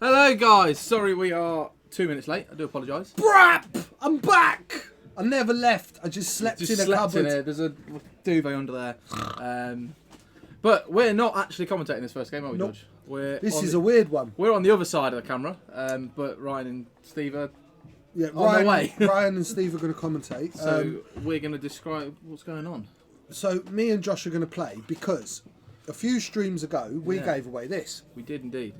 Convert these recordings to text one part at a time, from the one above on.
Hello guys, sorry we are 2 minutes late. I do apologise. Brap! I'm back! I never left. I just slept in a cupboard. In here. There's a duvet under there. But we're not actually commentating this first game, are we, Nope. George? This is a weird one. We're on the other side of the camera, but Ryan and Steve are Yeah, on their way. Ryan and Steve are going to commentate. So we're going to describe what's going on. So me and Josh are going to play because a few streams ago we gave away this. We did indeed.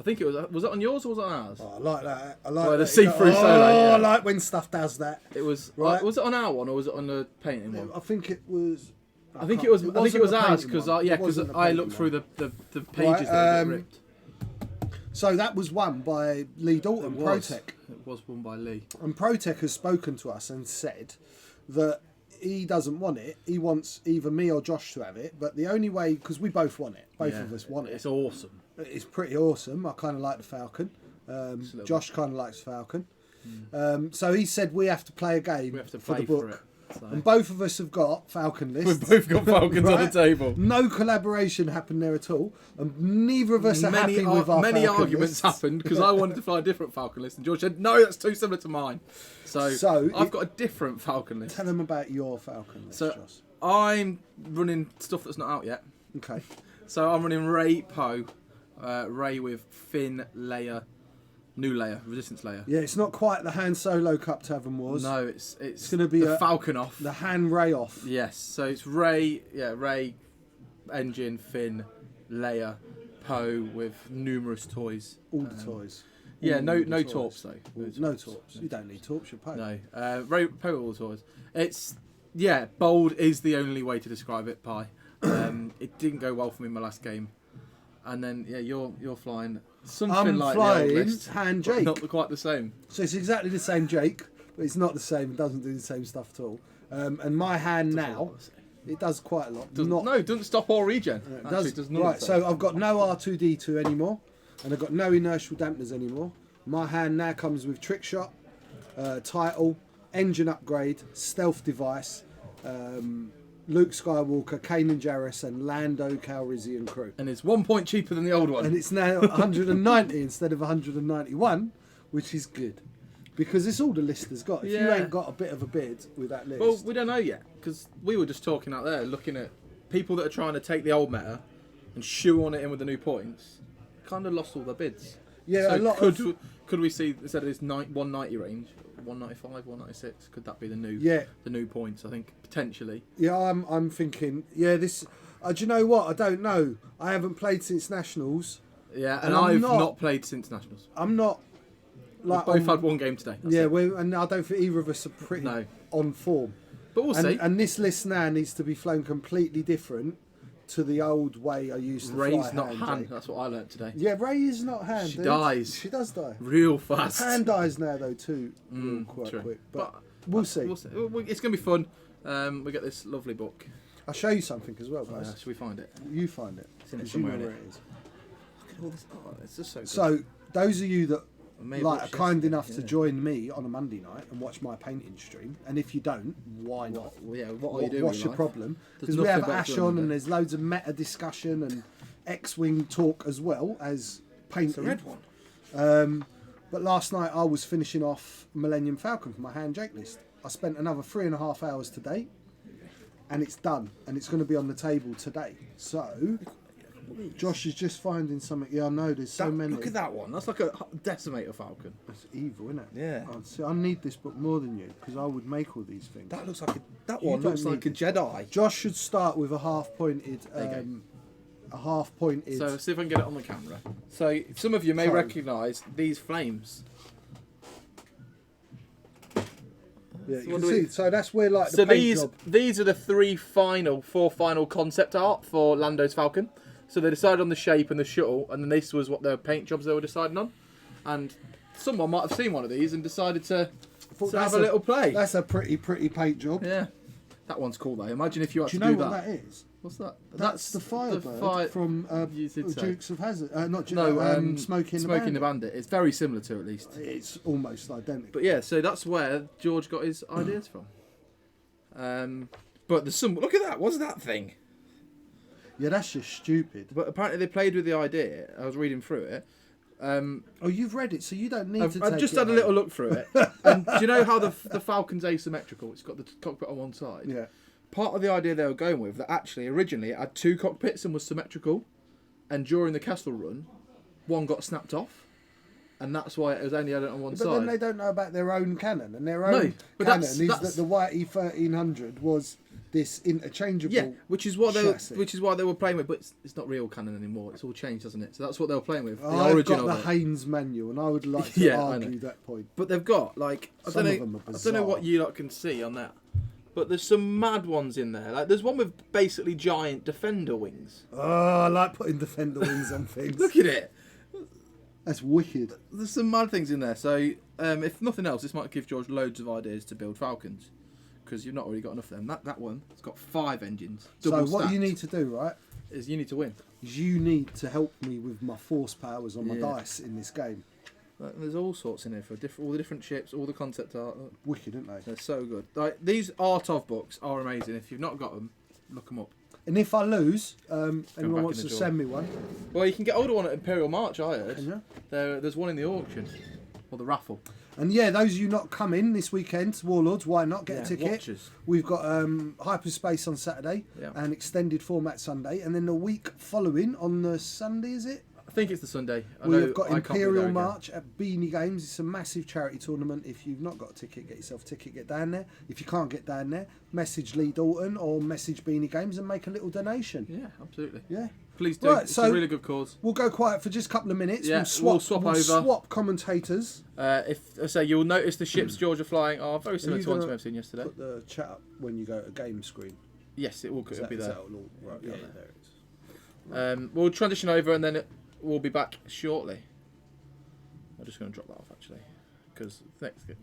I think it was it on yours or was it on ours? Oh, I like that. I like Well, the that. see-through solo. I Yeah. like when stuff does that. It was Right. Was it on our one or was it on the painting one? I think it was. I think it was ours because I looked through the pages that were ripped. So that was won by Lee Dalton, ProTech. It was won by Lee. And ProTech has spoken to us and said that he doesn't want it. He wants either me or Josh to have it. But the only way, because we both want it, both of us want it. It's awesome. It's pretty awesome. I kind of like the Falcon. Josh kind of likes the Falcon. So he said we have to play a game We have to for play the book. for it. So. And both of us have got Falcon lists. We've both got Falcons on the Right? table. No collaboration happened there at all. And neither of us are happy with our Many Falcon arguments lists. happened because I wanted to fly a different Falcon list and George said, no, that's too similar to mine. So I've got a different Falcon list. Tell them about your Falcon list, So Josh. I'm running stuff that's not out yet. Okay. So I'm running Ray Poe. Ray with Finn, Leia, new Leia, Resistance Leia. Yeah, it's not quite the Han Solo Cup Tavern Wars. No, it's going to be the Falcon off. The Han Ray off. Yes, so it's Ray, Engine, Finn, Leia, Poe with numerous toys. All the toys. Yeah, All no the torps though. No torps. You don't need torps, you're Poe. No, Ray Poe all the toys. It's bold is the only way to describe it. Pie. It didn't go well for me in my last game, and then you're flying something I'm like flying the old list, Han but Jake. not quite the same. So it's exactly the same Jake, but it's not the same. It doesn't do the same stuff at all. And my hand now, it does quite a lot. It doesn't stop or regen. It Actually, does. does not. Right, so I've got no R2D2 anymore, and I've got no inertial dampeners anymore. My hand now comes with trick shot, title, engine upgrade, stealth device, Luke Skywalker, Kanan Jarrus, and Lando Calrissian crew. And it's 1 point cheaper than the old one. And it's now 190 instead of 191, which is good. Because it's all the list has got. If you ain't got a bit of a bid with that list. Well, we don't know yet, because we were just talking out there, looking at people that are trying to take the old meta and shoehorn it in with the new points. Kind of lost all their bids. Yeah, so could we see, instead of this 190 range, 195, 196, could that be the new points, I think, potentially? Yeah, I'm thinking, this... do you know what? I don't know. I haven't played since Nationals. Yeah, and I've not played since Nationals. I'm not... We've both had one game today. And I don't think either of us are pretty on form. But we'll see. And this list now needs to be flown completely different to the old way I used to Ray's fly not Han. Jake. That's what I learnt today. Yeah, Ray is not Han. She dies. She does die. Real fast. Han dies now though too, quite true. quick. But we'll see. It's going to be fun. We get this lovely book. I'll show you something as well, guys. Should we find it? You find it. It's in it 'cause you know somewhere. where it is. Look at all this. Oh, it's just so good. So those of you that Maybe are it's kind yesterday, enough to join me on a Monday night and watch my painting stream, and if you don't, why not? What are you doing? What's your problem? Because we have Ash on, and there's loads of meta discussion and X-wing talk as well as painting. It's a red one. But last night I was finishing off Millennium Falcon for my Han Jake list. I spent another 3.5 hours today, and it's done, and it's going to be on the table today. So Josh is just finding something. Yeah, I know. There's so many. Look at that one. That's like a Decimator Falcon. It's evil, isn't it? Yeah. I need this book more than you because I would make all these things. That looks like one looks like a Jedi. Josh should start with a half-pointed. So see if I can get it on the camera. So some of you may recognise these flames. Yeah, you can see. So that's where like the so paint job. these are the four final concept art for Lando's Falcon. So they decided on the shape and the shuttle, and then this was what their paint jobs they were deciding on. And someone might have seen one of these and decided to have a little play. That's a pretty paint job. Yeah, that one's cool though. Imagine if you had Do you to know do what that. that is? What's that? That's the Firebird from Dukes of Hazzard. Smoking the Bandit. It's very similar to at least. It's almost identical. But yeah, so that's where George got his ideas from. But there's some. Look at that. What's that thing? Yeah, that's just stupid. But apparently they played with the idea. I was reading through it. Oh, you've read it, so you don't need to take I've just it had a home. little look through it. And do you know how the Falcon's asymmetrical? It's got the cockpit on one side. Yeah. Part of the idea they were going with, that actually originally it had 2 cockpits and was symmetrical, and during the Castle run, one got snapped off, and that's why it was only had it on one side. But then they don't know about their own cannon, and their No, own but cannon that's- is that's- that the Whitey 1300 was this interchangeable. Yeah, which is what chassis. which is why they were playing with, but it's not real cannon anymore. It's all changed, hasn't it? So that's what they were playing with. The I've origin got of the it. Haynes manual, and I would like to Yeah, I argue know. that point. But they've got like I Some don't of know, them are I don't know what bizarre. you lot can see on that, but there's some mad ones in there. Like there's one with basically giant defender wings. Oh, I like putting defender wings on things. Look at it. That's wicked. There's some mad things in there. So if nothing else, this might give George loads of ideas to build Falcons, because you've not already got enough of them. That one, it's got 5 engines. So Double what you stacked, need to do, right, is you need to win. is you need to help me with my force powers on my Yeah. dice in this game. Like, there's all sorts in here for all the different ships, all the concept art. Wicked, aren't they? They're so good. Like these Art of books are amazing. If you've not got them, look them up. And if I lose, anyone back wants in to the drawer. send me one, Well, you can get older one at Imperial March. I heard. can you? There's one in the auction or the raffle. And yeah, those of you not coming this weekend to Warlords, why not get a ticket? Watchers. We've got Hyperspace on Saturday Yeah. and Extended Format Sunday, and then the week following on the Sunday, is it? I think it's the Sunday. We've got I can't be there Imperial again. March at Beanie Games. It's a massive charity tournament. If you've not got a ticket, get yourself a ticket, get down there. If you can't get down there, message Lee Dalton or message Beanie Games and make a little donation. Yeah, absolutely. Yeah. Please do. Right, It's so- a really good cause. We'll go quiet for just a couple of minutes. Yeah, we'll we'll swap over. swap commentators. If I say you'll notice the ships George are flying are very similar you to ones gonna we've seen yesterday. Put the chat up when you go to game screen. Yes, it will Is it'll be is there. all right? Yeah, Yeah. there it is. We'll transition over and then we'll be back shortly. I'm just going to drop that off actually, because next game.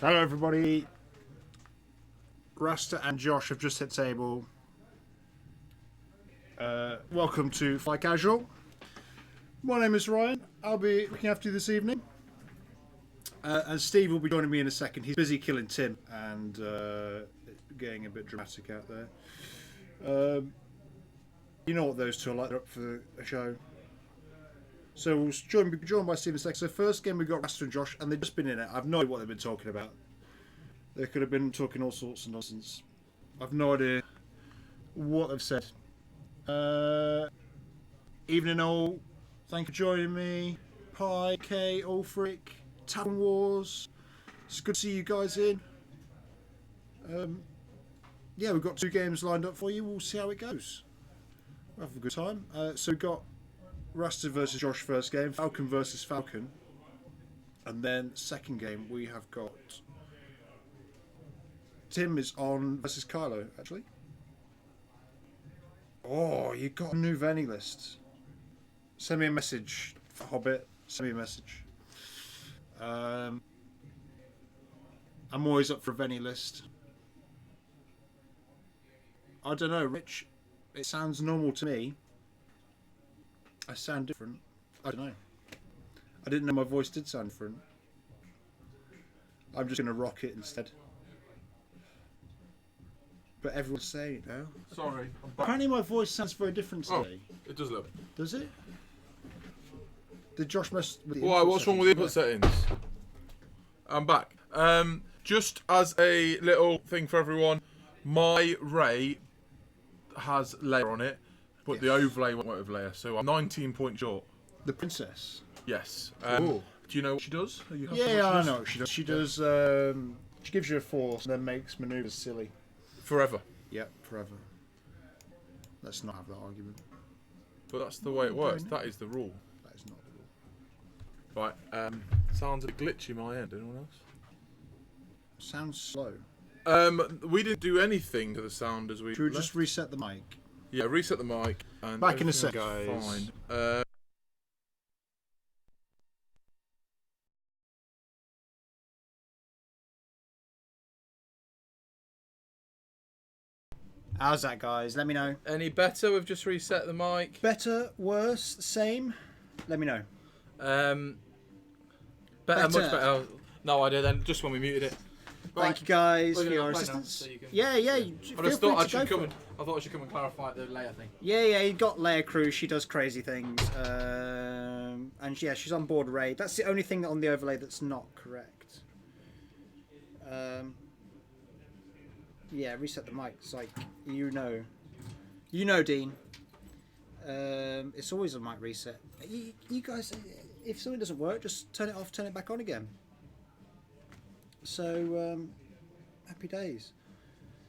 Hello everybody. Rasta and Josh have just hit table. Welcome to Fly Casual. My name is Ryan. I'll be looking after you this evening. And Steve will be joining me in a second. He's busy killing Tim and it's getting a bit dramatic out there. You know what those two are like, they're up for a show. So we'll be joined by Steve in a second. So first game we got Rasta and Josh, and they've just been in it. I've no idea what they've been talking about. They could have been talking all sorts of nonsense. I've no idea what they've said. Evening all. Thank you for joining me. Pie, Kay, Ulfric, Tavern Wars. It's good to see you guys in. Yeah, we've got 2 games lined up for you. We'll see how it goes. We'll have a good time. So we've got Rasta versus Josh first game, Falcon versus Falcon. And then second game we have got Tim is on versus Kylo, actually. Oh, you got a new Venny list. Send me a message for Hobbit. Send me a message. I'm always up for a Venny list. I don't know, Rich. It sounds normal to me. I sound different. I don't know. I didn't know my voice did sound different. I'm just going to rock it instead. But everyone's saying it now. Sorry. Apparently my voice sounds very different Oh, today. it does look. Does it? Did Josh mess with the Why? input What's wrong with the settings? input settings? I'm back. Just as a little thing for everyone, my Ray has layer on it, but the overlay won't have layer, so I'm 19 points short. The princess. Yes. Cool. Do you know what she does? Are you happy Yeah, with what I she know what she does. She does. She gives you a force and then makes manoeuvres silly. Forever. Yep, forever. Let's not have that argument. But that's the way it works. Okay. That is the rule. That is not the rule. Right. Sounds a glitchy my end. Anyone else? Sounds slow. We didn't do anything to the sound as we. Should we left. just reset the mic? Yeah, reset the mic. And Back in a everything sec, will be guys. Fine. How's that, guys? Let me know. Any better? We've just reset the mic. Better, worse, same? Let me know. Better, much Better. better. No idea then. Just when we muted it. Thank you guys We're for gonna your play now, assistance. so you can- Yeah, yeah. I Feel just free thought I to should go come for and. it. I thought I should come and clarify the layer thing. Yeah, yeah. You got Leia Crew. She does crazy things, and yeah, she's on board raid. That's the only thing on the overlay that's not correct. Yeah, reset the mic. It's like you know, Dean. It's always a mic reset. You guys, if something doesn't work, just turn it off, turn it back on again. So, happy days.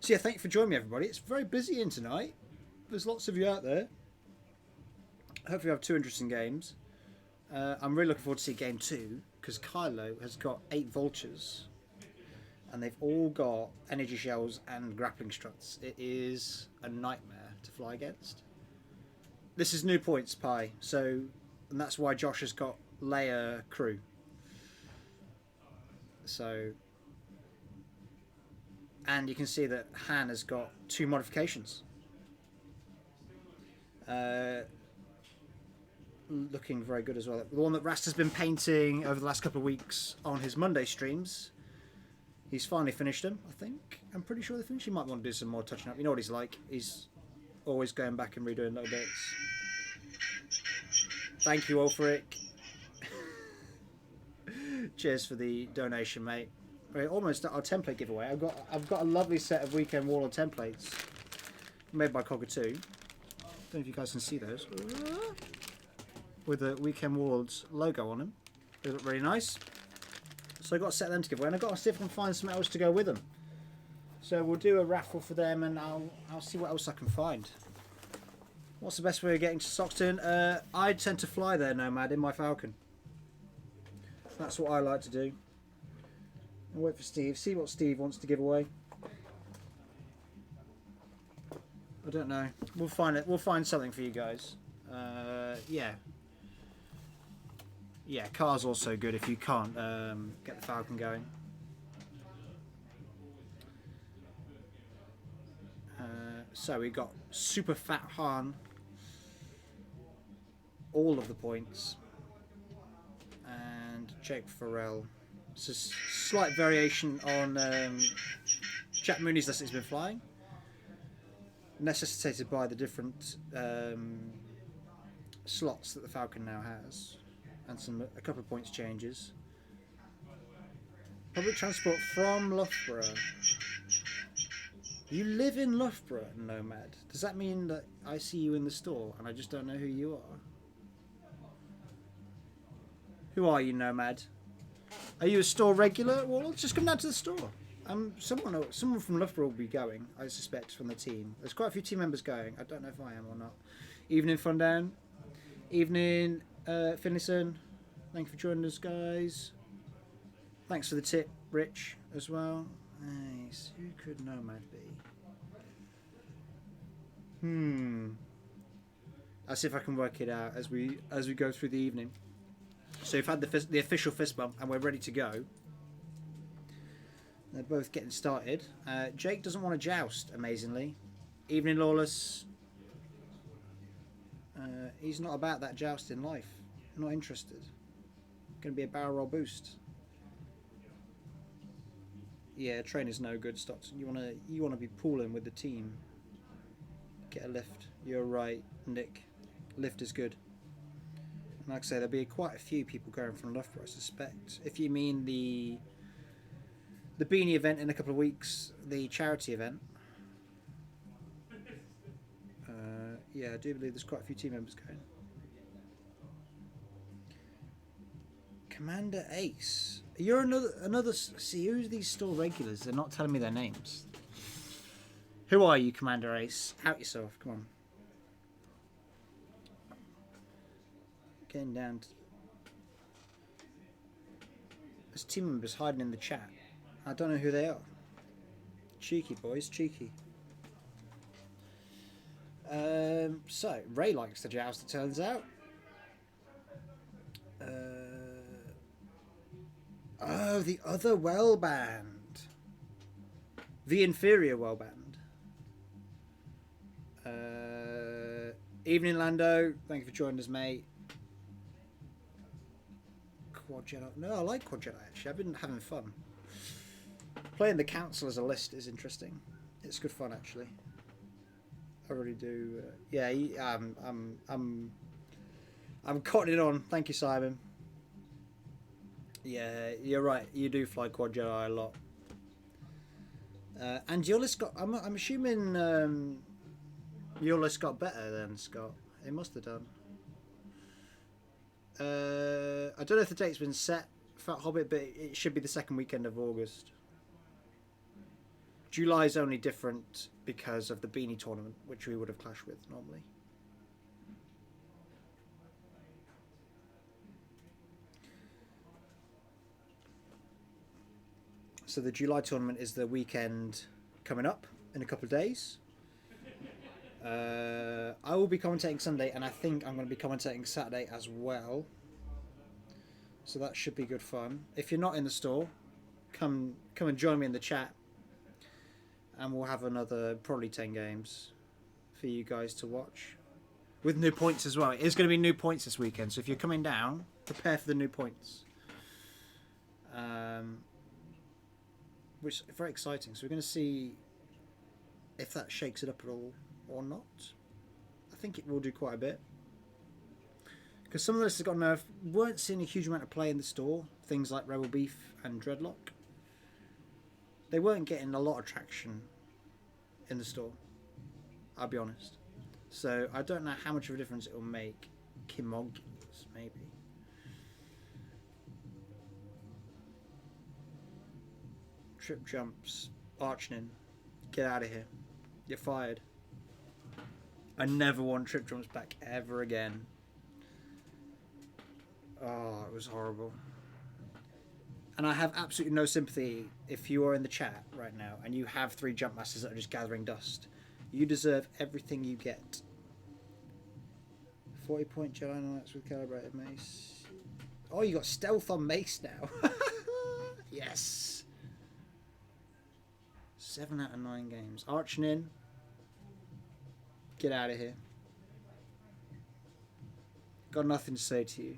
So yeah, thank you for joining me, everybody. It's very busy in tonight. There's lots of you out there. Hopefully we have 2 interesting games. I'm really looking forward to see game 2, because Kylo has got 8 vultures. And they've all got energy shells and grappling struts. It is a nightmare to fly against. This is new points, Pi. So, and that's why Josh has got Leia Crew. So, and you can see that Han has got 2 modifications. Looking very good as well. The one that Rast has been painting over the last couple of weeks on his Monday streams. He's finally finished them, I think. I'm pretty sure they finished. He might want to do some more touching up. You know what he's like. He's always going back and redoing little bits. Thank you, Ulfric. Cheers for the donation, mate. We're almost at our template giveaway. I've got a lovely set of Weekend Warlord templates made by Cockatoo. Don't know if you guys can see those. With the Weekend Warlords logo on them. They look really nice. So I've got to set them to give away, and I've got to see if I can find something else to go with them. So we'll do a raffle for them, and I'll see what else I can find. What's the best way of getting to Stockton? I tend to fly there, Nomad, in my Falcon. That's what I like to do. I'll wait for Steve. See what Steve wants to give away. I don't know. We'll find it. We'll find something for you guys. Yeah. Yeah, car's also good if you can't get the Falcon going. So we got Super Fat Han, all of the points, and Jake Farrell. It's a slight variation on Jack Mooney's list he's been flying, necessitated by the different slots that the Falcon now has. And a couple of points changes. Public transport from Loughborough. You live in Loughborough, Nomad. Does that mean that I see you in the store and I just don't know who you are? Who are you, Nomad? Are you a store regular? Well, just come down to the store. Someone from Loughborough will be going, I suspect, from the team. There's quite a few team members going. I don't know if I am or not. Evening, Fundown. Evening, Finlayson. Thank you for joining us, guys. Thanks for the tip, Rich, as well. Nice. Who could Nomad be? I'll see if I can work it out as we go through the evening. So we've had the official fist bump and we're ready to go. They're both getting started. Jake doesn't want to joust, amazingly. Evening, Lawless. He's not about that jousting life. Not interested. Going to be a barrel roll boost. Yeah, train is no good, Stockton. You wanna be pooling with the team. Get a lift. You're right, Nick. Lift is good. And like I say, there'll be quite a few people going from Loughborough, I suspect. If you mean the Beanie event in a couple of weeks, the charity event. Yeah, I do believe there's quite a few team members going. Commander Ace. You're another. See, who's these store regulars? They're not telling me their names. Who are you, Commander Ace? Out yourself. Come on. Getting down to... There's team members hiding in the chat. I don't know who they are. Cheeky boys, cheeky. So, Ray likes to joust, it turns out. Oh, the other well band. The inferior well band. Evening, Lando. Thank you for joining us, mate. Quad Jedi. No, I like Quad Jedi, actually. I've been having fun. Playing the Council as a list is interesting. It's good fun, actually. I really do. Yeah, I'm cutting it on. Thank you, Simon. Yeah, you're right. You do fly Quad Jedi a lot. And your list got... I'm assuming your list got better then, Scott. It must have done. I don't know if the date's been set for Hobbit, but it should be the second weekend of August. July's only different because of the Beanie tournament, which we would have clashed with normally. So the July tournament is the weekend coming up in a couple of days. I will be commentating Sunday, and I think I'm going to be commentating Saturday as well. So that should be good fun. If you're not in the store, come and join me in the chat, and we'll have another probably 10 games for you guys to watch with new points as well. It's going to be new points this weekend, so if you're coming down, prepare for the new points. Which is very exciting. So we're going to see if that shakes it up at all or not. I think it will do quite a bit. Because some of this has got nerf. Weren't seeing a huge amount of play in the store. Things like Rebel Beef and Dreadlock. They weren't getting a lot of traction in the store. I'll be honest. So I don't know how much of a difference it will make. Kimogulus, maybe. Trip jumps. Archnin. Get out of here. You're fired. I never want trip jumps back ever again. Oh, it was horrible. And I have absolutely no sympathy if you are in the chat right now and you have 3 jump masters that are just gathering dust. You deserve everything you get. 40-point Jedi Knights with calibrated mace. Oh, you got stealth on mace now. Yes. 7 out of 9 games. Archnin. Get out of here. Got nothing to say to you.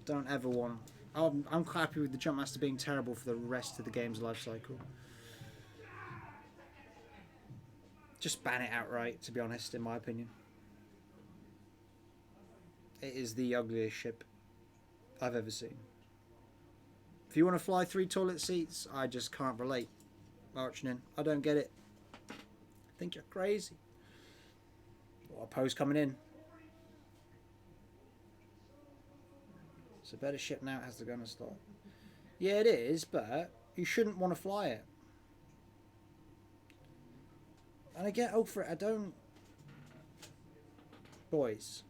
Don't ever want... I'm happy with the Jump Master being terrible for the rest of the game's life cycle. Just ban it outright, to be honest, in my opinion. It is the ugliest ship I've ever seen. If you want to fly 3 toilet seats, I just can't relate. Archnin, I don't get it. I think you're crazy. What a pose coming in. It's a better ship now, it has the gunner slot. Yeah, it is, but you shouldn't want to fly it. And I get over it, I don't... Boys.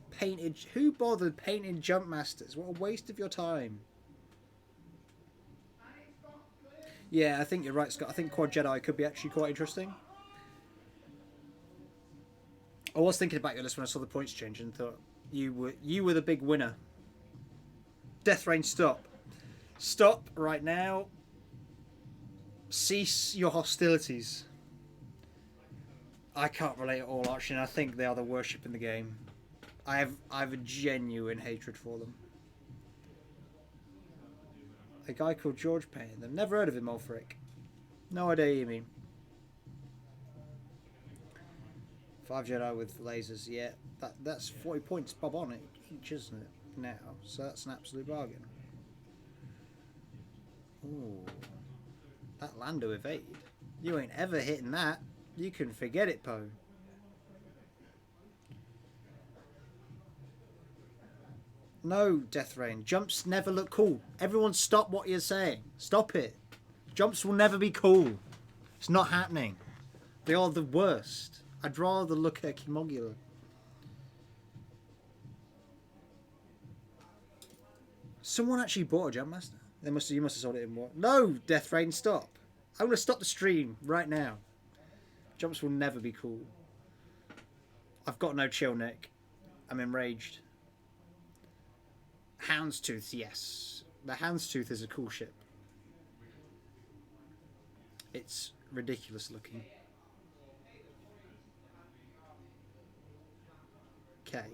Painted... Who bothered painting Jump Masters? What a waste of your time. Yeah, I think you're right, Scott. I think Quad Jedi could be actually quite interesting. I was thinking about your list when I saw the points change and thought you were the big winner. Death Rain, stop. Stop right now. Cease your hostilities. I can't relate at all, actually, and I think they are the worst ship in the game. I have a genuine hatred for them. A guy called George painted them. Never heard of him, Ulfric. No idea what you mean. 5 Jedi with lasers, yeah. That's 40 points bob on it each, isn't it? Now. So that's an absolute bargain. Ooh. That Lando evade. You ain't ever hitting that. You can forget it, Poe. No, Death Rain. Jumps never look cool. Everyone stop what you're saying. Stop it. Jumps will never be cool. It's not happening. They are the worst. I'd rather look at Kimogula. Someone actually bought a Jump Master. You must have sold it in what? No, Death Rain, stop. I'm going to stop the stream right now. Jumps will never be cool. I've got no chill, Nick. I'm enraged. Houndstooth, yes. The Houndstooth is a cool ship. It's ridiculous looking. Okay.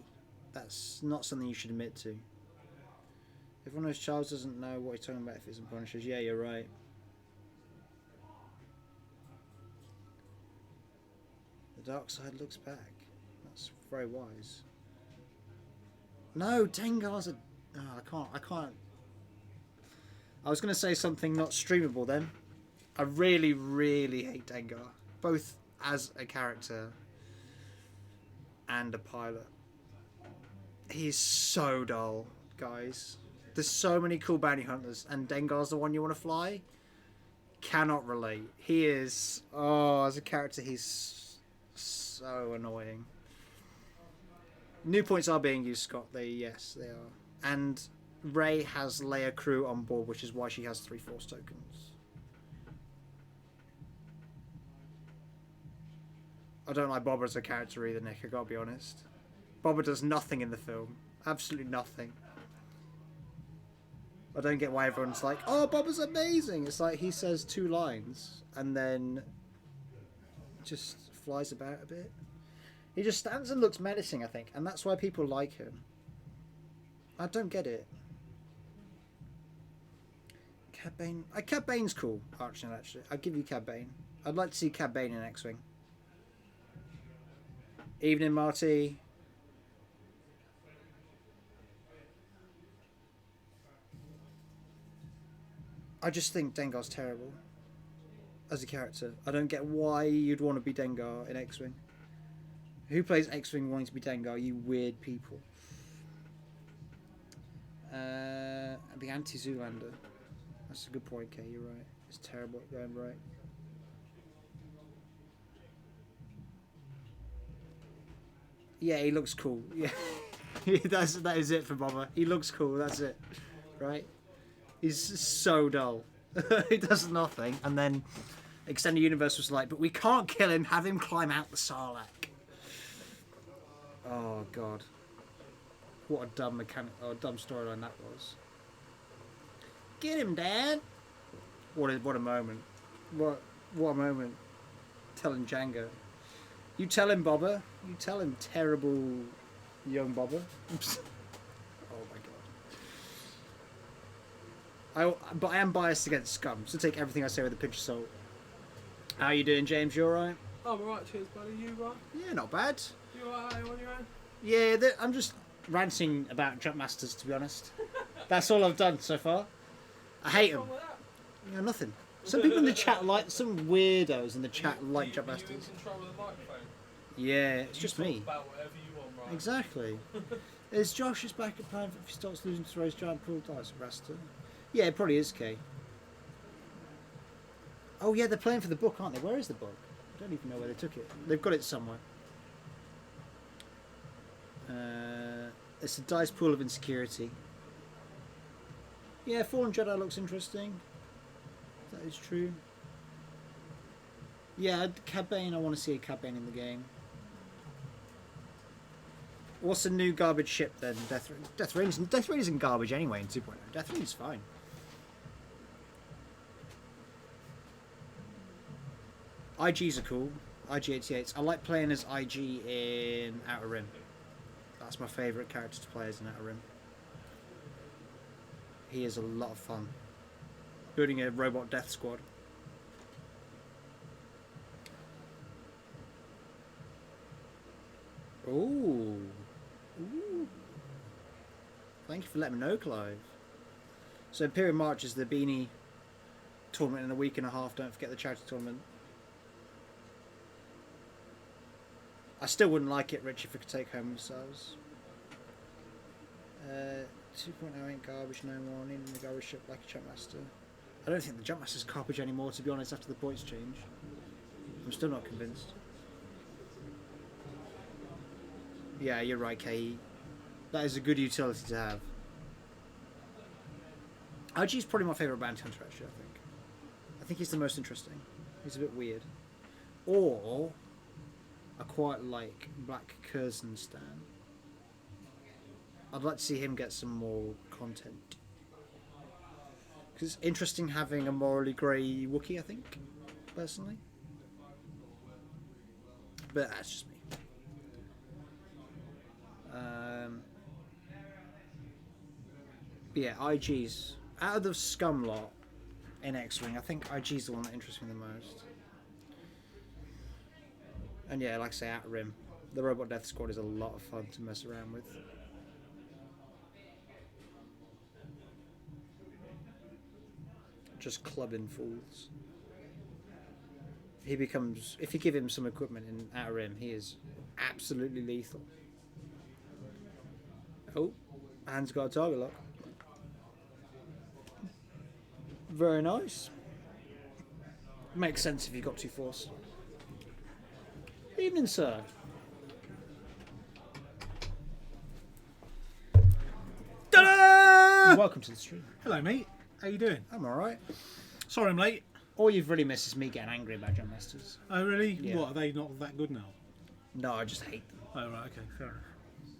That's not something you should admit to. Everyone knows Charles doesn't know what he's talking about if it's in Punishers. Yeah, you're right. The dark side looks back. That's very wise. No, Dengar's a... Oh, I can't. I was going to say something not streamable then. I really, really hate Dengar. Both as a character and a pilot. He's so dull, guys. There's so many cool bounty hunters, and Dengar's the one you want to fly? Cannot relate. He is... Oh, as a character, he's so annoying. New points are being used, Scott. Yes, they are. And Rey has Leia crew on board, which is why she has 3 Force tokens. I don't like Boba as a character either, Nick, I gotta be honest. Boba does nothing in the film. Absolutely nothing. I don't get why everyone's like, oh, Boba's amazing. It's like he says 2 lines and then just flies about a bit. He just stands and looks menacing, I think, and that's why people like him. I don't get it. Cad Bane. Cad Bane's cool, actually. I'll give you Cad Bane. I'd like to see Cad Bane in X-Wing. Evening, Marty. I just think Dengar's terrible as a character. I don't get why you'd want to be Dengar in X-Wing. Who plays X-Wing wanting to be Dengar? You weird people. The anti-Zoolander. That's a good point, Kay. You're right. It's terrible at going right. Yeah, he looks cool. Yeah, that is it for Boba. He looks cool. That's it, right? He's so dull. He does nothing, and then Extended Universe was like, but we can't kill him. Have him climb out the Sarlacc. Oh God, what a dumb dumb storyline that was. Get him, Dad. What a moment. What a moment. Telling Jango. You tell him, Boba. You tell him, terrible young Boba. Oh my God. But I am biased against Scum, so take everything I say with a pinch of salt. How you doing, James? You alright? I'm alright, cheers, buddy. You right? Yeah, not bad. You alright on your own? Yeah, I'm just ranting about Jump Masters, to be honest. That's all I've done so far. I hate them. You know, nothing. Some people in the chat like, some weirdos in the chat like Jump Masters. You in control of the microphone? Yeah, it's just me. About whatever you want, right? Exactly. Is Josh is back at plan if he starts losing to Rose Giant Pool Dice Rasta? Yeah, it probably is, Kay. Oh yeah, they're playing for the book, aren't they? Where is the book? I don't even know where they took it. They've got it somewhere. It's a dice pool of insecurity. Yeah, Fallen Jedi looks interesting. That is true. Yeah, Cad Bane, I want to see a Cad Bane in the game. What's the new garbage ship then? Death Rain isn't garbage anyway in 2.0. Death Rain's fine. IGs are cool. IG-88s. I like playing as IG in Outer Rim. That's my favourite character to play as in Outer Rim. He is a lot of fun. Building a robot death squad. Ooh. Ooh. Thank you for letting me know, Clive. So Imperial March is the beanie tournament in a week and a half. Don't forget the charity tournament. I still wouldn't like it, Rich, if we could take home themselves. 2.0 ain't garbage no more. Needing the garbage ship like a Jumpmaster. I don't think the Jumpmaster's garbage anymore, to be honest, after the points change. I'm still not convinced. Yeah, you're right, Kate. That is a good utility to have. IG's probably my favourite bounty hunter, actually, I think. I think he's the most interesting. He's a bit weird. Or, I quite like Black Curzon Stan. I'd like to see him get some more content. Because it's interesting having a morally grey Wookiee, I think, personally. But that's just me. But yeah, IG's out of the scum lot in X-Wing, I think IG's the one that interests me the most. And yeah, like I say, Outer Rim, the Robot Death Squad is a lot of fun to mess around with. Just clubbing fools. He becomes, if you give him some equipment in Outer Rim, he is absolutely lethal. Oh, hand's got a target lock. Very nice. Makes sense if you've got 2 force. Evening, sir. Ta-da! Welcome to the stream. Hello, mate. How you doing? I'm alright. Sorry I'm late. All you've really missed is me getting angry about John Masters. Oh, really? Yeah. What, are they not that good now? No, I just hate them. Oh, right, okay, fair enough.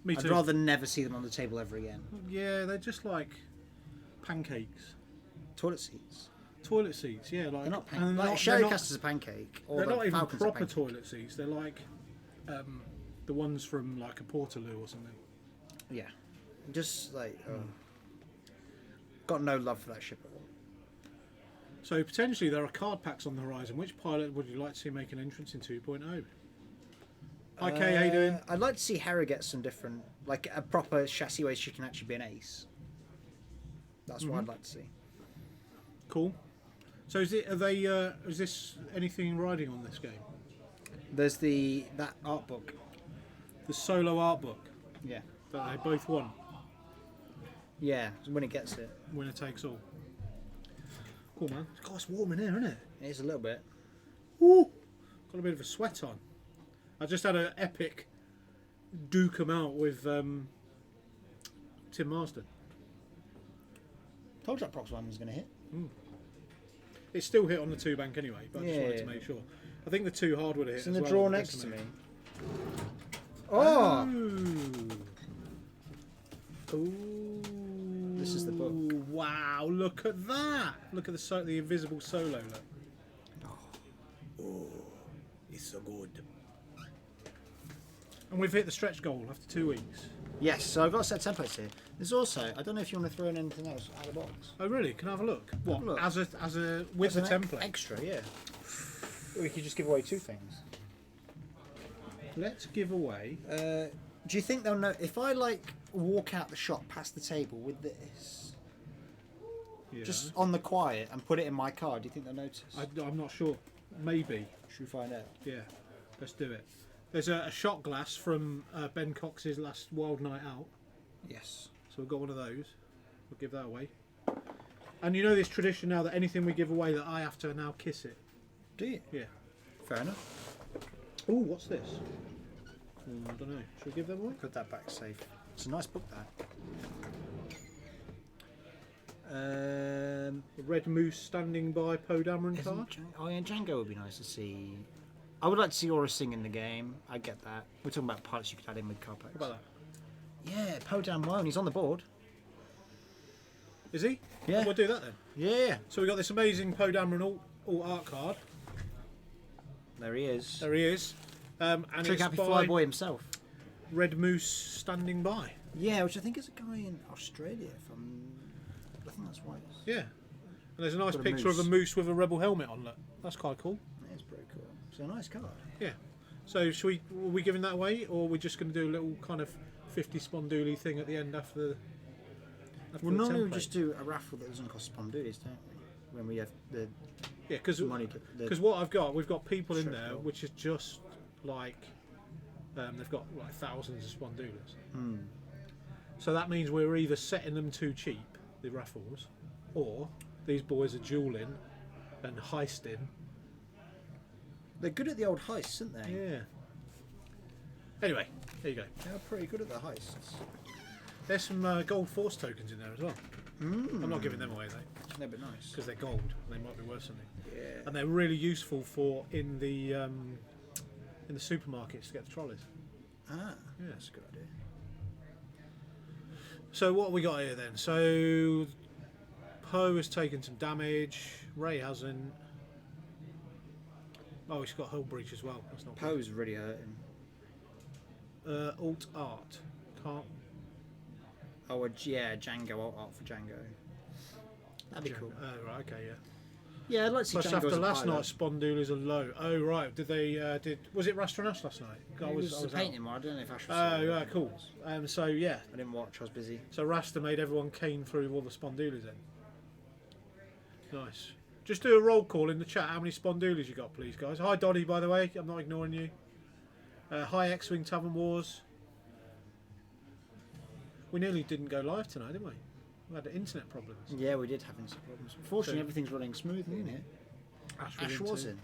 Me I'd too. rather never see them on the table ever again. Yeah, they're just like pancakes. Toilet seats. Toilet seats, yeah. Like, They're not and pancakes. Like they're not- Sherrycaster's a pancake. Or They're the not even Falcon's a proper pancake. toilet seats. They're like the ones from like a Portaloo or something. Yeah. Just like... got no love for that ship at all. So potentially there are card packs on the horizon. Which pilot would you like to see make an entrance in 2.0? Hi Kay, how you doing? I'd like to see Hera get some different... Like a proper chassis where she can actually be an ace. That's what I'd like to see. Cool. So is this anything riding on this game? There's that art book. The solo art book Yeah. that they both won. Yeah, when it gets it. Winner takes all. Cool, man. God, it's warm in here, isn't it? It is a little bit. Woo! Got a bit of a sweat on. I just had an epic duke 'em out with Tim Marsden. Told you that Prox 1 was going to hit. It still hit on the 2 bank anyway, but I just wanted to Yeah. make sure. I think the 2 hard would have hit. It's in as the well drawer with next to me. Decimate. Oh! Ooh. This is the book. Wow, look at that. Look at the invisible solo. Look. Oh, it's so good. And we've hit the stretch goal after 2 weeks. Yes, so I've got a set of templates here. There's also, I don't know if you want to throw in anything else out of the box. Oh really? Can I have a look? What? a look. As a with As the an template? Extra, yeah. Or we could just give away 2 things. Let's give away. Do you think they'll know if I like walk out the shop past the table with this, Yeah. just on the quiet, and put it in my car? Do you think they'll notice? I'm not sure. Maybe. Should we find out? Yeah. Let's do it. There's a shot glass from Ben Cox's last Wild Night Out. Yes. So we've got one of those. We'll give that away. And you know this tradition now that anything we give away that I have to now kiss it. Do you? Yeah. Fair enough. Oh, what's this? I don't know. Should we give them away? Put that back safe. It's a nice book, that. The Red Moose Standing By Poe Dameron card. Oh yeah, Django would be nice to see. I would like to see Aura Singh in the game. I get that. We're talking about pilots you could add in with card packs. How about Yeah, Poe Dameron. He's on the board. that? Is he? Yeah. We'll do that then. Yeah. So we've got this amazing Poe Dameron alt art card. There he is. There he is. And Trick it's Happy by Flyboy himself. Red Moose Standing By. Yeah, which I think is a guy in Australia. I think that's right. Yeah. And there's a nice Got a picture of moose. a moose with a rebel helmet on. Look, that's quite cool. That's pretty cool. It's a nice card. Yeah. So are we giving that away, or are we just going to do a little kind of 50 Spondooly thing at the end after Well, the normally we template? just do a raffle that doesn't cost Spondoolies, don't we? When we have the Yeah, because money. what we've got people in Stretch there goal. which is just like they've got like thousands of Spondoolas. So that means we're either setting them too cheap, the raffles, or these boys are dueling and heisting. They're good at the old heists, aren't they? Yeah. Anyway, there you go. They're pretty good at the heists. There's some gold force tokens in there as well. I'm not giving them away though, They're a bit nice. because they're gold. They might be worth something. Yeah. And they're really useful for in the supermarkets to get the trolleys. Ah, Yeah. that's a good idea. So what have we got here then? So Poe has taken some damage. Ray hasn't. Oh, he's got hull breach as well. That's not good. Poe's really hurting. Alt art. Can't. Oh, yeah, Django, art for Django. That'd be cool. Oh, right, okay, yeah. Yeah, I'd like to see Plus, Django after as a last pilot. night, Spondoolers are low. Oh, right. Did they? Was it Rasta and Ash last night? It was the out. painting one. I don't know if Ash was. Oh, yeah, cool. So yeah, I didn't watch. I was busy. so Rasta made everyone cane through all the Spondoolers then. Nice. Just do a roll call in the chat. How many Spondoolers you got, please, guys? Hi, Doddy, by the way. I'm not ignoring you. Hi, X-Wing Tavern Wars. We nearly didn't go live tonight, didn't we? We had internet problems. Yeah, we did have some problems. Fortunately, So- everything's running smoothly in here. Ash was in.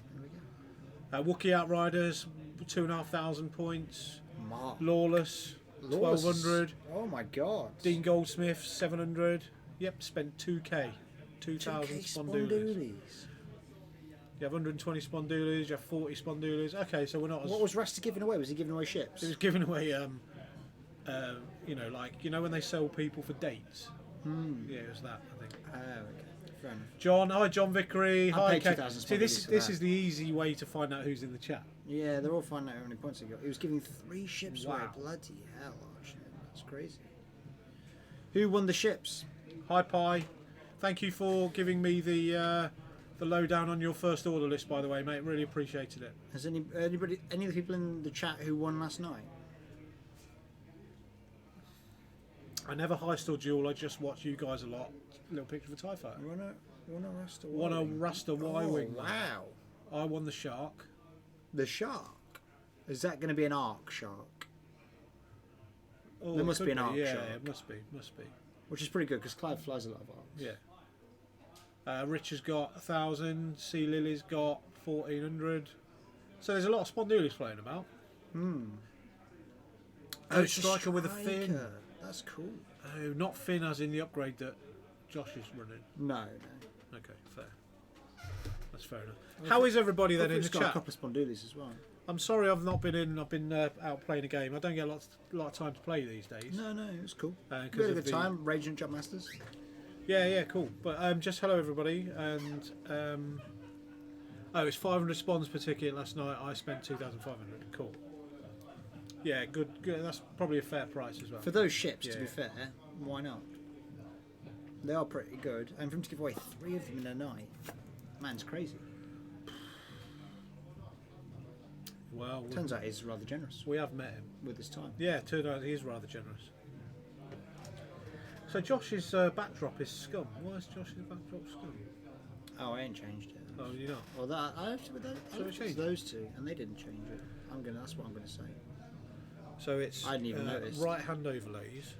There we go. Wookiee Outriders, 2,500 points. Mark. Lawless, Lawless. 1,200. Oh my god. Dean Goldsmith, 700. Yep, spent 2k. 2,000 Spondoolers. You have 120 Spondoolers, you have 40 Spondoolers. Okay, so we're not as... What was Rasta giving away? Was he giving away ships? It was giving away, you know, like, you know when they sell people for dates? Yeah, it was that, I think. Oh, okay. Fair enough. John, hi John Vickery. I Hi, paid Kate. 2,000 See, this Spondoolers for this that. is the easy way to find out who's in the chat. Yeah, they're all finding out how many points he got. He was giving 3 ships away. Wow. Bloody hell, Archie. That's crazy. Who won the ships? Hi Pi. Thank you for giving me the lowdown on your first order list, by the way, mate. Really appreciated it. Has any of the people in the chat who won last night? I never heist or duel, I just watch you guys a lot. Little picture of a TIE fighter. You wanna Rasta? Won a Rasta Y-Wing. Oh, wow. I won the Shark. The shark. Is that going to be an arc shark? Oh, There it must could be an arc Yeah, shark. it must be. Which is pretty good because Clive flies a lot of arcs. Yeah. Rich has got 1,000. Sea Lily's got 1,400. So there's a lot of Spondoolers floating about. Oh, it's a striker with a fin. striker. That's cool. Oh, not fin as in the upgrade that Josh is running. No. Okay, fair. That's fair enough. How is everybody then in the It's got a chat? couple of Spondoolies as well. I'm sorry I've not been in. I've been out playing a game. I don't get a lot of time to play these days. No, it was cool. 'Cause We had a of good the- time. Raging Jump Masters. Yeah, cool. But just hello everybody, and it's 500 spawns per ticket last night. I spent 2,500. Cool. Yeah, good. That's probably a fair price as well. For those ships, to Yeah. be fair, why not? They are pretty good. And for him to give away 3 of them in a night, man's crazy. Well, Turns out he's rather generous we have met him. with his time. Yeah, turned out he is rather generous. So Josh's backdrop is scum. Why is Josh's backdrop scum? Oh, I ain't changed it. Oh, you know. Well, that I have to with those. So it changed? Those two, and they didn't change it. That's what I'm gonna say. So it's I hadn't even noticed. right hand overlays.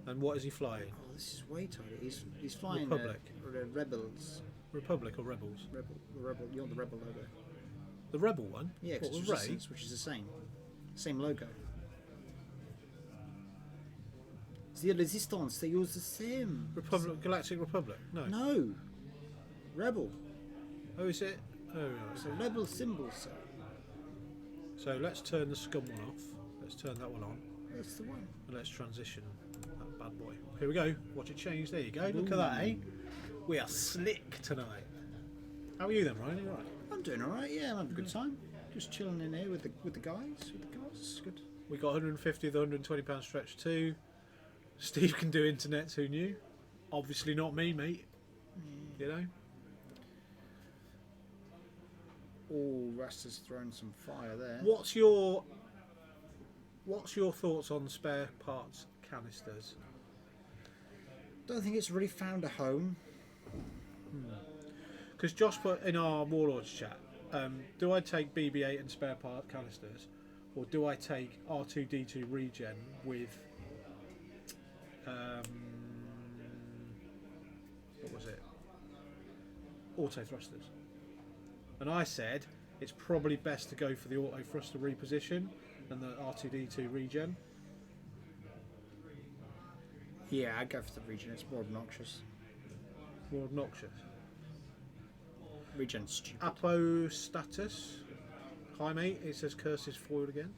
And what is he flying? Oh, this is way tighter. He's flying Republic. Rebels. Republic or Rebels? Rebel. You want the Rebel logo? The Rebel one? Yeah, What, because with Ray? which is the same logo. The Resistance, they use the same. Republic, Galactic Republic? No. No, Rebel. Oh, is it? Oh, right. It's a Rebel symbol, sir. So let's turn the scum one off. Let's turn that one on. That's the one. And let's transition that bad boy. Here we go. Watch it change. There you go. Look at that, eh? We are slick tonight. How are you then, Ryan? Are you alright? I'm doing all right. Yeah, I'm having a good time. Just chilling in here with the guys. It's good. We got 150 of the £120 stretch too. Steve can do internet. Who knew? Obviously not me, mate. You know. Oh, Rasta's thrown some fire there. What's your thoughts on spare parts canisters? Don't think it's really found a home. Because Josh put in our Warlords chat, do I take BB-8 and spare part canisters, or do I take R2-D2 regen with what was it? Auto thrusters. And I said it's probably best to go for the auto thruster reposition and the R2D2 regen. Yeah, I'd go for the regen. It's more obnoxious. More obnoxious. Regen's stupid. Apo status. Hi mate, it says curses foiled again.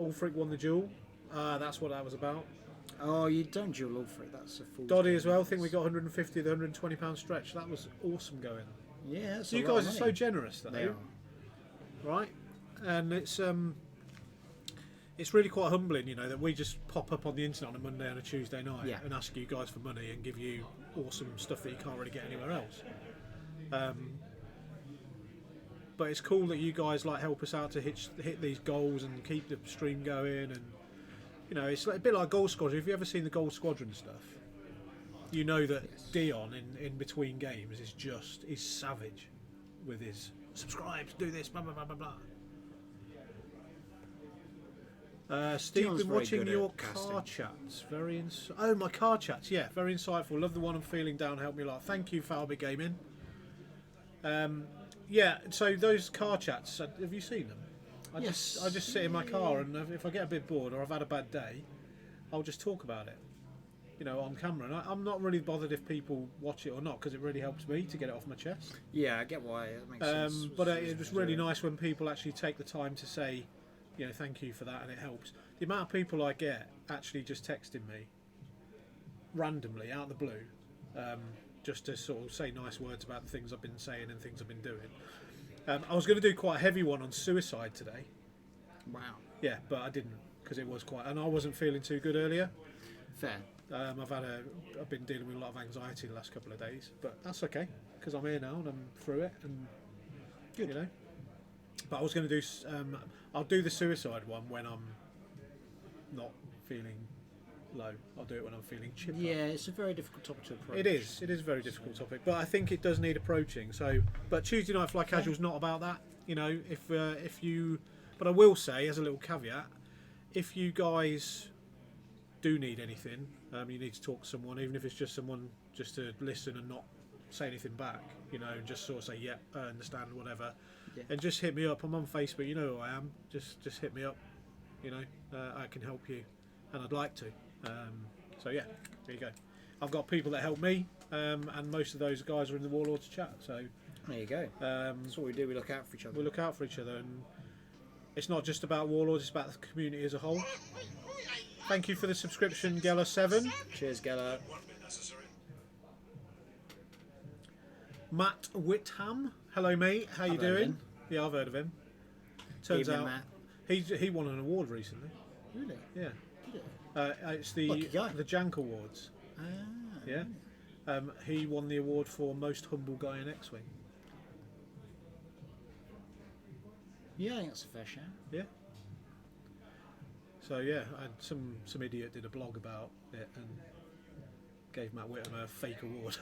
Ulfric won the duel. That's what that was about. Oh, you don't duel all for it. That's a fool's Doddy game. as well. I think we got 150 of the £120 stretch. That was awesome going. Yeah, that's So a you lot guys of are money. so generous though, They are. right? And it's really quite humbling, you know, that we just pop up on the internet on a Monday and a Tuesday night Yeah. and ask you guys for money and give you awesome stuff that you can't really get anywhere else. But it's cool that you guys like help us out to hit these goals and keep the stream going, and you know, it's like, a bit like Gold Squadron. Have you ever seen the Gold Squadron stuff? You know that Dion in between games he's savage with his subscribes, do this, blah blah blah blah blah. Steve, Dion's been very watching good your at casting. car chats. My car chats, yeah, very insightful. Love the one I'm feeling down. Help me a lot. Thank you, Falby Gaming. Yeah, so those car chats, have you seen them? I just sit in my car, and if I get a bit bored or I've had a bad day, I'll just talk about it, you know, on camera. And I'm not really bothered if people watch it or not, because it really helps me to get it off my chest. Yeah, I get why. It makes sense. But it was really nice when people actually take the time to say, you know, thank you for that, and it helps. The amount of people I get actually just texting me randomly out of the blue, just to sort of say nice words about the things I've been saying and things I've been doing. I was going to do quite a heavy one on suicide today. Wow. Yeah, but I didn't, because it was and I wasn't feeling too good earlier. Fair. I've been dealing with a lot of anxiety the last couple of days, but that's okay, because I'm here now and I'm through it, and good, you know. But I was going to do, I'll do the suicide one when I'm not feeling low. I'll do it when I'm feeling chipper. Yeah, it's a very difficult topic to approach. It is a very difficult topic, but I think it does need approaching. So, but Tuesday Night Fly Casual's not about that. You know, if you, but I will say as a little caveat, if you guys do need anything, you need to talk to someone, even if it's just someone just to listen and not say anything back. You know, just sort of say, yeah, I understand, whatever, and just hit me up. I'm on Facebook. You know who I am. Just hit me up. You know, I can help you, and I'd like to. So yeah, there you go. I've got people that help me, and most of those guys are in the Warlords chat. So there you go. That's what we do. We look out for each other. We look out for each other, and it's not just about Warlords; it's about the community as a whole. Thank you for the subscription, Geller7. Cheers, Geller. Matt Whitham, hello mate. How you I've heard of doing? him. Yeah, I've heard of him. Turns Evening, out Matt. he won an award recently. Really? Yeah. Did it? It's the Lucky guy. Jank Awards. Ah. Yeah. He won the award for most humble guy in X-Wing. Yeah, I think that's a fair shout. Yeah. So yeah, and some idiot did a blog about it and gave Matt Whitham a fake award.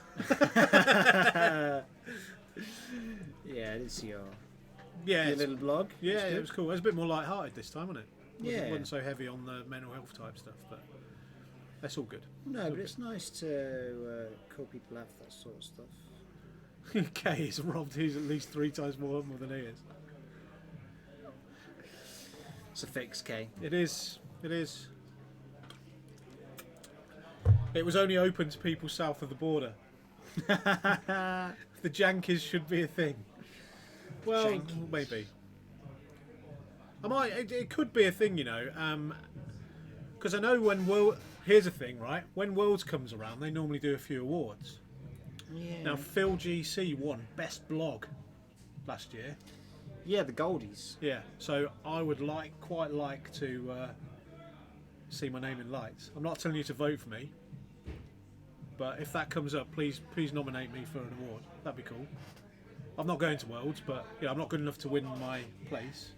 Yeah, it's your Yeah, your it's- little blog. yeah, It's it good. was cool. It was a bit more light-hearted this time, wasn't it? Yeah. Wasn't so heavy on the mental health type stuff, but that's all good. No, but it's nice to call people out for that sort of stuff. Kay is robbed. He's at least 3 times more humble than he is. It's a fix, K. It is. It is. It was only open to people south of the border. The Jankies should be a thing. Well, Jankies. maybe. It could be a thing, you know. Because I know when here's the thing, right? When Worlds comes around, they normally do a few awards. Yeah. Now, Phil GC won Best Blog last year. Yeah, the Goldies. Yeah, so I would quite like to see my name in lights. I'm not telling you to vote for me, but if that comes up, please nominate me for an award. That'd be cool. I'm not going to Worlds, but yeah, I'm not good enough to win my place,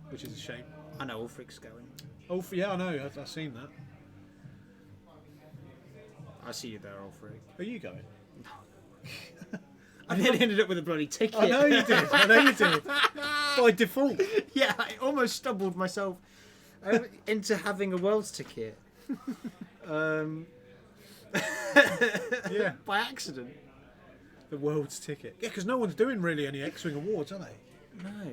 which is a shame. I know Ulfric's going. Oh, yeah, I know. I've seen that. I see you there, Ulfric. Are you going? I nearly ended up with a bloody ticket. I know you did. I know you did. By default. Yeah, I almost stumbled myself into having a Worlds ticket. Yeah, By accident. the world's ticket. Yeah, because no one's doing really any X-Wing awards, are they? No.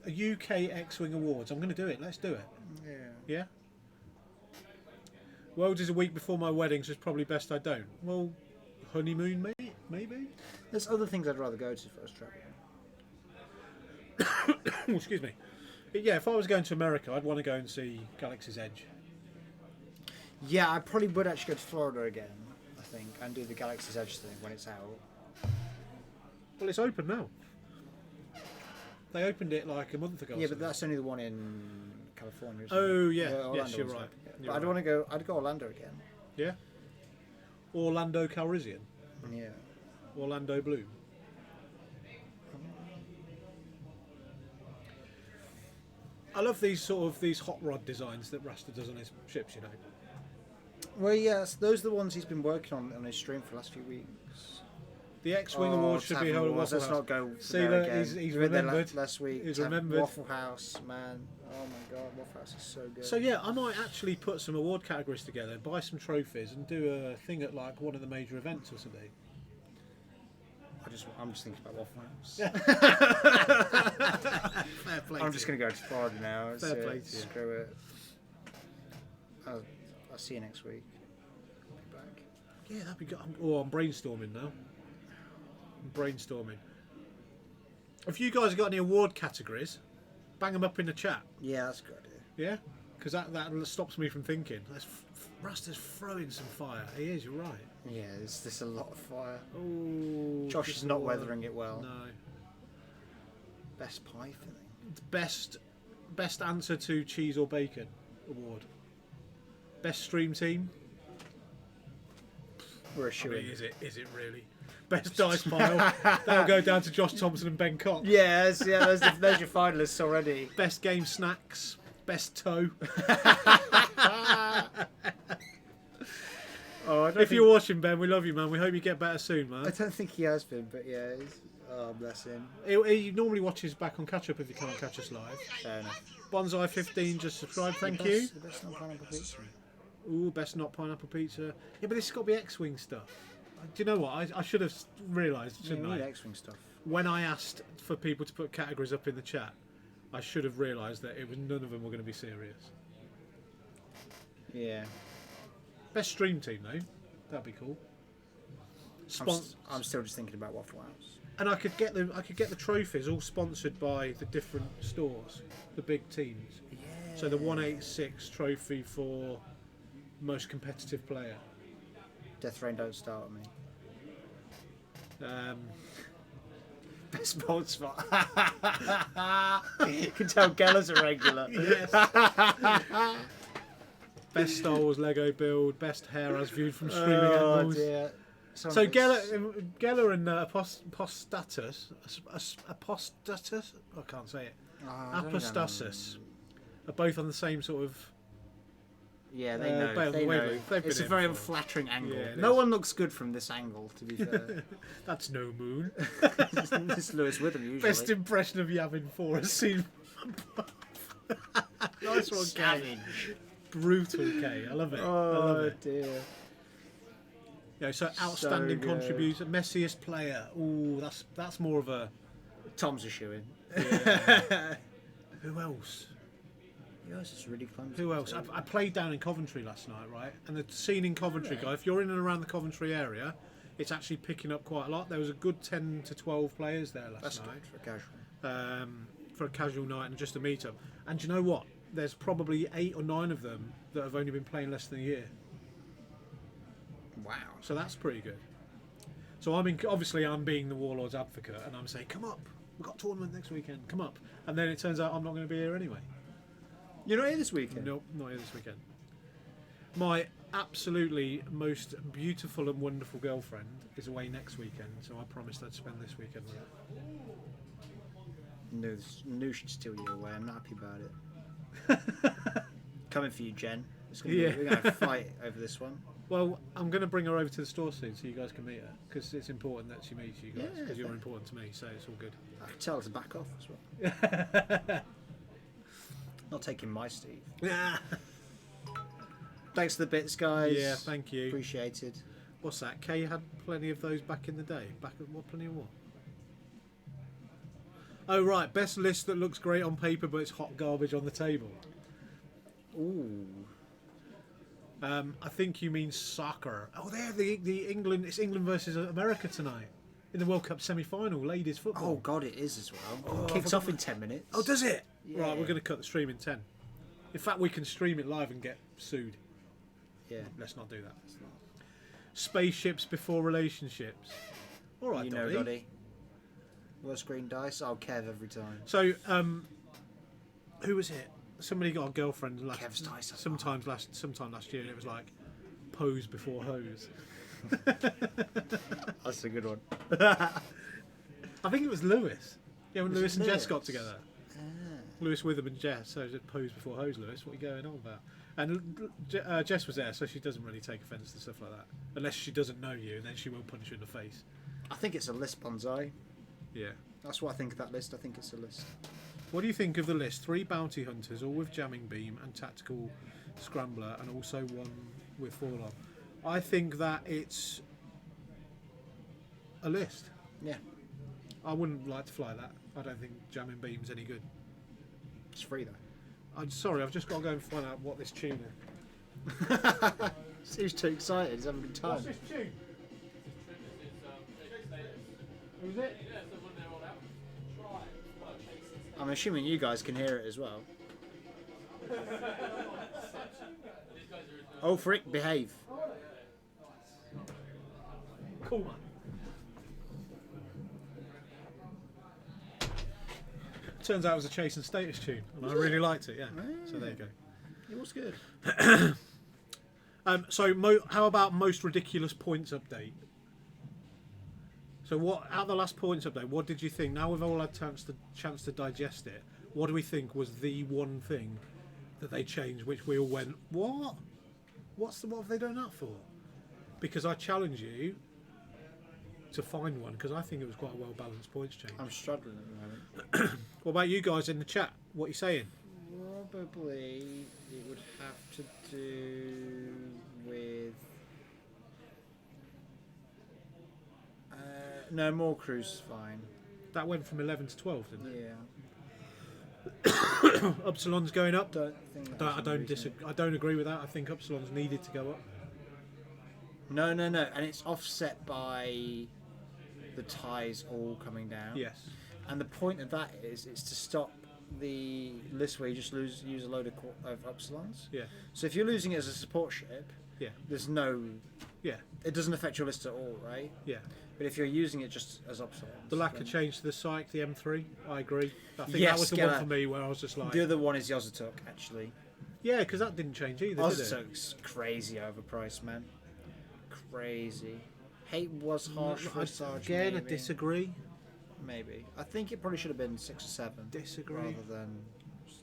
A UK X-Wing awards. I'm going to do it. Let's do it. Yeah. Yeah? Worlds is a week before my wedding, so it's probably best I don't. Well, honeymoon, maybe? There's other things I'd rather go to first travel. Oh, excuse me. Yeah, if I was going to America, I'd want to go and see Galaxy's Edge. Yeah, I probably would actually go to Florida again, I think, and do the Galaxy's Edge thing when it's out. Well, it's open now. They opened it like a month ago. or Yeah, but something. that's only the one in California, isn't Oh, it? yeah. Orlando Yes, you're was right. like- yeah. You're But I'd right. want to go. I'd go Orlando again. Yeah? Orlando Calrissian. Yeah. Orlando Bloom. I love these hot rod designs that Rasta does on his ships, you know. Well, yes, those are the ones he's been working on his stream for the last few weeks. The X-Wing Awards should be held at Awards, Waffle Let's House. not go See, there look, again. he's We went there remembered. last week. He's Let's have remembered. Waffle House, man. Oh my god, Waffle House is so good. So yeah, I might actually put some award categories together, buy some trophies, and do a thing at like one of the major events or something. I'm just thinking about Waffle House. Fair play. I'm just going to go to Florida now. Fair play to you. Screw it. I'll see you next week. Be back. Yeah, that'd be good. I'm brainstorming now. I'm brainstorming. If you guys have got any award categories, bang them up in the chat. Yeah, that's a good idea. Yeah, because that stops me from thinking. Rasta's throwing some fire. He is. You're right. Yeah, there's a lot of fire. Oh, Josh is not weathering it well. No. Best pie filling. Best answer to cheese or bacon award. Best stream team. We're a I shoe mean, in. is it really? Best dice pile. That'll go down to Josh Thompson and Ben Cox. Yes, yeah, there's your finalists already. Best game snacks. Best toe. If you're watching, Ben, we love you, man. We hope you get better soon, I man. don't think he has been, but yeah, oh bless him. He normally watches back on catch up if you can't catch us live. Fair enough. Bonsai 15 just subscribe, thank you. The best non-pineapple pizza. Ooh, best not pineapple pizza. Yeah, but this has got to be X-Wing stuff. Do you know what? I should have realised, Yeah, shouldn't we need I? X-wing stuff. When I asked for people to put categories up in the chat, I should have realised that it was none of them were going to be serious. Yeah. Best stream team though, that'd be cool. I'm still just thinking about Waffle House. And I could get the trophies all sponsored by the different stores, the big teams. Yeah. So the 186 trophy for most competitive player. Death Rain don't start with me. Um, Best bold spot. You can tell Geller's a regular. yes. Best Star Wars Lego build, best hair as viewed from streaming angles. Dear. So Geller and Apostatus, I can't say it. Apostasis are both on the same sort of. Yeah, they Both know. on the They know. wavelength. They've It's a been very in before. unflattering angle. Yeah, it No is. one looks good from this angle, to be fair. That's no moon. It's Lewis Witham usually. Best impression of Yavin 4 has seen. Nice one, Kay. Savage. Brutal, Kay. I love it. I love Oh it. dear. Yeah, so outstanding good. contributor, messiest player. Ooh, that's more of a. Tom's a shoe in. Who else? Yours is really clumsy. Who else? I played down in Coventry last night, right? And the scene in Coventry, guy, if you're in and around the Coventry area, it's actually picking up quite a lot. There was a good 10 to 12 players there last That's night. good for casual. For a casual night and just a meet-up. And do you know what? There's probably 8 or 9 of them that have only been playing less than a year. Wow. So that's pretty good. So obviously I'm being the Warlords advocate and I'm saying, come up, we've got a tournament next weekend, come up. And then it turns out I'm not going to be here anyway. You're not here this weekend? Nope, not here this weekend. My absolutely most beautiful and wonderful girlfriend is away next weekend, so I promised I'd spend this weekend with her. Knew she'd steal you away. I'm not happy about it. Coming for you, Jen. We're going to fight over this one. Well, I'm going to bring her over to the store soon so you guys can meet her, because it's important that she meets you guys, because you're important to me, so it's all good. I can tell her to back off as well. Not taking my Steve. Thanks for the bits, guys. Yeah, thank you. Appreciated. What's that? Kay had plenty of those back in the day. Back at what? Plenty of what? Oh right, best list that looks great on paper, but it's hot garbage on the table. Ooh. I think you mean soccer. Oh, there, the England. It's England versus America tonight in the World Cup semi-final, ladies football. Oh God, it is as well. Kicks off in 10 minutes. Oh, does it? Yeah. Right, we're going to cut the stream in 10. In fact, we can stream it live and get sued. Yeah. Let's not do that. Spaceships before relationships. All right, You know, Dotty. Dotty. Worst green dice. I'll Kev every time. So, who was it? Somebody got a girlfriend Kev's dice. sometime last year, and it was like pose before hose. That's a good one. I think it was Lewis. Yeah, when Was Lewis it and Jess Lewis? got together. Lewis Witham and Jess. So it was pose before hose, Lewis. What are you going on about? And Jess was there, so she doesn't really take offence to stuff like that, unless she doesn't know you, and then she will punch you in the face. I think it's a list, Bonsai. Yeah. That's what I think of that list. I think it's a list. What do you think of the list? 3 bounty hunters, all with jamming beam and tactical scrambler, and also 1 with fall on. I think that it's a list. Yeah. I wouldn't like to fly that. I don't think jamming beam's any good. It's free though. I'm sorry, I've just got to go and find out what this tune is. Steve's too excited. He's having a good time. tune? Who's it? I'm assuming you guys can hear it as well. Oh, frick, behave. Cool, man. Turns out it was a Chase and Status tune, and I really liked it, yeah. So there you go. It was good. How about most ridiculous points update? So what out of the last points update? What did you think? Now we've all had chance to digest it. What do we think was the one thing that they changed, which we all went, what? What have they done that for? Because I challenge you to find one, because I think it was quite a well balanced points change. I'm struggling at the moment. What about you guys in the chat? What are you saying? Probably it would have to do with. No, more cruise fine. That went from 11 to 12, didn't it? Yeah. Upsilon's going up. Don't think. I don't disagree. I don't agree with that. I think Upsilon's needed to go up. No, and it's offset by the ties all coming down. Yes. And the point of that is, it's to stop the list where you just use a load of Upsilons. Yeah. So if you're losing it as a support ship, Yeah. there's no. Yeah. It doesn't affect your list at all, right? Yeah. But if you're using it just as Upsilons. The lack of change to the psych, the M3, I agree. I think Yes, that was the get one that. for me where I was just like, The other one is the Ozotok, actually. yeah, because that didn't change either, did it? Ozotok's crazy overpriced, man. Crazy. Hate was harsh for a Sarge. Again, I maybe. disagree. Maybe. I think it probably should have been 6 or 7. Disagree. Rather than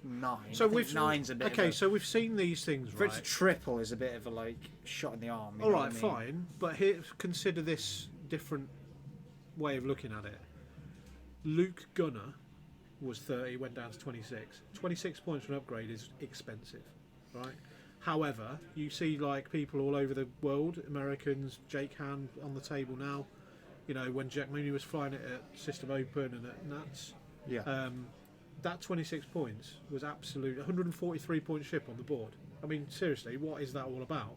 9. So I think we've 9's a bit. okay. Of a, So we've seen these things, for it to right? triple is a bit of a shot in the arm. You All know right, what I mean? fine. But here, consider this different way of looking at it. Luke Gunner was 30, went down to 26. 26 points for an upgrade is expensive, right? However, you see like people all over the world, Americans, Jake Han on the table now. You know, when Jack Mooney was flying it at System Open and at Nats, Yeah. that 26 points was absolute 143 point ship on the board. I mean, seriously, what is that all about?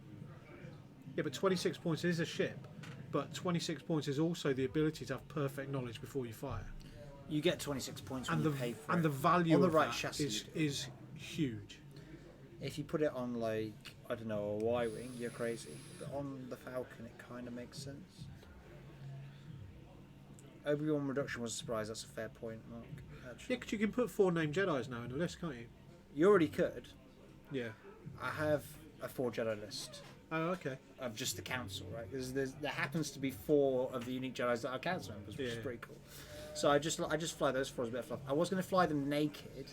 Yeah, but 26 points is a ship, but 26 points is also the ability to have perfect knowledge before you fire. You get 26 points when And you the pay for and it. the value on the of right that chassis. is huge. If you put it on I don't know, a Y-wing, you're crazy. But on the Falcon, it kind of makes sense. Obi-Wan reduction was a surprise. That's a fair point, Mark. Yeah, Actually, because you can put 4 named Jedis now in the list, can't you? you already could. Yeah. I have a 4 Jedi list Oh, okay. of just the council, right? There happens to be 4 of the unique Jedi's that are council members, which is Yeah. pretty cool. So I just fly those 4 as a bit of fluff. I was going to fly them naked,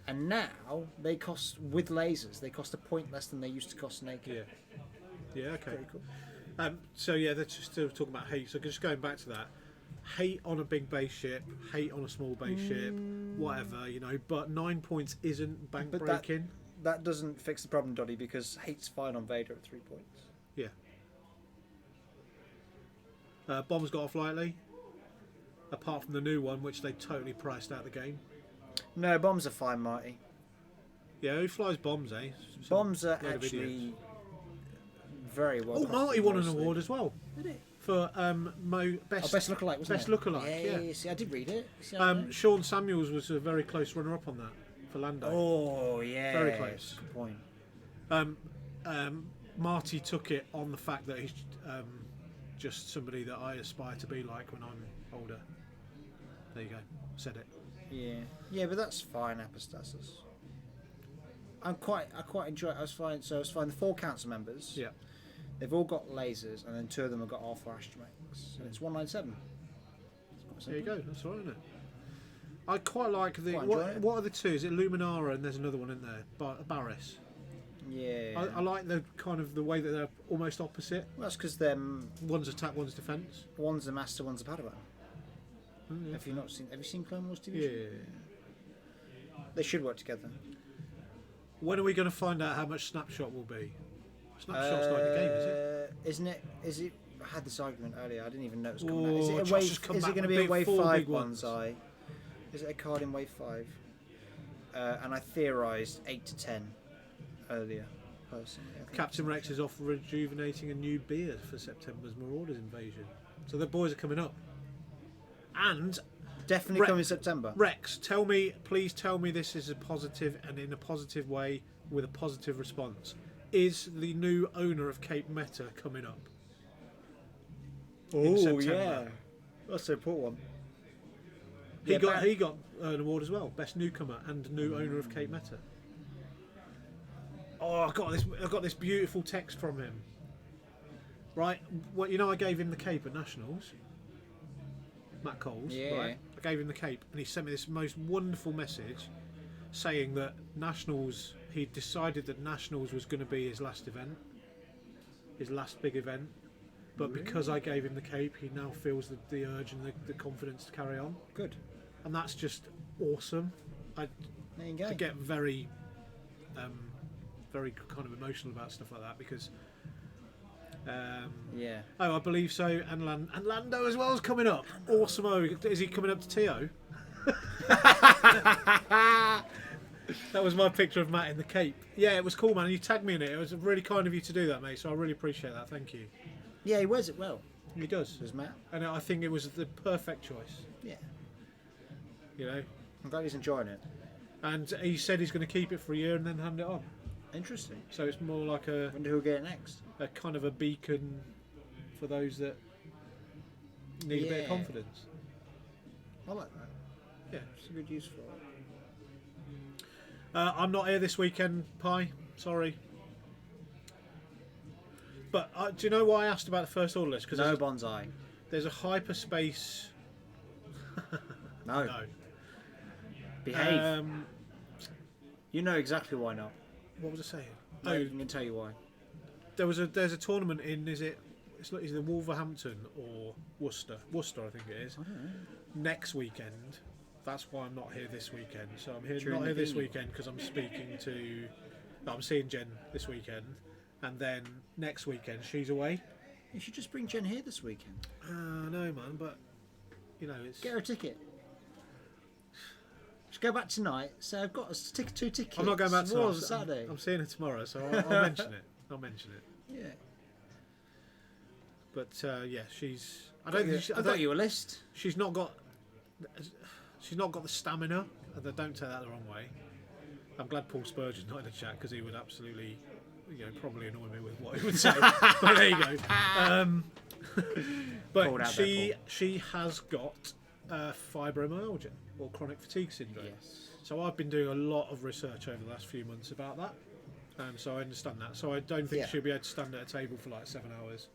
and now they cost with lasers. They cost a point less than they used to cost naked. Yeah. Yeah, okay. Pretty cool. So yeah, that's just still talking about hate. So just going back to that, hate on a big base ship, hate on a small base ship, whatever, you know. But 9 points isn't bank But breaking. that doesn't fix the problem, Doddy, because hate's fine on Vader at 3 points. Yeah. Bomb's got off lightly, apart from the new one, which they totally priced out of the game. No, bombs are fine, Marty. Yeah, who flies bombs, eh? Bombs are load of actually idiots. very well. Oh, crafted Marty won an mostly. award as well. Did it? For best Best lookalike, wasn't best it? lookalike. Yeah. See, I did read it. See how I know? Sean Samuels was a very close runner-up on that for Lando. Oh, yeah. Very close. Good point. Marty took it on the fact that he's just somebody that I aspire to be like when I'm older. There you go. Said it. Yeah. Yeah, but that's fine, apostasis. I quite enjoy it. I was fine. So I was fine. The 4 council members. Yeah. They've all got lasers, and then 2 of them have got alpha astromechs, and it's 197. There you go. That's all right, isn't it? I quite like the. Quite What, enjoy it. what are the 2? Is it Luminara and there's another one in there? Barris. Yeah. I like the kind of the way that they're almost opposite. Well, that's because them. One's attack, one's defence. One's a master, one's a padawan. Yeah. Have you seen Clone Wars TV? Yeah. They should work together. When are we going to find out how much Snapshot will be? Snapshot's not in the game, is it? Isn't it? Is it? I had this argument earlier. I didn't even know it was coming out. Oh, Is it a Josh wave? has come Is it back going to with be a big wave 4 5 big ones. bonsai? Is it a card in wave 5? And I theorised 8 to 10 earlier. Personally, I think. Captain Rex is off rejuvenating a new beard for September's Marauders invasion. So the boys are coming up. And Definitely Rex- coming in September. Rex, please tell me this is a positive and in a positive way with a positive response. Is the new owner of Cape Meta coming up? In September? That's an important one. He Yeah, got an award as well, best newcomer and new owner of Cape Meta. Oh, I got this beautiful text from him. Right, well, I gave him the cape at Nationals. Matt Coles, Yeah. right? I gave him the cape, and he sent me this most wonderful message, saying that Nationals. He decided that Nationals was going to be his last event, his last big event. But because I gave him the cape, he now feels the urge and the confidence to carry on. Good. And that's just awesome. There you go. I get very kind of emotional about stuff like that because. Yeah. Oh, I believe so. And Lando as well is coming up. Awesome. Oh, is he coming up to T.O.? That was my picture of Matt in the cape. Yeah, it was cool, man. You tagged me in it. It was really kind of you to do that, mate. So I really appreciate that. Thank you. Yeah, he wears it well. He does. Does Matt? And I think it was the perfect choice. Yeah. I'm glad he's enjoying it. And he said he's going to keep it for a year and then hand it on. Interesting. So it's more like a Wonder who'll get it next. kind of a beacon for those that need a bit of confidence. I like that. Yeah. It's a good use for it. I'm not here this weekend, Pi. Sorry. But do you know why I asked about the first order list? Because No bonsai. there's a hyperspace. No. No. Behave. You know exactly why not. What was I saying? No, Oh, I'm going to tell you why. there's a tournament in. Is it Wolverhampton or Worcester? Worcester, I think it is. I don't know. Next weekend. That's why I'm not here this weekend. So I'm here During not the here this venue. weekend because I'm speaking to. I'm seeing Jen this weekend, and then next weekend she's away. You should just bring Jen here this weekend. No, man, but it's. Get her a ticket. Just go back tonight. Say I've got 2 tickets. I'm not going back tomorrow. tonight. Saturday. I'm seeing her tomorrow, so I'll mention it. I'll mention it. Yeah. But yeah, she's. I don't think. I got you a list. She's not got. She's not got the stamina. Don't take that the wrong way. I'm glad Paul Spurgeon's not in the chat because he would absolutely, probably annoy me with what he would say. But there you go. Called But out there, she has got fibromyalgia or chronic fatigue syndrome. Yes. So I've been doing a lot of research over the last few months about that. So I understand that. So I don't think Yeah. she'll be able to stand at a table for like 7 hours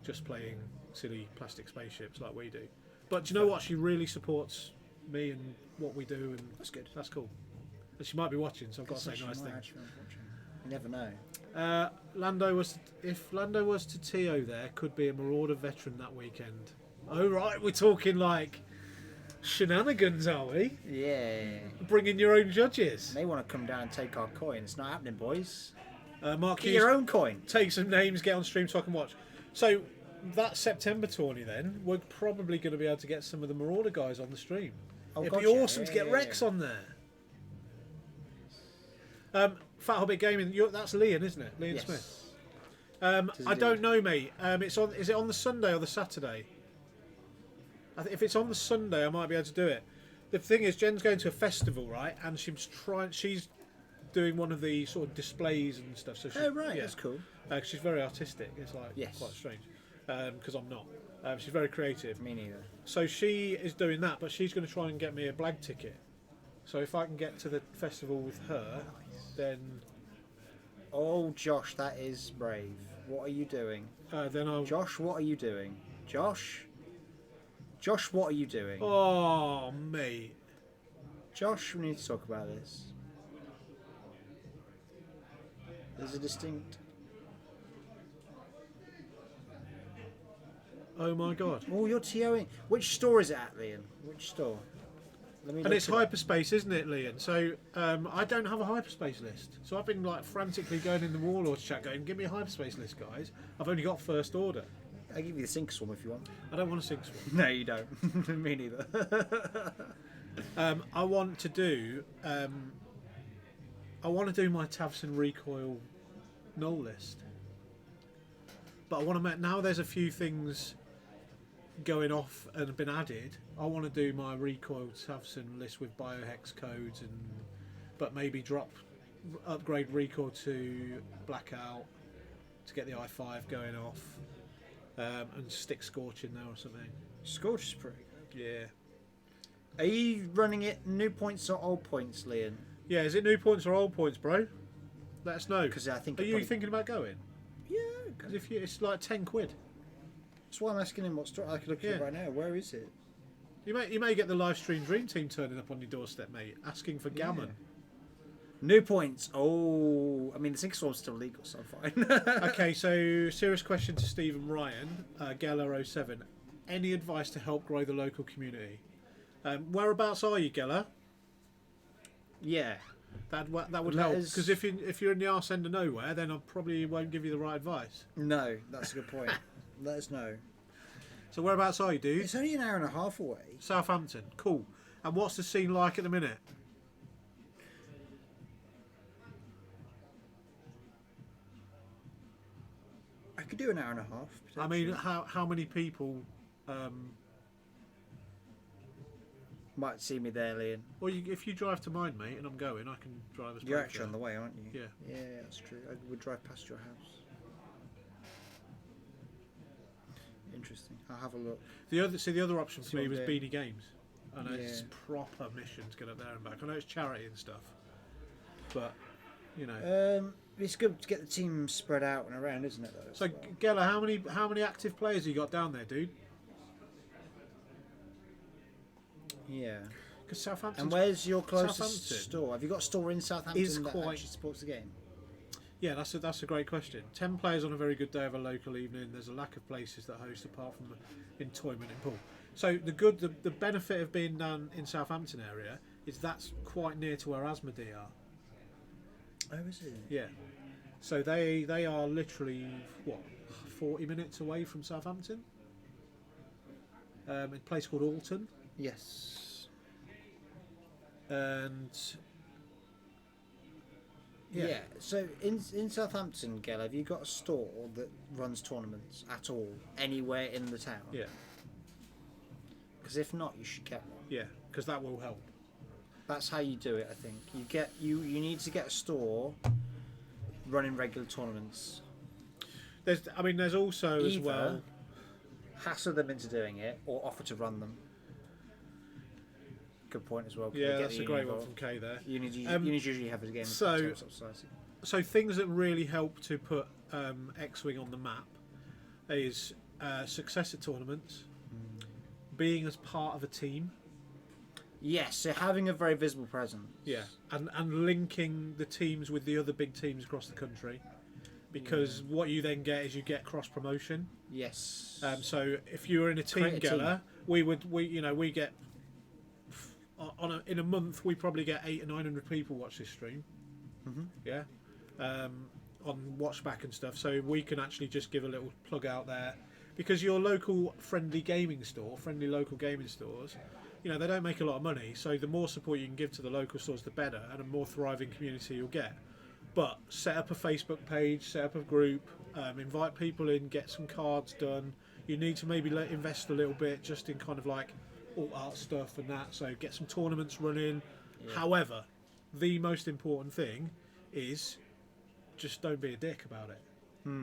just playing silly plastic spaceships like we do. But do you know what? She really supports me and what we do, and That's good. that's cool. And she might be watching, so I've got to say She nice might things. actually be watching. You never know. If Lando was to TO there, could be a Marauder veteran that weekend. Oh right, we're talking like Shenanigans, are we? Yeah. Bringing your own judges. They want to come down and take our coin. It's not happening, boys. Mark Get Hughes, your own coin. take some names, get on stream so I can watch. So that September tourney, then we're probably going to be able to get some of the Marauder guys on the stream. Oh, It'd be gotcha. awesome to get Rex on there. Fat Hobbit Gaming, that's Liam, isn't it? Liam Yes. Smith. It is I don't know, mate. It's on. Is it on the Sunday or the Saturday? If it's on the Sunday, I might be able to do it. The thing is, Jen's going to a festival, right? And she's doing one of the sort of displays and stuff. So Oh, right. That's cool. She's very artistic. It's like Yes. quite strange because I'm not. She's very creative. Me neither. So she is doing that, but she's going to try and get me a blag ticket. So if I can get to the festival with her, then Oh, Josh, that is brave. What are you doing? then I'll. Josh, what are you doing? Josh? Josh, what are you doing? Oh, mate. Josh, we need to talk about this. There's a distinct... Oh my God. Oh, you're TOing. Which store is it at, Liam? Which store? Let me And look it's it up. hyperspace, isn't it, Liam? So I don't have a hyperspace list. So I've been like frantically going in the Warlords chat, going, "Give me a hyperspace list, guys." I've only got first order. I'll give you the sink swarm if you want. I don't want to sing swap. No, you don't. Me neither. I want to do. I want to do my Tavson recoil null list, but I want to make now. There's a few things going off and have been added. I want to do my recoil Tavson list with biohex codes but maybe upgrade recoil to blackout to get the i5 going off, and stick Scorch in there or something. Scorch is pretty good. Yeah. Are you running it new points or old points, Liam? Yeah, is it new points or old points, bro? Let us know. Because I think... Are it you probably- thinking about going? Yeah. Because if it's like 10 quid. That's why I'm asking him what store. I could look at it Yeah. right now. Where is it? You may get the live stream dream team turning up on your doorstep, mate, asking for gammon. New points. Oh, I mean the sink swarm's still legal, so I'm fine. Okay, so serious question to Stephen Ryan, Geller07. Any advice to help grow the local community? Whereabouts are you, Geller? Yeah. That would Let help, us- because if you're in the arse end of nowhere, then I probably won't give you the right advice. No, that's a good point. Let us know. So whereabouts are you, dude? It's only an hour and a half away. Southampton. Cool. And what's the scene like at the minute? I could do an hour and a half. I mean, potentially. how many people? Might see me there, Liam. Well, if you drive to mine, mate, and I'm going, I can drive us. You're both actually there. on the way, aren't you? Yeah. Yeah, that's true. I would drive past your house. Interesting. I'll have a look. The other option for See me what was I'm doing. Beanie Games. I know it's Yeah. proper mission to get up there and back. I know it's charity and stuff, but you know. It's good to get the team spread out and around, isn't it? Though. So Geller, how many active players you got down there, dude? Yeah. Because Southampton. And where's your closest Southampton store? Have you got a store in Southampton Is that quite- actually supports the game? Yeah, that's a great question. 10 players on a very good day of a local evening. There's a lack of places that host apart from in Toyman and Poole. So the benefit of being down in Southampton area is that's quite near to where Asmodee are. Oh, is it? Yeah. So they are literally 40 minutes away from Southampton. A place called Alton, Yes. and Yeah. So in Southampton, Gail, have you got a store that runs tournaments at all anywhere in the town? yeah, Because if not, you should get one. yeah, because that will help. That's how you do it. I think you need to get a store running regular tournaments. There's also as Either well. hassle them into doing it or offer to run them. Good point as well. Yeah, Get that's the a great union one from involved. Kay there. You need to usually have a game. so- of society. So things that really help to put X-Wing on the map is success at tournaments, being as part of a team, Yes, so having a very visible presence. yeah, and linking the teams with the other big teams across the country, because what you then get is you get cross promotion. Yes. So if you were in a team, Create a team. Geller, we get in a month we probably get 800 or 900 people watch this stream. Yeah, on Watchback and stuff. So we can actually just give a little plug out there, because your local friendly local gaming stores, you know, they don't make a lot of money. So the more support you can give to the local stores, the better, and a more thriving community you'll get. But set up a Facebook page, set up a group, invite people in, get some cards done. You need to maybe invest a little bit just in kind of like alt art stuff and that. So get some tournaments running. Yeah. However, the most important thing is just don't be a dick about it.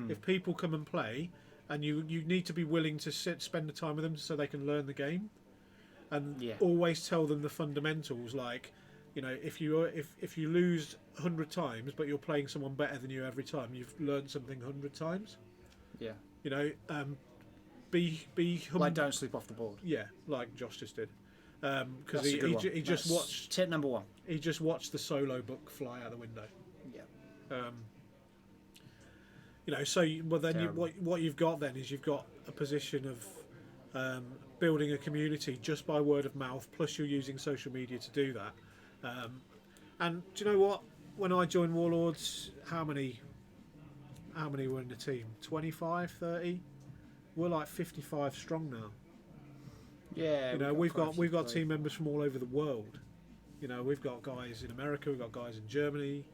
If people come and play, and you need to be willing to spend the time with them so they can learn the game, and always tell them the fundamentals. Like, you know, if you lose 100 times but you're playing someone better than you every time, you've learned something 100 times. Yeah. You know, be like, don't sleep off the board. Yeah, like Josh just did. Because he just watched tip number 1. He just watched the solo book fly out the window. Yeah. You know, so what you've got then is you've got a position of building a community just by word of mouth. Plus, you're using social media to do that. And do you know what? When I joined Warlords, how many were in the team? 25, 30? We're like 55 strong now. Yeah. You know, we've got team members from all over the world. You know, we've got guys in America, we've got guys in Germany.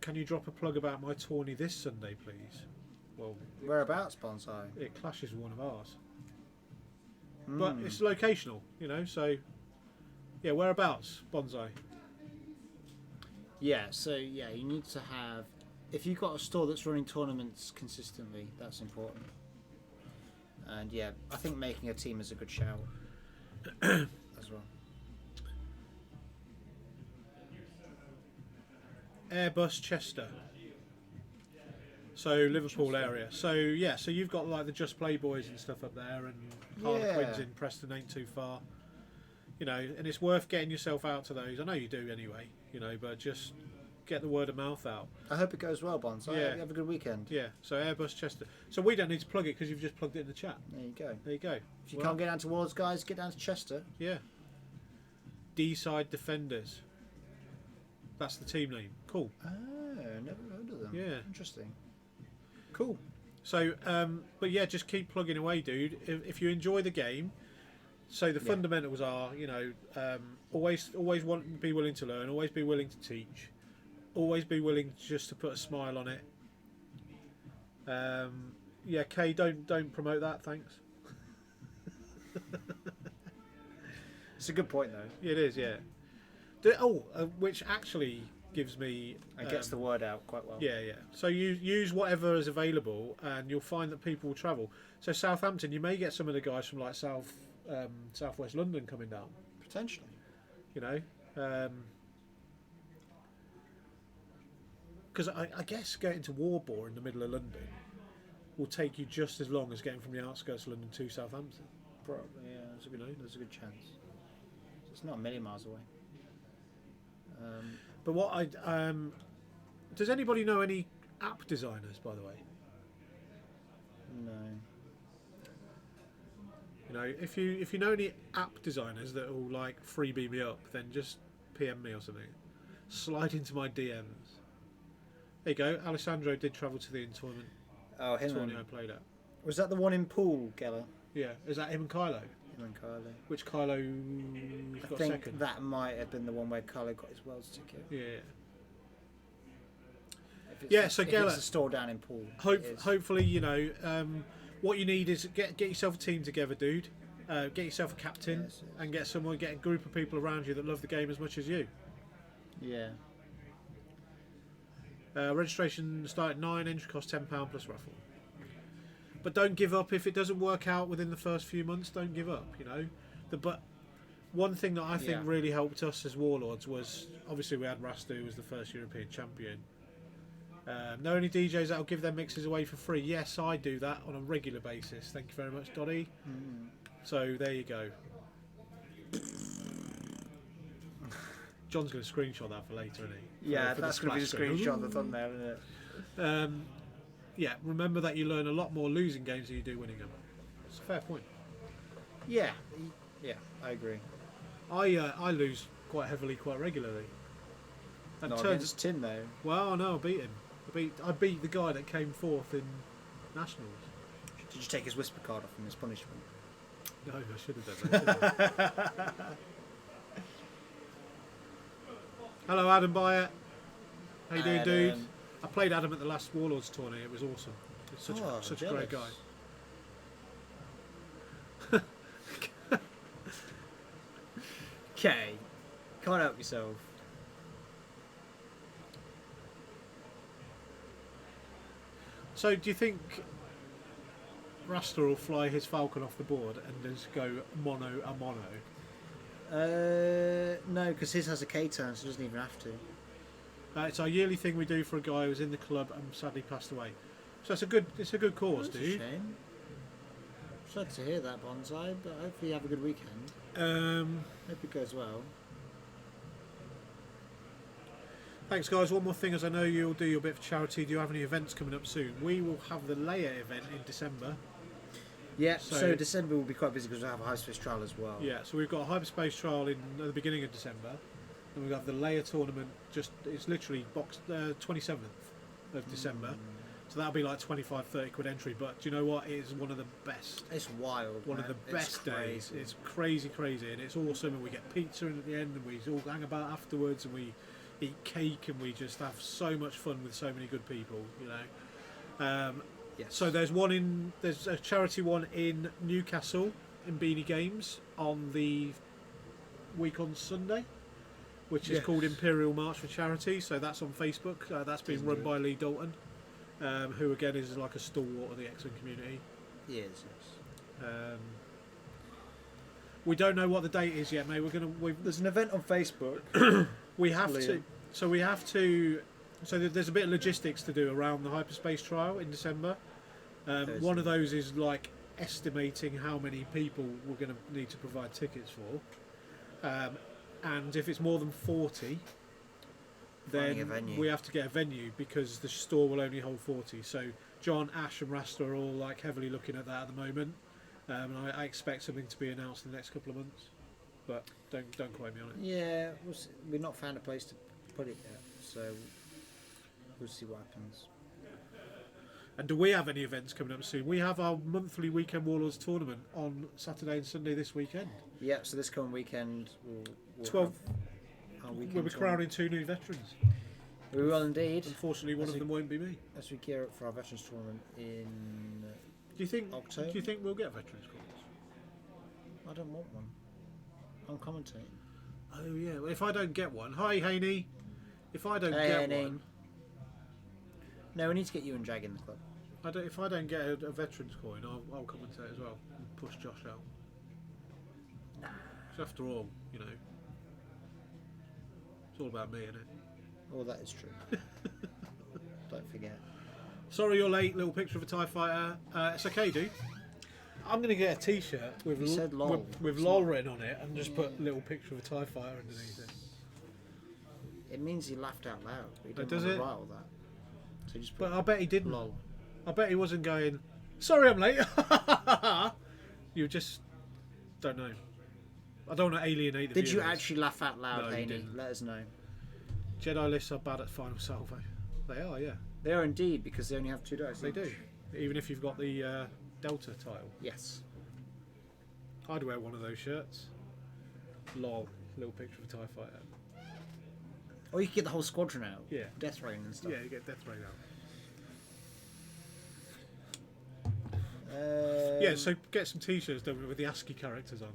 Can you drop a plug about my tourney this Sunday, please? Well, whereabouts, Bonsai? It clashes with one of ours, but it's locational, you know. So, yeah, whereabouts, Bonsai? Yeah, so yeah, you need to have. If you've got a store that's running tournaments consistently, that's important. And yeah, I think making a team is a good shout as well. Airbus Chester. So Liverpool area. So yeah, so you've got like the Just Play Boys and stuff up there, and Harlequins in Preston ain't too far. You know, and it's worth getting yourself out to those. I know you do anyway, you know, but just get the word of mouth out. I hope it goes well, Bonsai. Yeah. Have a good weekend. Yeah, so Airbus Chester. So we don't need to plug it because you've just plugged it in the chat. There you go. There you go. If you can't get down to Warlords, guys, get down to Chester. Yeah. D-side Defenders. That's the team name. Cool. Oh, never heard of them. Yeah. Interesting. Cool. So, but yeah, just keep plugging away, dude. If you enjoy the game, so the fundamentals are, you know, always be willing to learn, always be willing to teach, always be willing just to put a smile on it. Yeah, Kay, don't promote that, thanks. It's a good point, though. It is, yeah. Which actually gives me... and gets the word out quite well. Yeah, yeah. So you use whatever is available, and you'll find that people will travel. So Southampton, you may get some of the guys from like Southwest London coming down. Potentially. You know? Because I guess getting to Warbour in the middle of London will take you just as long as getting from the outskirts of London to Southampton. Probably, yeah. There's a good chance. So it's not a million miles away. But what does anybody know any app designers, by the way? No. You know, if you know any app designers that will like freebie me up, then just PM me or something. Slide into my DMs. There you go. Alessandro did travel to the tournament. Oh, him. Tournament I played at. Was that the one in Poole, Geller? Yeah. Is that him and Kylo? Him and Kylo. Which Kylo got I think second? that might have been the one where Kylo got his Worlds ticket. Yeah. So Geller, it's a store down in Poole. Hopefully, you know, what you need is get yourself a team together, dude. Get yourself a captain and get a group of people around you that love the game as much as you. Yeah. Registration start at 9, entry cost £10 plus raffle. But don't give up if it doesn't work out within the first few months. Don't give up, you know. But one thing that I think really helped us as Warlords was obviously we had Rastu, who was the first European champion. Know any DJs that'll give their mixes away for free? Yes, I do that on a regular basis. Thank you very much, Dottie. So there you go. John's going to screenshot that for later, isn't he? Yeah, that's going to be the screenshot of the thumbnail, isn't it? Yeah, remember that you learn a lot more losing games than you do winning them. It's a fair point. Yeah, Yeah, I agree. I lose quite heavily, quite regularly. And Not turns against Tim though. well, no, I beat him. I beat the guy that came fourth in nationals. Did you take his whisper card off him as punishment? No, I should have done that. Hello, Adam Byatt. How you doing, dude? Adam. I played Adam at the last Warlords tournament. It was awesome. It's such a great guy. Okay, can't help yourself. So, do you think Raster will fly his Falcon off the board and just go mono a mono? No, because his has a K turn, so he doesn't even have to. It's our yearly thing we do for a guy who was in the club and sadly passed away. So it's a good cause, That's a dude. shame. Sad to hear that, Bonsai, but hopefully you have a good weekend. Hope it goes well. Thanks, guys. One more thing, as I know you'll do your bit for charity. Do you have any events coming up soon? We will have the Leia event in December. Yeah, So- so December will be quite busy because we'll have a hyperspace trial as well. Yeah, so we've got a hyperspace trial at the beginning of December, and we've got the Leia tournament. It's literally 27th of December. So that'll be like 25, 30 quid entry. But do you know what? It is one of the best. It's wild. One of man. the best days. Crazy. It's crazy, and it's awesome. And we get pizza in at the end, and we all hang about afterwards, and we eat cake, and we just have so much fun with so many good people. You know. Yes. So there's a charity one in Newcastle in Beanie Games on the week on Sunday, which is Yes. called Imperial March for Charity. So that's on Facebook. That's been run by Lee Dalton, who again is like a stalwart of the X-Wing community. Yes. We don't know what the date is yet, mate. There's an event on Facebook. We have Liam. to. So we have to. So there's a bit of logistics to do around the hyperspace trial in December. One of those is like estimating how many people we're going to need to provide tickets for, and if it's more than 40, Finding a then venue. we have to get a venue because the store will only hold 40. So John, Ash, and Rasta are all like heavily looking at that at the moment, and I expect something to be announced in the next couple of months, but don't quote me on it. Yeah, we've not found a place to put it yet, so we'll see what happens. And do we have any events coming up soon? We have our monthly Weekend Warlords tournament on Saturday and Sunday this weekend. Yeah, so this coming weekend we'll 12 have our weekend We'll be crowning tournament. 2 new veterans. We will indeed. Unfortunately, one As of we- them won't be me. As we gear up for our veterans tournament in, Do you think? October? Do you think we'll get veterans calls? I don't want one. I'm commentating. Oh yeah. Well, if I don't get one, hi Haney. If I don't Hey, get Haney. one, No, we need to get you and Jag in the club. if I don't get a veterans coin, I'll commentate as well and push Josh out. 'Cause after all, you know, it's all about me, isn't it? Oh, that is true. Don't forget. Sorry you're late. Little picture of a TIE fighter. It's okay, dude. I'm gonna get a T-shirt with You said lol. with It's lol not. written on it and just put a little picture of a TIE fighter underneath it. It means he laughed out loud. But he didn't does want it? to write all that. So he just put But I bet he didn't. lol. I bet he wasn't going, sorry I'm late. You just don't know. I don't want to alienate the Did you viewers. actually laugh out loud, No, you Haney? didn't. Let us know. Jedi lists are bad at Final Salvo. They are, yeah. They are indeed, because they only have 2 dice. They each. do. Even if you've got the Delta title. Yes. I'd wear one of those shirts. Lol. Little picture of a TIE fighter. Or you could get the whole squadron out. Yeah. Death Rain and stuff. Yeah, you get Death Ray out. Um, Yeah, so get some T-shirts done with the ASCII characters on.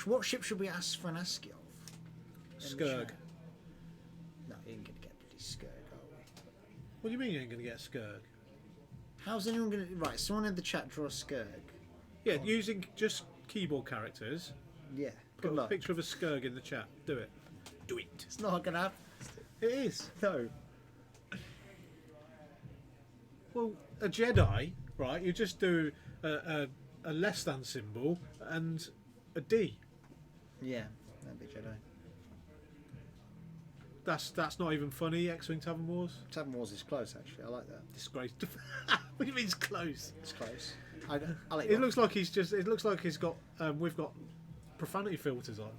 What ship should we ask for an ASCII of? In the Skurg. chat? No, you ain't gonna get bloody Skurg, are we? What do you mean you ain't going to get a Skurg? How's anyone gonna? Right, someone in the chat draw a Skurg. Yeah, using just keyboard characters. Yeah. Put Good a luck. picture of a Skurg in the chat. Do it. Do it. It's not gonna happen. It is. No. Well, a Jedi, right? You just do a less than symbol and a D. Yeah, that'd be Jedi. That's not even funny. X-Wing Tavern Wars. Tavern Wars is close, actually. I like that. Disgrace. What do you mean it's close? It's close. I'll let you It off. looks like he's just. It looks like he's got. We've got profanity filters on.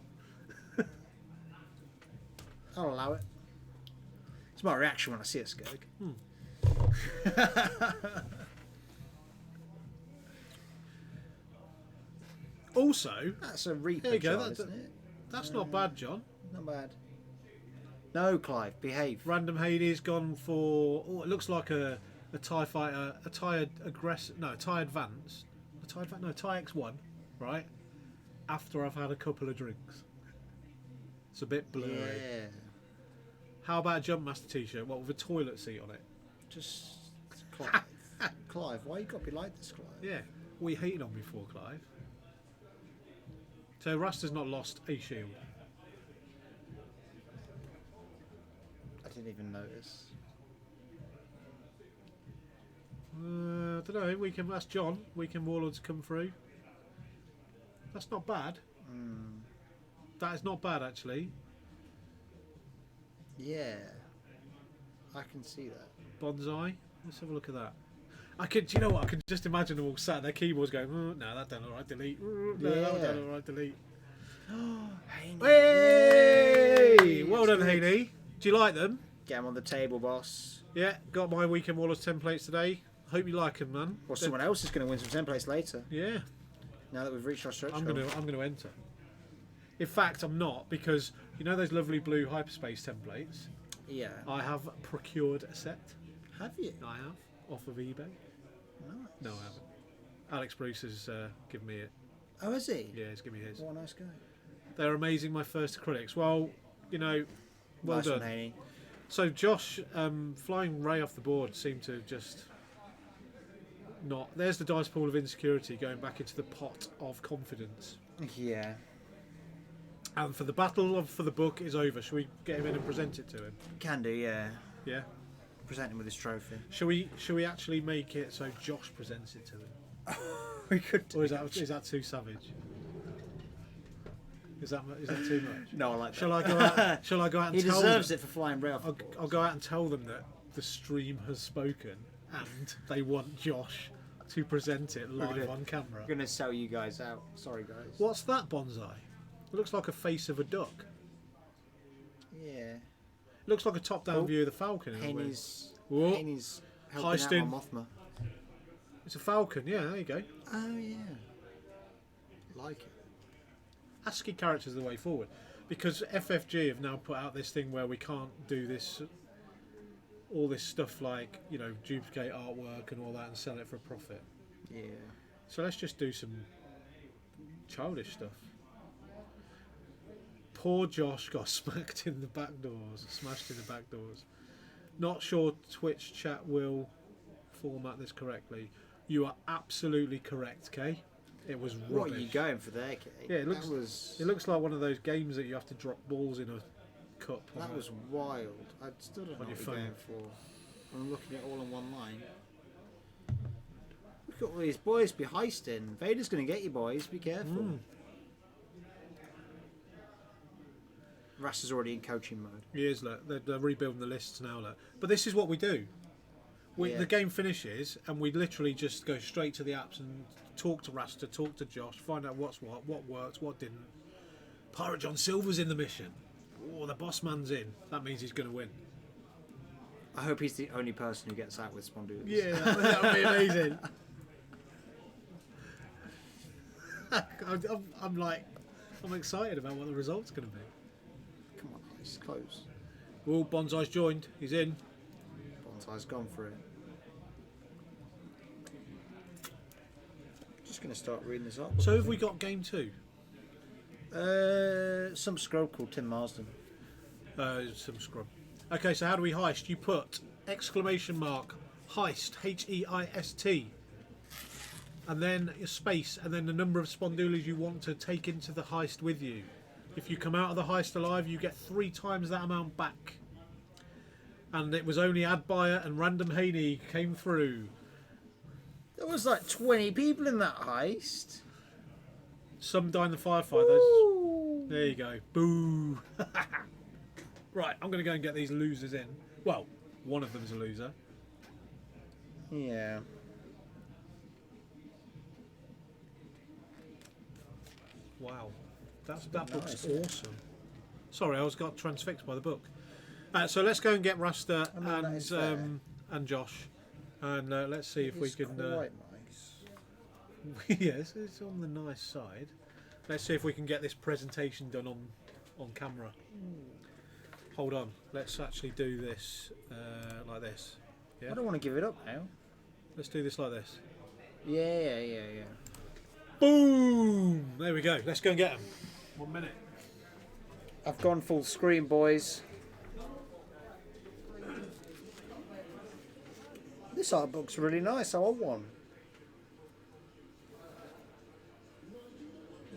I'll allow it. It's my reaction when I see a skirk. Also, That's a reaper There you go, jar, that's isn't it? that's not bad, John. Not bad. No, Clive, behave. Random Hades gone for. Oh, it looks like a TIE fighter, a TIE aggress. No, TIE advance. No, TIE X1, right? After I've had a couple of drinks. It's a bit blurry. Yeah. How about a Jumpmaster t-shirt? What, with a toilet seat on it? Just Clive. Clive, why you got to be like this, Clive? Yeah. What you hated on before, Clive? So Rasta's not lost a shield. I didn't even notice. I don't know. We can. That's John. Weekend Warlords come through. That's not bad. That is not bad, actually. Yeah. I can see that. Bonsai. Let's have a look at that. I could. Do you know what? I can just imagine them all sat at their keyboards going, "No, that done all right. Delete. No, that one Yeah. done all right. Delete." Hey! Hey! Well done, Haney. Do you like them? Get them on the table, boss. Yeah. Got my Weekend Warlords templates today. Hope you like them, man. Or someone else is going to win some templates later. Yeah. Now that we've reached our stretch I'm goal. gonna enter. In fact, I'm not, because you know those lovely blue hyperspace templates. Yeah. I have procured a set. Have you? I have off of eBay. Nice. No, I haven't. Alex Bruce has given me it. Oh, is he? Yeah, he's given me his. What a nice guy. They're amazing. My first acrylics. Well, you know, well Nice done. one, Haney. So Josh, flying Ray off the board seemed to just not. There's the dice pool of insecurity going back into the pot of confidence. Yeah. And for the battle for the book is over. Shall we get him in and present it to him? Can do, yeah. Yeah. Present him with his trophy. Shall we actually make it so Josh presents it to him? We could Or is that too savage? Is that too much? No, I like that. Shall I go out? Shall I go out and He tell deserves them? it for flying Ray off the I'll board. go out and tell them that the stream has spoken and they want Josh to present it live good. on camera. I'm going to sell you guys out. Sorry, guys. What's that bonsai? It looks like a face of a duck. Yeah. It looks like a top-down Oh, view of the falcon. in a way. Haney's helping Heisting. out my Mothma. It's a falcon. Yeah, there you go. Oh, yeah. Like it. ASCII characters are the way forward, because FFG have now put out this thing where we can't do this, all this stuff like, you know, duplicate artwork and all that and sell it for a profit. Yeah. So let's just do some childish stuff. Poor Josh got smacked in the back doors, smashed in the back doors. Not sure Twitch chat will format this correctly. You are absolutely correct, Kay. It was rubbish. What are you going for there, Kate? Yeah, it looks. That was, It looks like one of those games that you have to drop balls in a cup. that was wild. I still don't know On your what phone. you're going for. I'm looking at it all in one line. Look at all these boys be heisting. Vader's going to get you, boys. Be careful. Ras is already in coaching mode. He is, look. They're rebuilding the lists now, look. But this is what we do. Yeah. The game finishes, and we literally just go straight to the apps and talk to Rasta, talk to Josh, find out what worked, what didn't. Pirate John Silver's in the mission. Oh, the boss man's in. That means he's going to win. I hope he's the only person who gets out with Spondoodles. Yeah, that would be amazing. I'm excited about what the result's going to be. Come on, it's close. Oh, Bonsai's joined. He's in. Bonsai's gone for it. Just going to start reading this up. So have we got game 2? Some scroll called Tim Marsden. Some scrub. Okay, so how do we heist? You put exclamation mark heist, H-E-I-S-T, and then a space, and then the number of Spondoolies you want to take into the heist with you. If you come out of the heist alive, you get 3 times that amount back. And it was only Adbuyer and Random Haney came through. There was like 20 people in that heist. Some die in the firefight. There you go. Boo. Right, I'm going to go and get these losers in. Well, one of them's a loser. Yeah. Wow, that book's awesome. Sorry, I got transfixed by the book. So let's go and get Rasta and Josh, and let's see if we can. Quite nice. Yes, it's on the nice side. Let's see if we can get this presentation done on camera. Hold on, let's actually do this like this. Yeah, I don't want to give it up now. let's do this like this. Yeah. Boom! There we go. Let's go and get them. 1 minute. I've gone full screen, boys. This art book's really nice. I want one.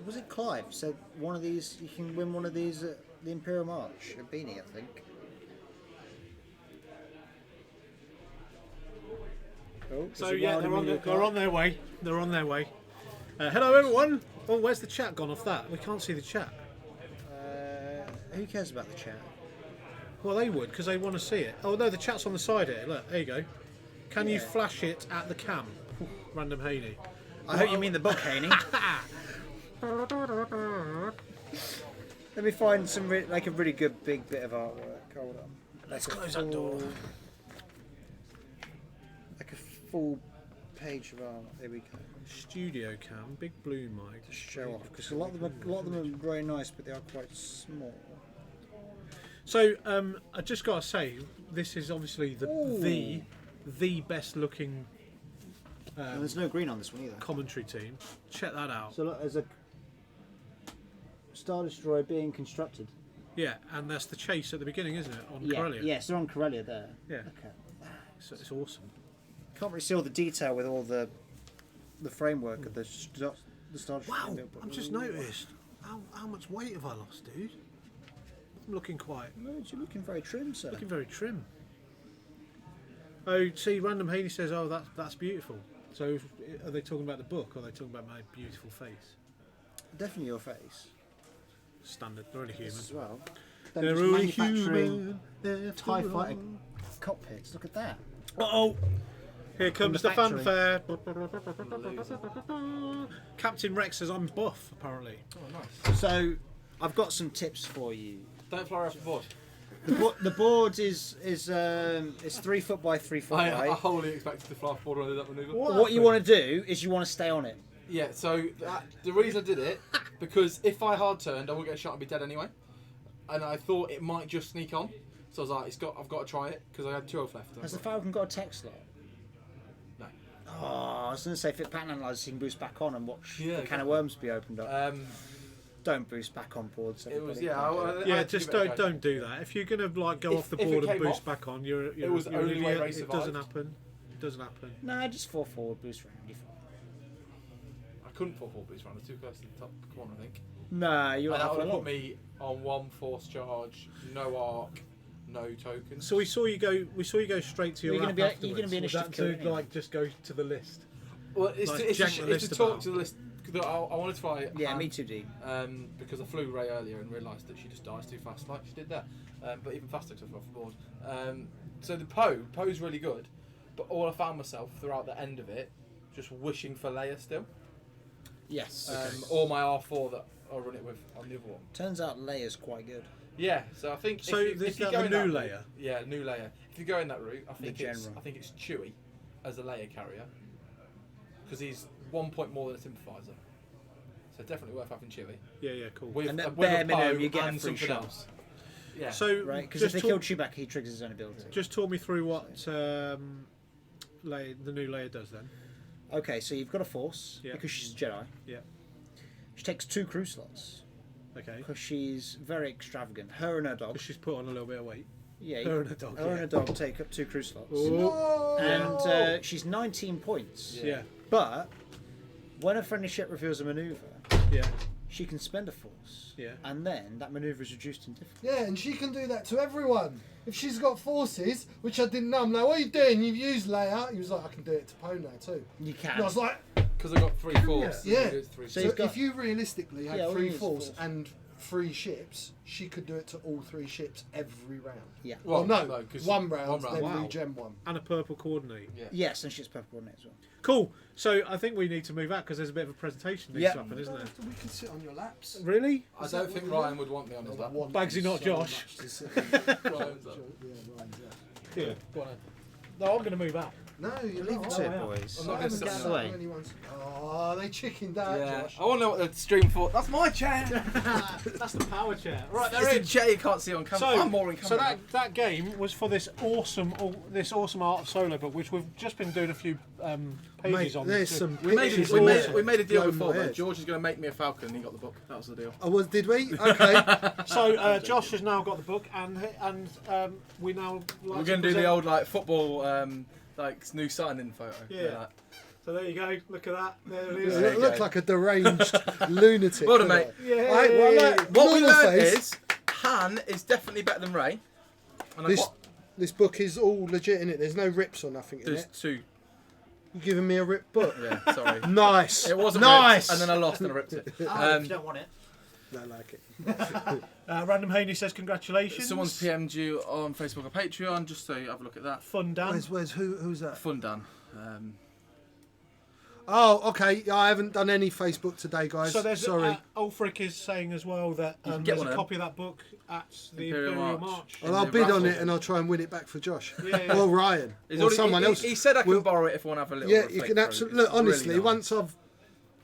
Was it Clive said one of these? You can win one of these at the Imperial March, a beanie, I think. Oh, So there's a yeah, wild they're on immediate their way. They're on their way. Hello everyone. Oh, where's the chat gone off that? We can't see the chat. Who cares about the chat? Well, they would because they want to see it. Oh no, the chat's on the side here. Look, there you go. Can you flash it at the cam? Random Haney. I hope you mean the book, Haney. Let me find some like a really good big bit of artwork. Hold on. Let's close that door. Like a full page of art. There we go. Studio cam, big blue mic. Show off because a lot of them are very nice, but they are quite small. So I just got to say, this is obviously the best looking And there's no green on this one either. commentary team. Check that out. So look, there's a Star Destroyer being constructed. Yeah, and that's the chase at the beginning, isn't it? On Corellia. Yes, they're on Corellia there. Yeah. Okay. So it's awesome. Can't really see all the detail with all the framework of the Star Destroyer. Wow, build, but- I've just noticed how much weight have I lost, dude? I'm looking You're looking very trim, sir. very trim. Oh, see, Random Haley says, "Oh, that's beautiful." So, are they talking about the book, or are they talking about my beautiful face? Definitely your face. Standard. They're only human. As well. They're Just only manufacturing human. TIE fighter cockpits. Look at that. Uh-oh. Here comes the factory. fanfare. Captain Rex says I'm buff, apparently. Oh, nice. So, I've got some tips for you. Don't fly off the board. The board is 3 foot by 3 foot I wide. wholly expected to fly off the board when I did that manoeuvre. What you want to do is you want to stay on it. Yeah, so the reason I did it, because if I hard turned, I would get shot and be dead anyway. And I thought it might just sneak on. So I was like, I've got to try it, because I had 2 health left. Has the Falcon got a tech slot? No. Oh, I was going to say if it pattern analyzes, you can boost back on and watch Yeah, the can of exactly. worms be opened up. Don't boost back on boards. It was, everybody. yeah. I Yeah, had to just give it a go. don't do that. If you're gonna like go If- off the if it board and came boost off, back on, you're it was the you're an only way idiot. Ray It survived. doesn't happen. It doesn't happen. Nah, just 4 forward boost round. You're fine. I couldn't fall forward boost round. I was too close to the top corner, I think. Nah, you're And that would halfway have put along. me on 1 force charge, no arc, no tokens. So we saw you go. We saw you go straight to your. You're gonna app be- you're afterwards. gonna be Was initiative that killing to anyway. like just go to the list? Well, it's Like, to, it's, jank to, the it's list to talk about. to the list. 'Cause I wanted to try it. Yeah, me too, D. Because I flew Ray earlier and realised that she just dies too fast, like she did there. But even faster because I flew off the board. So the Poe's really good, but all I found myself throughout the end of it, just wishing for Leia still. Yes. Or my R4 that I run it with on the other one. Turns out Leia's quite good. Yeah, so I think So if you, this if you is go the in new that route- layer? Yeah, new layer. If you go in that route, I think general. it's Chewie as a layer carrier because he's 1 point more than a sympathizer. So definitely worth having Chewie. Yeah, cool. With, And at with bare a minimum, Poe you get a and free something shot. else. Yeah. So Right, because if just they kill talk, Chewbacca, he triggers his own ability. just talk me through what the new layer does then. Okay, so you've got a Force, Yeah. because she's a Jedi. Yeah. She takes 2 crew slots, Okay. because she's very extravagant. Her and her dog. Because she's put on a little bit of weight. Yeah, her and her dog, Her and yeah. her dog take up 2 crew slots. Oh. And she's 19 points. Yeah. But when a friendly ship reveals a maneuver, Yeah. she can spend a Force. Yeah. And then that maneuver is reduced in difficulty. Yeah, and she can do that to everyone. If she's got forces, which I didn't know, I'm like, what are you doing? You've used Leia. He was like, I can do it to Poe now too. You can. And I was like, Because I got 3 force. Yeah. It's 3 So so he's got- if you realistically had Yeah, all 3 he needs is force force. and 3 ships, she could do it to all 3 ships every round. Yeah. Well, no, 'cause one round, then Wow. regen one. And a purple coordinate. Yeah. Yes, and she's purple coordinate as well. Cool. So I think we need to move out because there's a bit of a presentation needs Yeah. to happen, isn't there? We can sit on your laps. Really? I don't think Ryan would want me on his lap. Bagsy, not Josh. Ryan's up. Yeah. Go on then. No, I'm going to move out. No, you're Leave not. it to Oh, it, yeah. boys. I'm not gonna sit Get out of on the that. way. Oh, they chickened out, Yeah. Josh. I want to know what the stream for. That's my chair. That's the power chair. Right, It's they're a in. chair you can't see on camera. I'm more in camera. So that game was for this awesome Art of Solo book, which we've just been doing a few pages Mate, on. there's to- some we made, pictures we, in made, there. we made a deal Blown before my though. head. George is going to make me a falcon and he got the book. That was the deal. Oh, did we? Okay. So Josh has now got the book, and we now like We're to going to do the present- old like football like new sign-in photo. Yeah. Like So there you go. Look at that. There it You is. There you look go. like a deranged lunatic. Well done, don't mate. I? Yeah. Like, What we normal learned face, is Han is definitely better than Ray. And this this book is all legit in it. There's no rips or nothing in there's it. 2. You giving me a rip book? Yeah, sorry. Nice. It wasn't nice. ripped, and then I lost and I ripped it. Oh, if you don't want it. Don't like it. Random Haney says congratulations. Someone's PM'd you on Facebook or Patreon, just so you have a look at that. Fun Dan. Who's that? Fun Dan. Oh, okay. I haven't done any Facebook today, guys. So there's Sorry. Ulfric is saying as well that You can get there's one a of them. copy of that book at the Imperial Imperial March. March. Well, I'll the bid on raffle. it and I'll try and win it back for Josh. Yeah. Or Ryan. He's or already- someone else. He said I can We'll- borrow it if I want to have a little. Yeah, flick you can through. absolutely. It's Look, honestly, really nice. once I've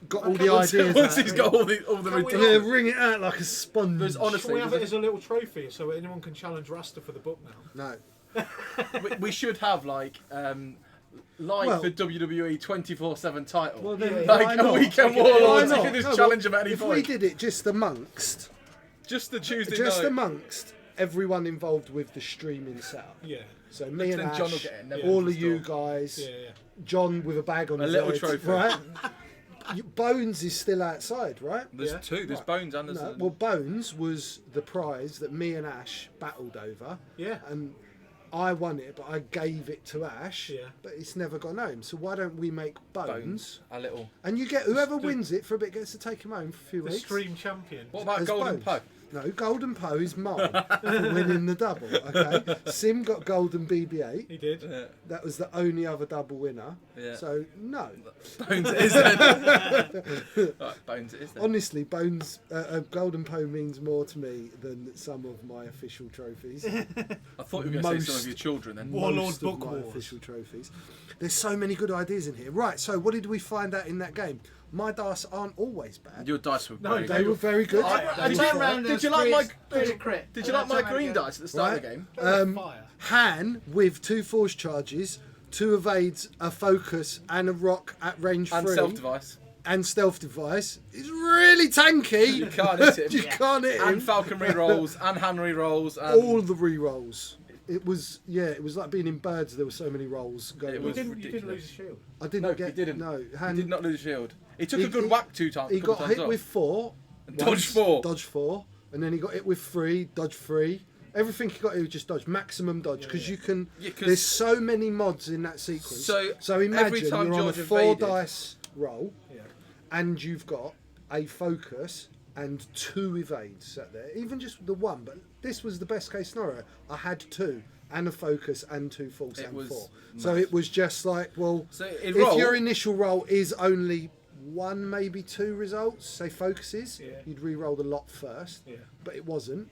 got all the ideas, once out, he's got all the yeah, ridiculous. wring it out like a sponge. There's Can we honestly, have it as a little trophy so anyone can challenge Rasta for the book now? No. we should have like Well- the WWE 24/7 title. Well, then, like why a not? weekend Why Warlords, you not? can just No, challenge well, them at any if point. we did it just amongst, Just the Tuesday just night. amongst everyone involved with the streaming setup. Yeah. So me and Then Ash, John will get it, never all will of you store. guys, Yeah. John with a bag on A his little head, trophy. right? Bones is still outside, right? There's Yeah. 2. There's Right. Bones and there's No, well, Bones was the prize that me and Ash battled over, Yeah. and I won it, but I gave it to Ash. Yeah. But it's never got a name. So why don't we make Bones? Bones. A little. And you get whoever wins it for a bit gets to take him home for a few The weeks. stream champion. What about as Golden Bones. Poe? No, Golden Poe is mine for winning the double. Okay, Sim got Golden BB-8. He did. Yeah. That was the only other double winner. Yeah. So no, Bones it is then. Right, Bones it is then. honestly, Bones Golden Poe means more to me than some of my official trophies. I thought you were going to say some most- of your children then. Warlord Most Book of my Wars. official trophies. There's so many good ideas in here. Right. So what did we find out in that game? My dice aren't always bad. Your dice were No, very They good. were very good. I Did turn you- around Did you like my crit? Did you like my green dice at the start of the game? Fire. Han with 2 force charges, 2 evades, a focus, and a rock at range And 3, self-device. and stealth device is really tanky. You can't hit You him. can't hit him. And falconry rolls, and hand rolls, and All the re-rolls. It was it was like being in Birds. There were so many rolls going. It on. was You didn't ridiculous. lose a shield. I didn't No, get. he didn't. No, He Han, did not lose a shield. He took He- a good he- whack 2 times. He couple got times hit up. with 4. Dodge once, 4. Dodge 4, and then he got hit with 3. Dodge 3. Everything he got, he was just dodge, maximum dodge, because you can. Yeah, 'cause- There's so many mods in that sequence. So, imagine every time you're on a George 4 evaded- dice roll, Yeah. and you've got a focus and 2 evades sat there. Even just the 1, but this was the best case scenario. I had 2 and a focus and 2 false It and was 4. So mad. it was just like, well, So if roll, your initial roll is only 1, maybe 2 results, say focuses, Yeah. you'd re-roll the lot first. Yeah. But it wasn't.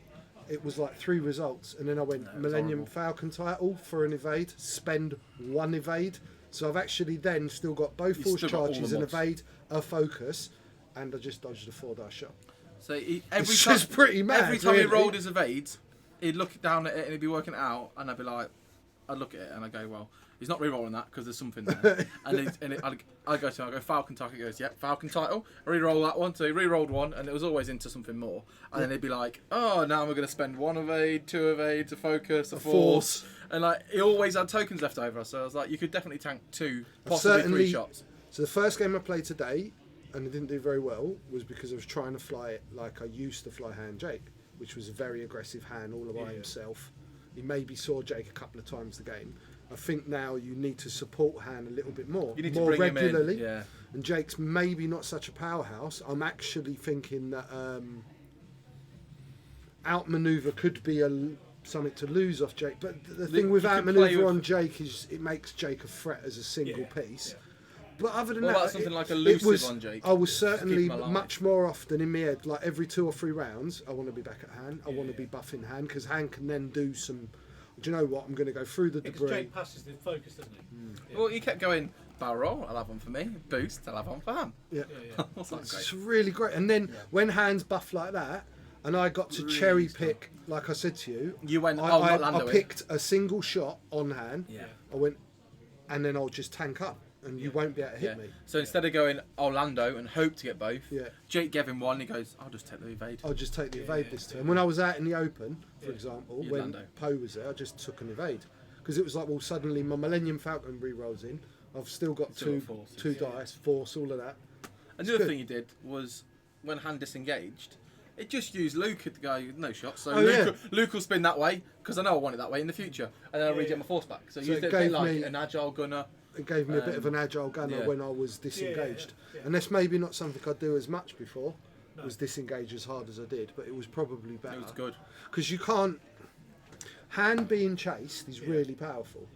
It was like 3 results, and then I went No, it was Millennium horrible. Falcon title for an evade, spend 1 evade. So I've actually then still got both You've force still got all charges, the an mods. evade, a focus, and I just dodged a 4 dice shot. So every It's time, just pretty mad, every time he really. rolled his evades, he'd look down at it and he'd be working it out, and I'd be like, I'd look at it and I'd go, well, he's not re-rolling that because there's something there. I'd go to him, I'd go Falcon title. He goes, yep, Falcon title. I re-roll that one. So he re-rolled one, and it was always into something more. And then he'd be like, oh, now we're going to spend 1 evade, 2 evades, a focus, a force. And like he always had tokens left over. So I was like, you could definitely tank 2, possibly 3 shots. So the first game I played today, and I didn't do very well, was because I was trying to fly it like I used to fly Han Jake, which was a very aggressive Han all by himself. He maybe saw Jake a couple of times the game. I think now you need to support Han a little bit more, You need to more bring regularly. him in. Yeah. And Jake's maybe not such a powerhouse. I'm actually thinking that outmaneuver could be something to lose off Jake. But the thing You with can play outmaneuver with- on Jake is it makes Jake a threat as a single piece. Yeah. But other than What that, about something like elusive was, on Jake? I was Just to keep certainly him alive? much more often in my head, like every 2 or 3 rounds, I want to be back at hand. I want to be buffing hand because hand can then do some. Do you know what? I'm going to go through the Because debris. Jake passes the focus, doesn't he? Well, he kept going, barrel roll, I'll have one for me. Boost, I'll have one for him. Yeah. That's not It's great. really great. And then when hands buff like that, and I got to cherry pick, like I said to you, You went, I, oh, I, not Lando I in. picked a single shot on hand. Yeah. I went, and then I'll just tank up, and you won't be able to hit Yeah. me. So instead of going Orlando and hope to get both, Yeah. Jake gave him one. He goes, I'll just take the evade. I'll just take the evade this time. When I was out in the open, for example, You'd when Lando. Poe was there, I just took an evade. Because it was like, well, suddenly my Millennium Falcon re-rolls in. I've still got Still two, got forces. two dice, force, all of that. And the other good. thing he did was when hand disengaged, it just used Luke to go no shot. So Oh, Luke will spin that way because I know I want it that way in the future, and then I'll regen my force back. So, So used it it a bit gave like me- an agile gunner. It gave me a bit of an agile gunner yeah. when I was disengaged. Yeah. And that's maybe not something I'd do as much before, was disengage as hard as I did, but it was probably better. It was good. Because you can't... Hand being chased is really powerful.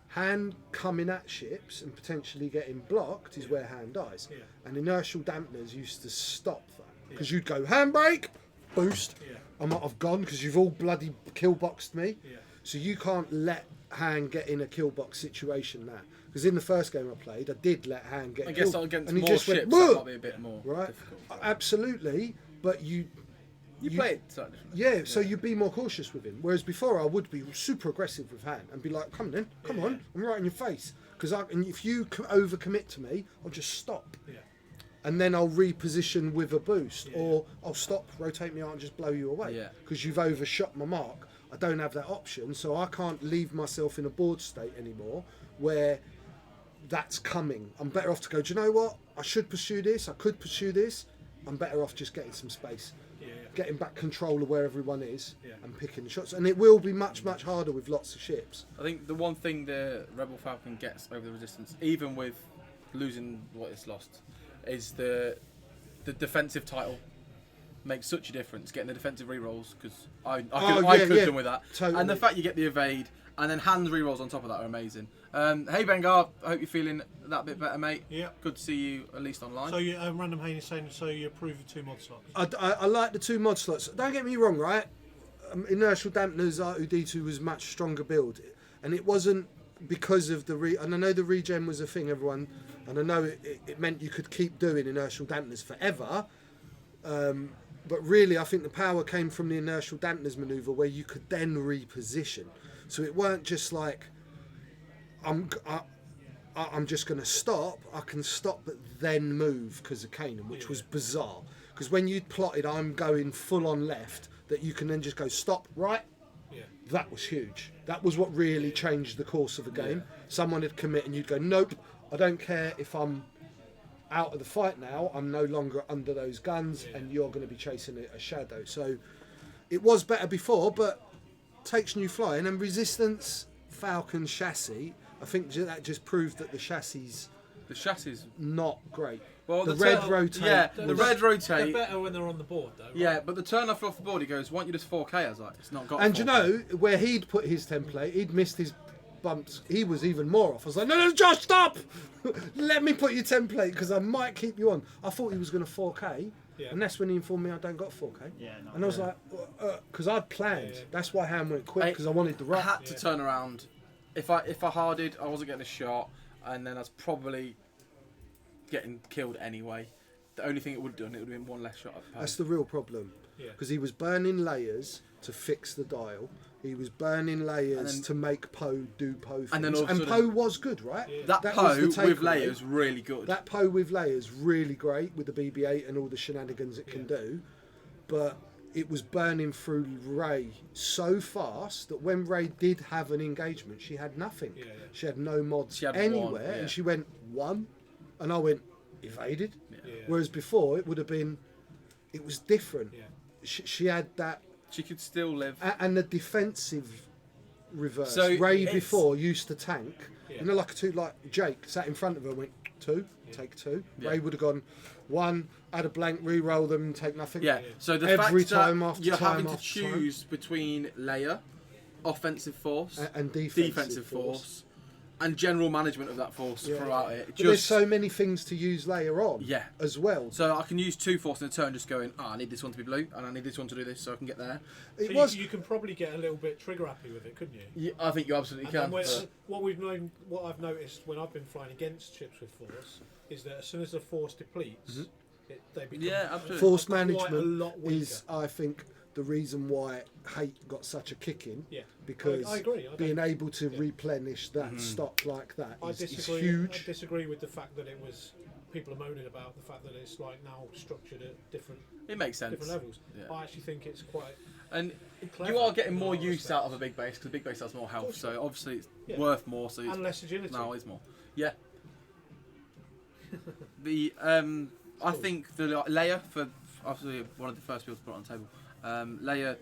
Hand coming at ships and potentially getting blocked is where hand dies. Yeah. And inertial dampeners used to stop that. Because you'd go, handbrake, boost, Yeah. I might have gone because you've all bloody kill boxed me. Yeah. So you can't let hand get in a kill box situation now. Because in the first game I played, I did let hand get I a guess kill, against and he more just ships, went, that "Whoa!" might be a bit more right? difficult. Absolutely, but you Play it slightly differently. yeah, so you'd be more cautious with him. Whereas before, I would be super aggressive with hand and be like, "Come on, come on, I'm right in your face." Because if you overcommit to me, I'll just stop, Yeah. and then I'll reposition with a boost, or I'll stop, rotate me out, and just blow you away. Yeah. Because you've overshot my mark. I don't have that option, so I can't leave myself in a board state anymore where that's coming. I'm better off to go. Do you know what? I should pursue this. I could pursue this. I'm better off just getting some space. Yeah. Getting back control of where everyone is Yeah. and picking the shots. And it will be much, much harder with lots of ships. I think the one thing the Rebel Falcon gets over the Resistance, even with losing what it's lost, is the defensive title makes such a difference. Getting the defensive rerolls because I could have done with that, Totally. and the fact you get the evade and then hand rerolls on top of that are amazing. Hey Bengar, I hope you're feeling that bit better, mate. Yeah. Good to see you at least online. So you, Random Hayne is saying, so you approve of 2 mod slots? I like the 2 mod slots. Don't get me wrong, right? Inertial dampeners R2D2 was much stronger build. And it wasn't because of the... And I know the regen was a thing, everyone. And I know it meant you could keep doing inertial dampeners forever. But really, I think the power came from the inertial dampeners maneuver where you could then reposition. So it weren't just like, I'm just going to stop. I can stop but then move because of Kanan, which was bizarre. Because when you'd plotted, I'm going full on left, that you can then just go stop, right? Yeah. That was huge. That was what really changed the course of the game. Someone would commit and you'd go, nope, I don't care if I'm out of the fight now. I'm no longer under those guns and you're going to be chasing a shadow. So it was better before, but takes new flying. And Resistance Falcon chassis, I think that just proved that the chassis the chassis, not great. well, the red turn- rotate. yeah, was- the red They're rotate. better when they're on the board, though. Right? Yeah, but the turn off the board, he goes, "Want you just 4K?" I was like, "It's not got." And you 4K. know, where he'd put his template, he'd missed his bumps. He was even more off. I was like, no, Josh, stop! Let me put your template, because I might keep you on. I thought he was going to 4K, Yeah. and that's when he informed me I don't got 4K. Yeah, no, and I was like, because I'd planned. Yeah. That's why hand went quick, because I wanted the I rock. had to turn around. If I harded, I wasn't getting a shot, and then I was probably getting killed anyway. The only thing it would have done, it would have been one less shot. That's the real problem. Yeah. Because he was burning layers to fix the dial. He was burning layers And then- to make Poe do Poe things. And then all of a sudden- Poe was good, right? that was Poe the with takeaway. layers really good. That Poe with layers really great with the BB-8 and all the shenanigans it can do, but it was burning through Ray so fast that when Ray did have an engagement, she had nothing. Yeah, yeah. She had no mods She had anywhere, one, yeah. and she went 1, and I went evaded. Yeah. Whereas before it would have been, it was different. Yeah. She had that, She could still live. and the defensive reverse. So Ray it's- before used to tank. Yeah. You know, like Jake sat in front of her, went 2, take 2. Ray would have gone 1, add a blank, re-roll them, take nothing. Yeah. So the Every fact time that after you're time having to after choose between Leia, offensive force, and defensive force, and general management of that force throughout it. But there's so many things to use later on as well. So I can use 2 force in a turn, just going, I need this one to be blue, and I need this one to do this, so I can get there. You can probably get a little bit trigger happy with it, couldn't you? Yeah, I think you absolutely can. What I've noticed when I've been flying against ships with force is that as soon as the force depletes, they become absolutely. Force quite a management lot weaker. is, I think, the reason why Hate got such a kick in. Yeah. Because I agree. being able to replenish that stock like that is I huge. disagree with the fact that it was. People are moaning about the fact that it's like now structured at different. It makes sense. Different levels. Yeah. I actually think it's quite. And clever you are getting in a more lot of use out respects. of a big base because the big base has more health, course. so obviously it's Yeah. worth more. So And less agility. now it's more. Yeah. The I think the Leia, for obviously one of the first people to put it on the table. Leia,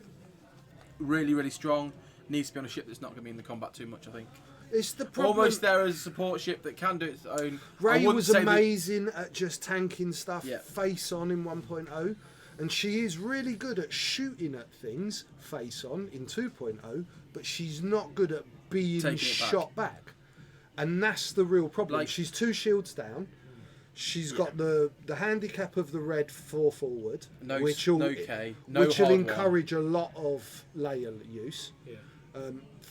really strong. Needs to be on a ship that's not going to be in the combat too much. I think. It's the problem. Almost there as a support ship that can do its own. Ray was say amazing at just tanking stuff Yeah. face on in 1.0, and she is really good at shooting at things face on in 2.0, but she's not good at being Taking it back. shot back. And that's the real problem. Like- She's 2 shields down. She's got the handicap of the red 4 forward, No, which will, no K, no which will hard encourage a lot of layer use. Yeah.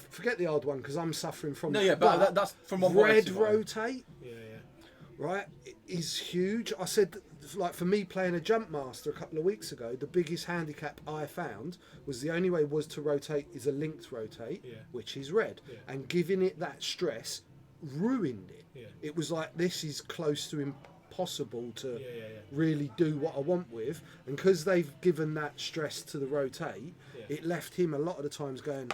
Forget the hard one because I'm suffering from No, that. yeah, but that's from one point red to one. rotate. Yeah. Right, is huge. I said, like for me playing a jump master a couple of weeks ago, the biggest handicap I found was the only way was to rotate is a linked rotate, which is red, and giving it that stress ruined it. Yeah. It was like this is close to impossible to Yeah. really do what I want with, and because they've given that stress to the rotate, it left him a lot of the times going.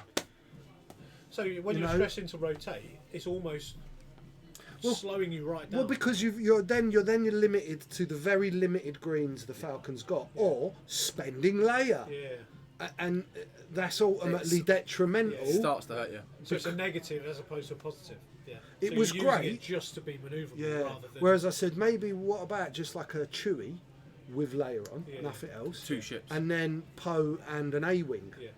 So when you're stressing to rotate, it's almost slowing you right down. Well, because you're limited to the very limited greens the Falcons got, or spending layer, and that's ultimately detrimental. It starts to hurt you. So it's a negative as opposed to a positive. Yeah. It So was you're using great. it just to be manoeuvrable Yeah. rather than. Whereas I said maybe what about just like a Chewie with layer on, nothing else, 2 ships. and then Poe and an A-wing, Yeah.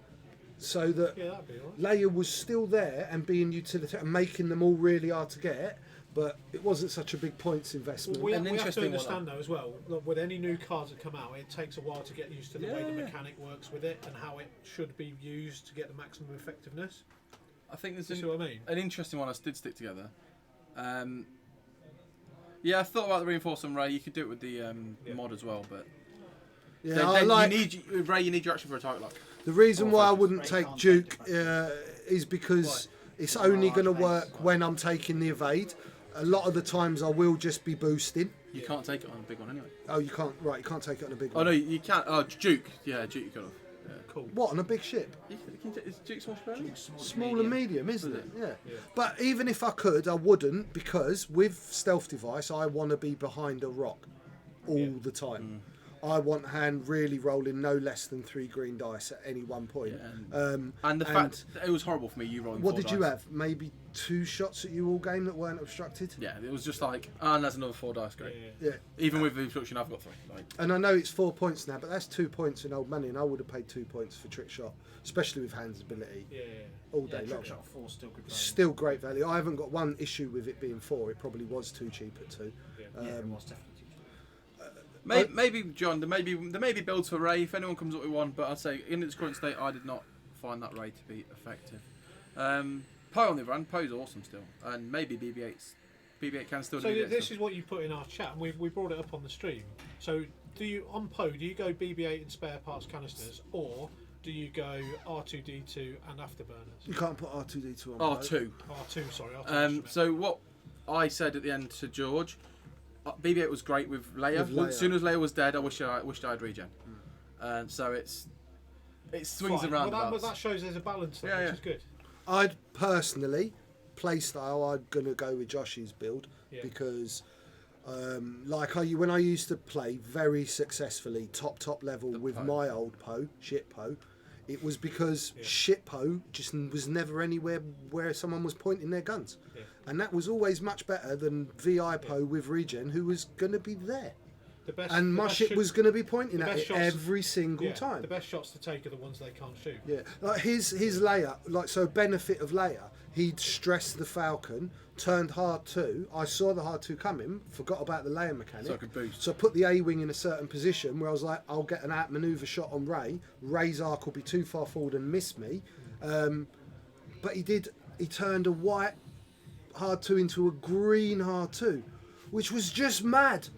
so that That'd be alright. layer was still there and being utilitarian, and making them all really hard to get. But it wasn't such a big points investment. Well, we An have to interesting one, understand though as well. Look, with any new cards that come out, it takes a while to get used to the way the mechanic works with it and how it should be used to get the maximum effectiveness. I think there's You see what I mean? an interesting one I did stick together. Yeah, I thought about the reinforcement Ray. You could do it with the mod as well, but yeah, then I like. Ray. You need your action for a target lock. The reason Or why I focus. wouldn't take Duke is because it's only going to work when I'm taking the evade. A lot of the times I will just be boosting. You can't take it on a big one anyway. Oh, you can't. Right, you can't take it on a big Oh one. no, you can't. Oh, Duke. Yeah, Duke. You could have. Yeah. Cool. What on a big ship? Is Duke small ship? Small and medium, isn't it? Yeah. But even if I could, I wouldn't, because with stealth device, I want to be behind a rock all the time. I want hand really rolling no less than 3 green dice at any one point. And the fact it was horrible for me. You rolling. What 4 did you dice. have? Maybe 2 shots at you all game that weren't obstructed. Yeah, it was just like, and there's another 4 dice. Great. Yeah. Even with the obstruction, I've got 3. Like, And I know it's 4 points now, but that's 2 points in old money, and I would have paid 2 points for trick shot, especially with hands ability, all day long. Trick shot 4 still good value. Still great value. I haven't got one issue with it being 4. It probably was too cheap at 2. Yeah, it was definitely. maybe John, there may be builds for Ray if anyone comes up with one, but I'd say in its current state, I did not find that Ray to be effective. Poe on the other hand, Poe's awesome still, and maybe BB-8 can still do So BB-8 this stuff. is what you put in our chat, and we brought it up on the stream. So do you on Poe? Do you go BB-8 and spare parts canisters, or do you go R2D2 and afterburners? You can't put R2D2 on. R2. R2, sorry. R2 So what I said at the end to George, BB-8 was great with Leia. With Leia. As soon as Leia was dead, I wished I'd regen. So it swings Fine. around. Well, that shows there's a balance there, which is good. I'd personally, playstyle, I'm going to go with Josh's build because, when I used to play very successfully top level with my old Poe, shit Poe, It was because shitpo just was never anywhere where someone was pointing their guns. Yeah. And that was always much better than VIPO with regen, who was going to be there. And my shit was going to be pointing at it every single time. The best shots to take are the ones they can't shoot. Yeah, like his layer, like, so benefit of layer, he'd stress the Falcon, turned hard 2. I saw the hard 2 coming, forgot about the layer mechanic. So I could boost. So I put the A-wing in a certain position where I was like, I'll get an outmaneuver shot on Ray. Ray's arc will be too far forward and miss me. But he turned a white hard 2 into a green hard 2, which was just mad.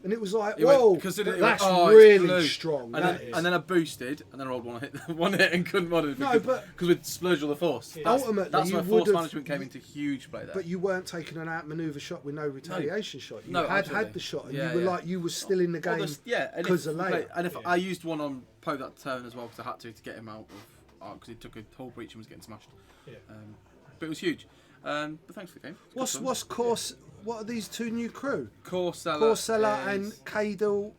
And it was like, whoa, that's really strong. And then I boosted, and then I rolled one hit and couldn't mod it because we'd splurged all the force. Yeah. Ultimately, that's where force management came into huge play there. But you weren't taking an outmaneuver shot with no retaliation shot. You had the shot, and you were still in the game because of layer. And if I used one on Poe that turn as well because I had to get him out of arc because he took a whole breach and was getting smashed. Yeah. But it was huge. But thanks for the game. What's course? What are these 2 new crew? Corseller and Cadel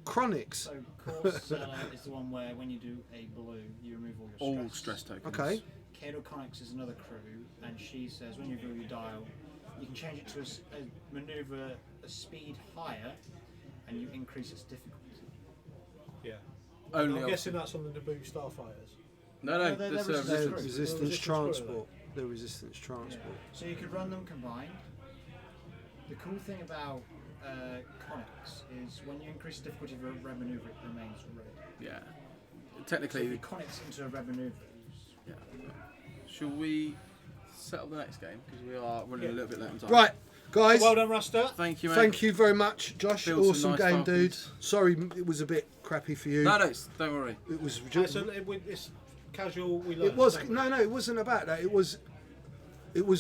Chronics. So Corseller is the one where when you do a blue, you remove all your stress tokens. Okay. Cadel Chronics is another crew, and she says when you reveal your dial, you can change it to a maneuver a speed higher, and you increase its difficulty. Yeah. Only I'm guessing that's on the Naboo Starfighters. No, they're resistance transport. The resistance transport. Yeah. So you could run them combined. The cool thing about Conics is when you increase the difficulty of a red maneuver, it remains red. Yeah. So Technically. if you Conics into a red maneuver. Yeah. Shall we set up the next game because we are running a little bit late on time. Right, guys. Well done, Rasta. Thank you, mate. Thank you very much, Josh. Built some Awesome nice game, Falcons. dude. Sorry, it was a bit crappy for you. No, don't worry. It was. It's casual. We learn. It was no. It wasn't about that. It was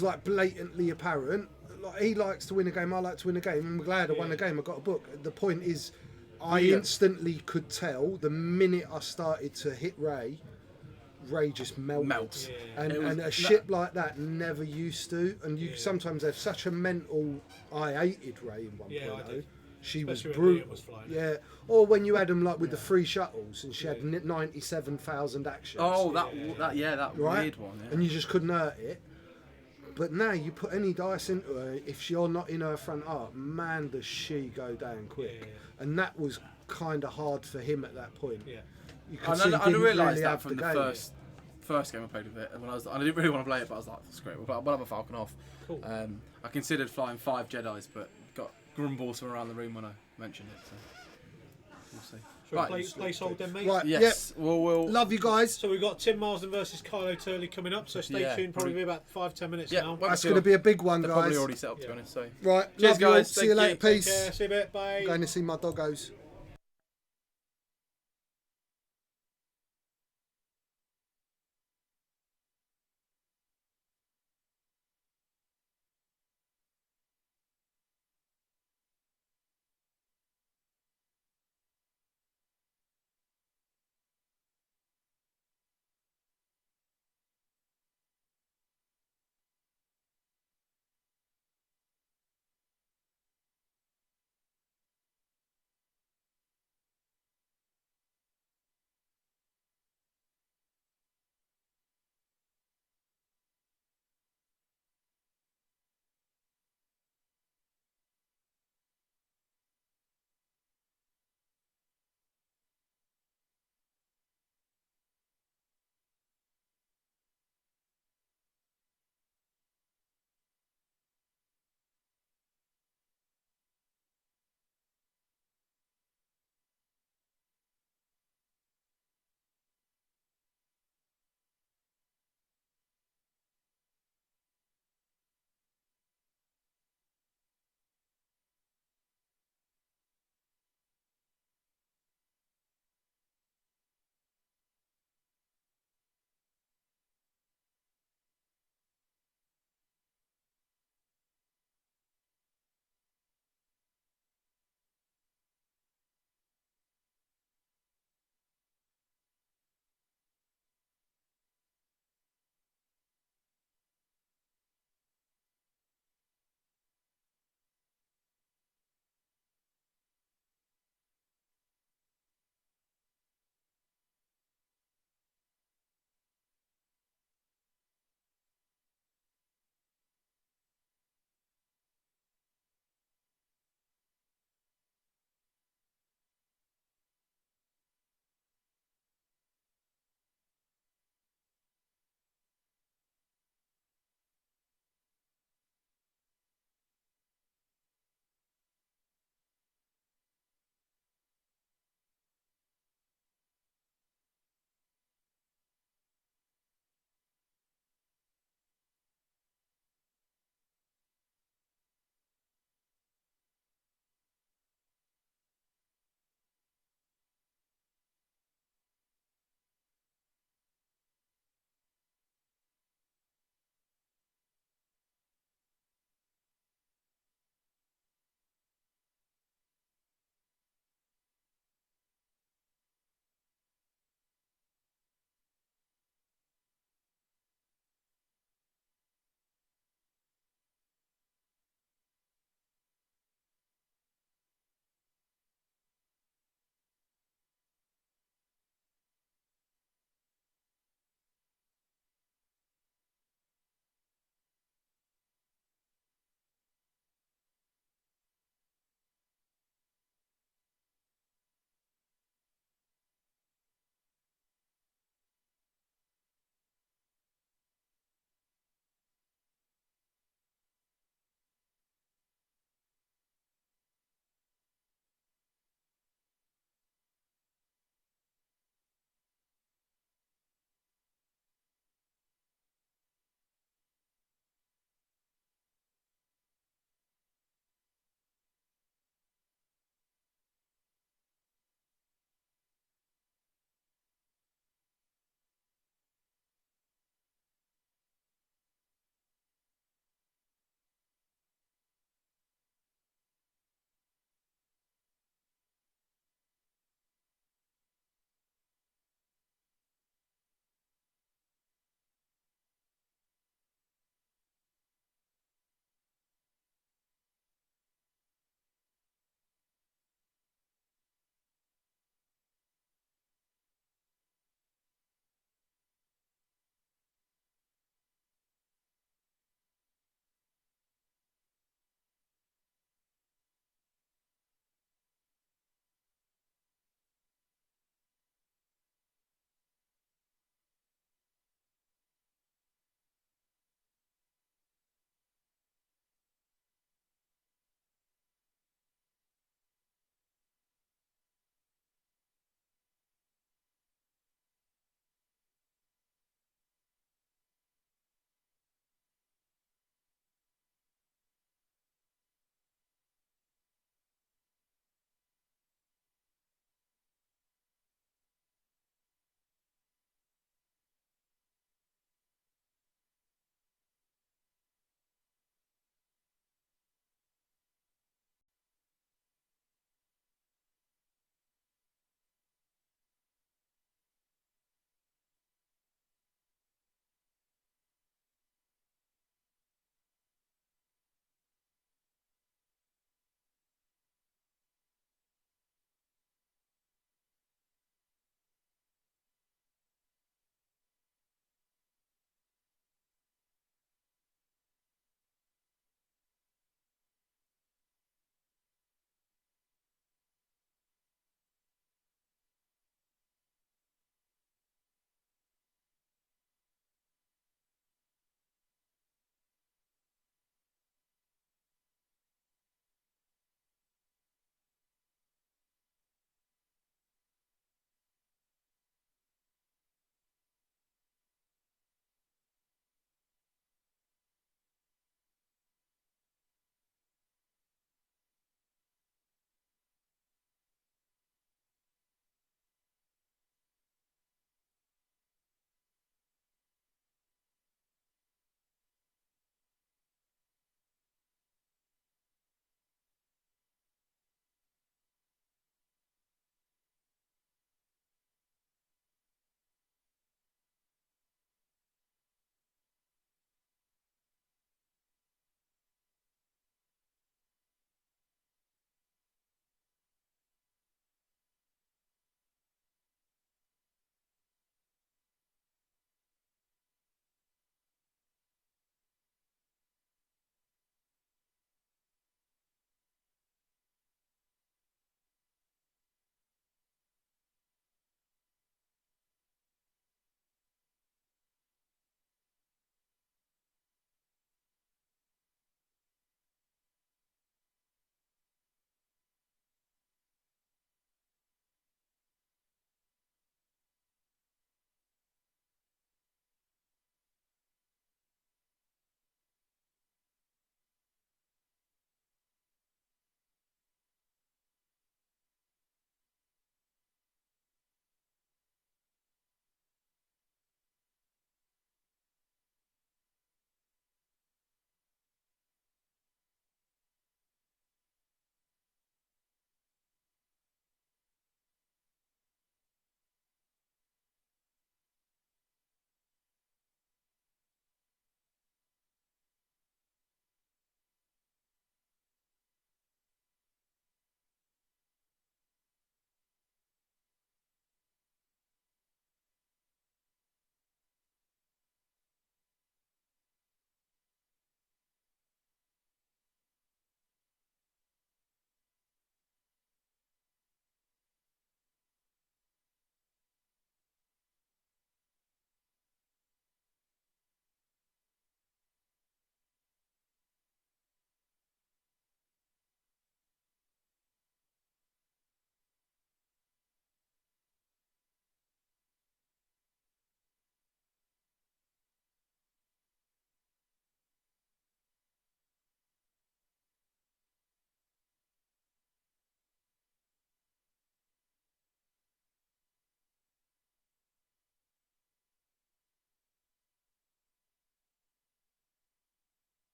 like blatantly apparent. Like, he likes to win a game. I like to win a game. I'm glad I won a game. I got a book. The point is, I instantly could tell the minute I started to hit Ray just melted. Yeah. And a ship like that never used to. And you sometimes have such a mental. I hated Ray in 1.0. Yeah, I did. She Especially was when Liam brutal. was flying. Yeah, or when you had them like with the free shuttles, and she had 97,000 actions. Oh, that right? weird one. Yeah. And you just couldn't hurt it. But now you put any dice into her, if you're not in her front arc, man, does she go down quick. Yeah. And that was kind of hard for him at that point. Yeah. You could see he I didn't realised really that have from the game. first game I played with it. And I didn't really want to play it, but I was like, that's great. We'll have a Falcon off. Cool. I considered flying 5 Jedis, but got grumbles from around the room when I mentioned it. So we'll see. Shall we play Soul then, mate? Right, Yes. yep. We'll Love you guys. So we've got Tim Marsden versus Kylo Turley coming up, so stay tuned, probably be about 5-10 minutes now. That's going to be a big one, They're guys. probably already set up, to be honest. So. Right, Cheers, love you all. guys. See you later. Thank you. Peace. Yeah, see you a bit. Bye. I'm going to see my doggos.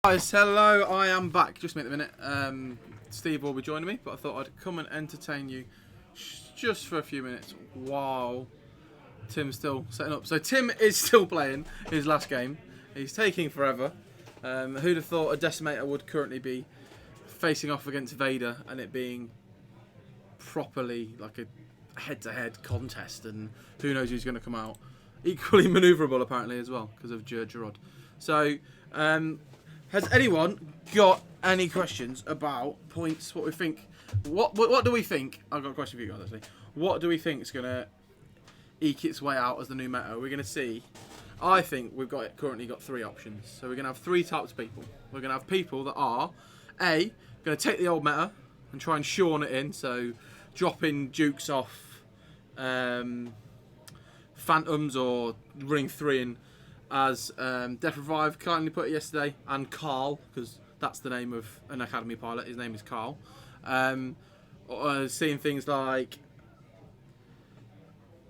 Guys, hello, I am back. Just a minute. Steve will be joining me, but I thought I'd come and entertain you just for a few minutes while Tim's still setting up. So Tim is still playing his last game. He's taking forever. Who'd have thought a Decimator would currently be facing off against Vader and it being properly like a head-to-head contest, and who knows who's going to come out. Equally manoeuvrable apparently as well because of Gerard. So has anyone got any questions about points? What we think? What do we think? I've got a question for you guys actually. What do we think is going to eke its way out as the new meta? We're going to see. I think we've currently got three options. So we're going to have three types of people. We're going to have people that are A, going to take the old meta and try and Sean it in. So dropping Dukes off Phantoms or running 3 in as Death Revive kindly put it yesterday, and Carl, because that's the name of an Academy pilot. His name is Carl. Seeing things like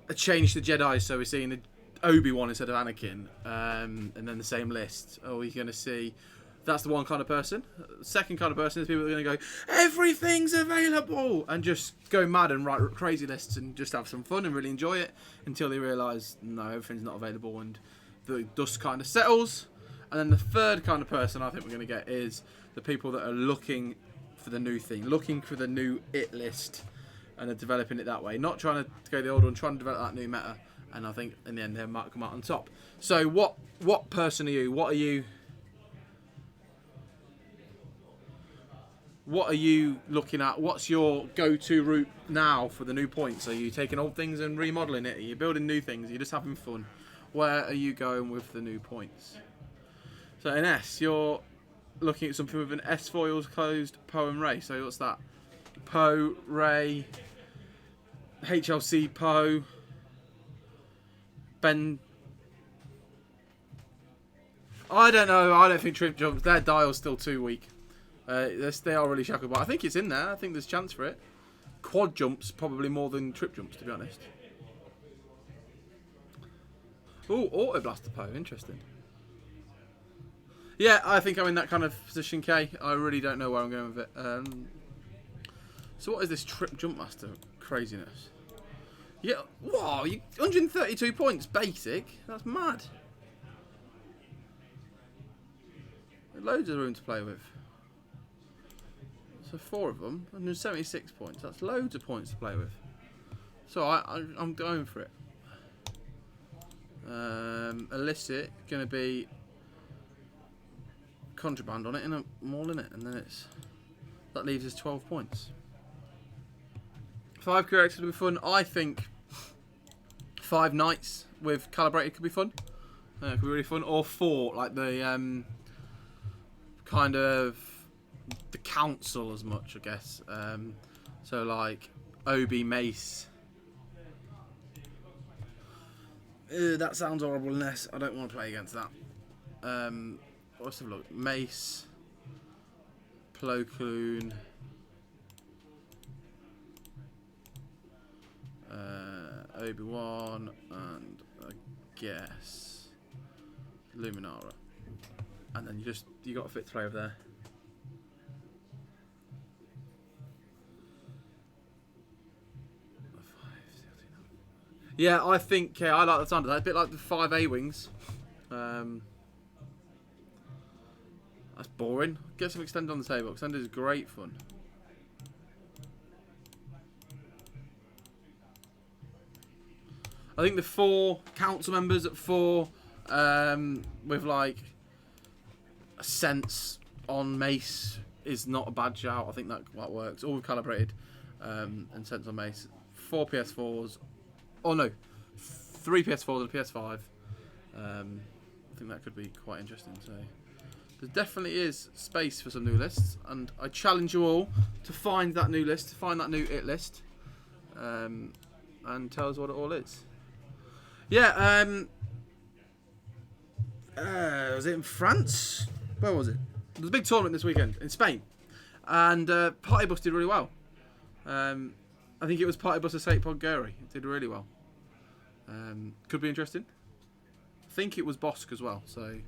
a change to Jedi, so we're seeing Obi-Wan instead of Anakin, and then the same list. Or you're going to see, that's the one kind of person. Second kind of person is people that are going to go, everything's available, and just go mad and write crazy lists and just have some fun and really enjoy it until they realise, no, everything's not available, and the dust kind of settles. And then the third kind of person I think we're going to get is the people that are looking for the new thing, looking for the new it list, and are developing it that way. Not trying to go the old one, trying to develop that new meta. And I think in the end they might come out on top. So what person are you? What are you looking at? What's your go-to route now for the new points? Are you taking old things and remodeling it? Are you building new things? Are you just having fun? Where are you going with the new points? So in S, you're looking at something with an S foils closed Poe and Ray. So what's that? Poe, Ray, HLC Poe, Ben. I don't know. I don't think trip jumps. Their dial's still too weak. They are really shackled, but I think it's in there. I think there's chance for it. Quad jumps probably more than trip jumps, to be honest. Oh, Auto Blaster Poe. Interesting. Yeah, I think I'm in that kind of position, K. I really don't know where I'm going with it. So what is this trip jump master craziness? Yeah, wow, 132 points basic. That's mad. Loads of room to play with. So 4 of them, 176 points. That's loads of points to play with. So I'm going for it. Illicit, going to be contraband on it, and I'm all in it, and then that leaves us 12 points. 5 characters could be fun. I think 5 knights with calibrated could be fun. Could be really fun. Or 4, like the kind of the council as much, I guess. So like Obi, Mace. That sounds horrible. Unless I don't want to play against that. Let's have a look. Mace, Plo Koon. Obi-Wan, and I guess Luminara, and then you got to fit 3 over there. Yeah, I think I like the sound of that. A bit like the 5 A-wings. That's boring. Get some extended on the table. Extended is great fun. I think the 4 council members at 4 with like a sense on Mace is not a bad shout. I think that works. All calibrated and sense on Mace. 4 PS4s. Oh no, 3 PS4s and a PS5. I think that could be quite interesting. So there definitely is space for some new lists, and I challenge you all to find that new list, to find that new it list, and tell us what it all is. Yeah, was it in France? Where was it? There was a big tournament this weekend in Spain, and Party Bus did really well. I think it was Party Bus of St. Podguri. It did really well. Could be interesting. I think it was Bosk as well, so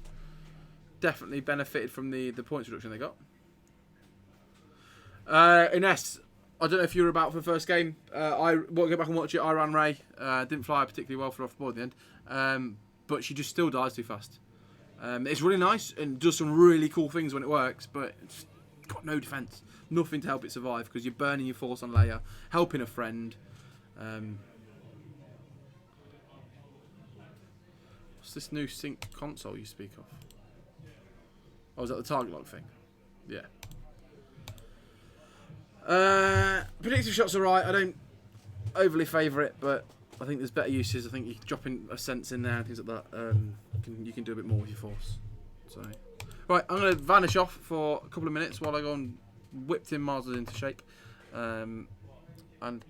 definitely benefited from the points reduction they got. Ines, I don't know if you were about for the first game. I won't go back and watch it. I ran Ray. Didn't fly particularly well for off board at the end. But she just still dies too fast. It's really nice and does some really cool things when it works, but it's got no defense. Nothing to help it survive because you're burning your force on Leia, helping a friend. What's this new sync console you speak of? Oh, is that the target lock thing? Yeah. Predictive shots are right. I don't overly favour it, but I think there's better uses. I think you dropping a sense in there and things like that. You can do a bit more with your force. So, right, I'm going to vanish off for a couple of minutes while I go and whip Tim Mars into shape. And at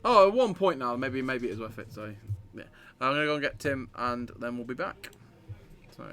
1 point now, maybe it is worth it. So, yeah, I'm going to go and get Tim, and then we'll be back. So.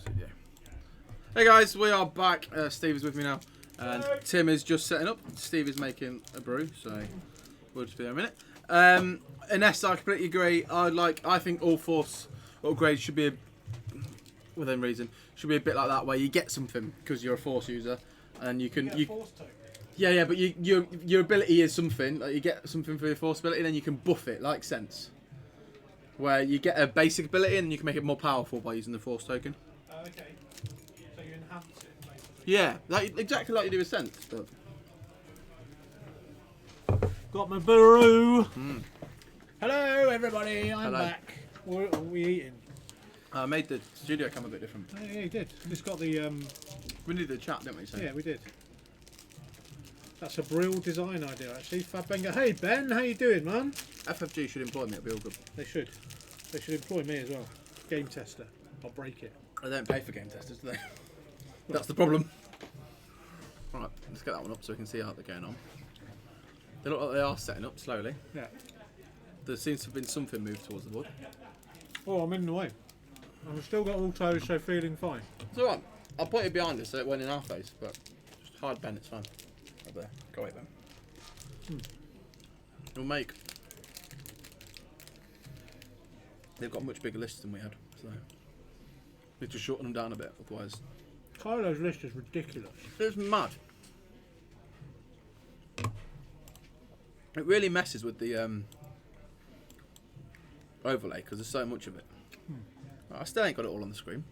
video. Hey guys, we are back. Steve is with me now, and Tim is just setting up. Steve is making a brew, so we'll just be there a minute. Ines, I completely agree. I think all Force upgrades should be within reason. Should be a bit like that, where you get something because you're a Force user, and you can Yeah, but your ability is something. Like you get something for your Force ability, then you can buff it, like Sense, where you get a basic ability and you can make it more powerful by using the Force token. Okay. So you enhance it, basically. Yeah, exactly like you do with Sense. But Got my brew. Hello, everybody. I'm Hello. back. What are we eating? I made the studio cam a bit different. Oh, yeah, you did. It's got the. We did the chat, didn't we? So. Yeah, we did. That's a brill design idea, actually. Fab Benga. Hey, Ben. How you doing, man? FFG should employ me. It'll be all good. They should. They should employ me as well. Game tester. I'll break it. They don't pay for game testers, do they? That's the problem. Right, let's get that one up so we can see how they're going on. They look like they are setting up slowly. Yeah. There seems to have been something moved towards the board. Oh, I'm in the way. I've still got autos, so feeling fine. It's alright. I'll put it behind us so it went in our face, but just hide Ben, it's fine. Up there. Go away, Ben. We'll make. They've got much bigger lists than we had, so need to shorten them down a bit, otherwise. Kylo's list is ridiculous. It's mad. It really messes with the overlay because there's so much of it. I still ain't got it all on the screen.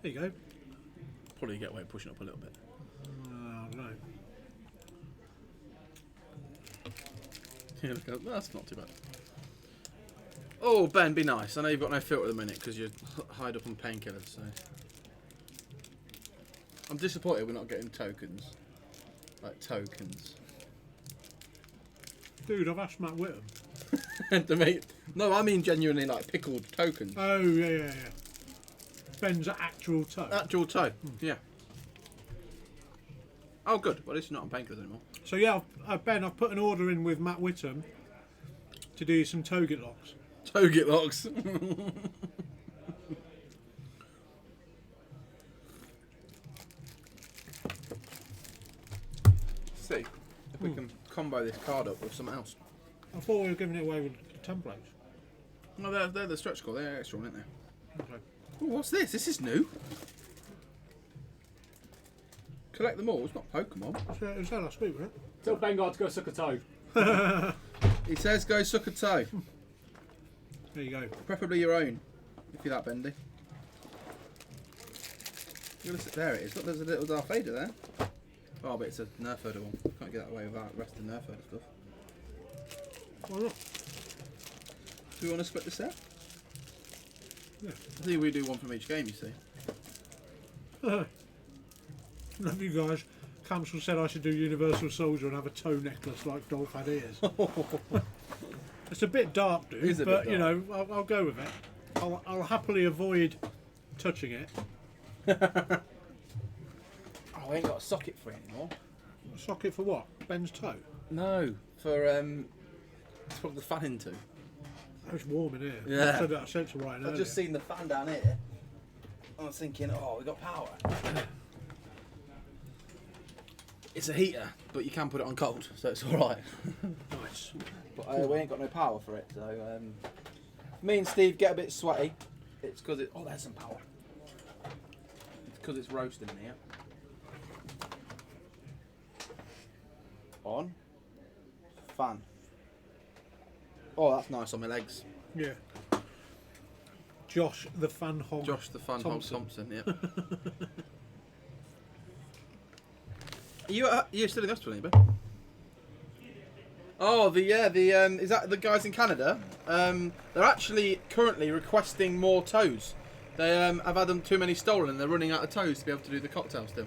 There you go. Probably get away with pushing up a little bit. I don't know. Yeah, look at- that's not too bad. Oh, Ben, be nice. I know you've got no filter at the minute because you're hide up on painkillers. So I'm disappointed we're not getting tokens, like tokens. Dude, I've asked Matt Whittam. To make, no, I mean genuinely like pickled tokens. Oh, yeah. Ben's actual toe. Actual toe. Yeah. Oh, good. Well, at least you're not on painkillers anymore. So, yeah, Ben, I've put an order in with Matt Whittam to do some Toget locks. Toget locks. See if we can combo this card up with something else. I thought we were giving it away with the templates. No, they're the stretch goal. They're extra, aren't they? Okay. Ooh, what's this? This is new. Collect them all. It's not Pokemon. It was that last week, wasn't it? Tell Bengard to go suck a toe. He says go suck a toe. There you go. Preferably your own, if you're that bendy. There it is. Look, there's a little Darth Vader there. Oh, but it's a Nerf Herder one. Can't get that away without the rest of the Nerf Herder stuff. Why not? Do we want to split this out? Yeah. I think we do one from each game, you see. Love you guys. Council said I should do Universal Soldier and have a toe necklace like Dolph had ears. It's a bit dark, dude, It is a but bit you know, I'll go with it. I'll happily avoid touching it. Oh, I ain't got a socket for it anymore. A socket for what? Ben's toe? No, for to plug the fan into. Oh, it's warm in here. Yeah. I said to Ryan I've earlier. just seen the fan down here. I was thinking, oh, we got power. It's a heater, but you can put it on cold, so it's all right. Nice. But we ain't got no power for it, so me and Steve get a bit sweaty. It's because it. Oh, there's some power. It's because it's roasting in here. On. Fan. Oh, that's nice on my legs. Yeah. Josh the Fan Hog. Josh the Fan Hog Thompson, yeah. You're still in the hospital, ain't you, Ben? Oh, is that the guys in Canada? They're actually currently requesting more toes. They have had them too many stolen, and they're running out of toes to be able to do the cocktail still.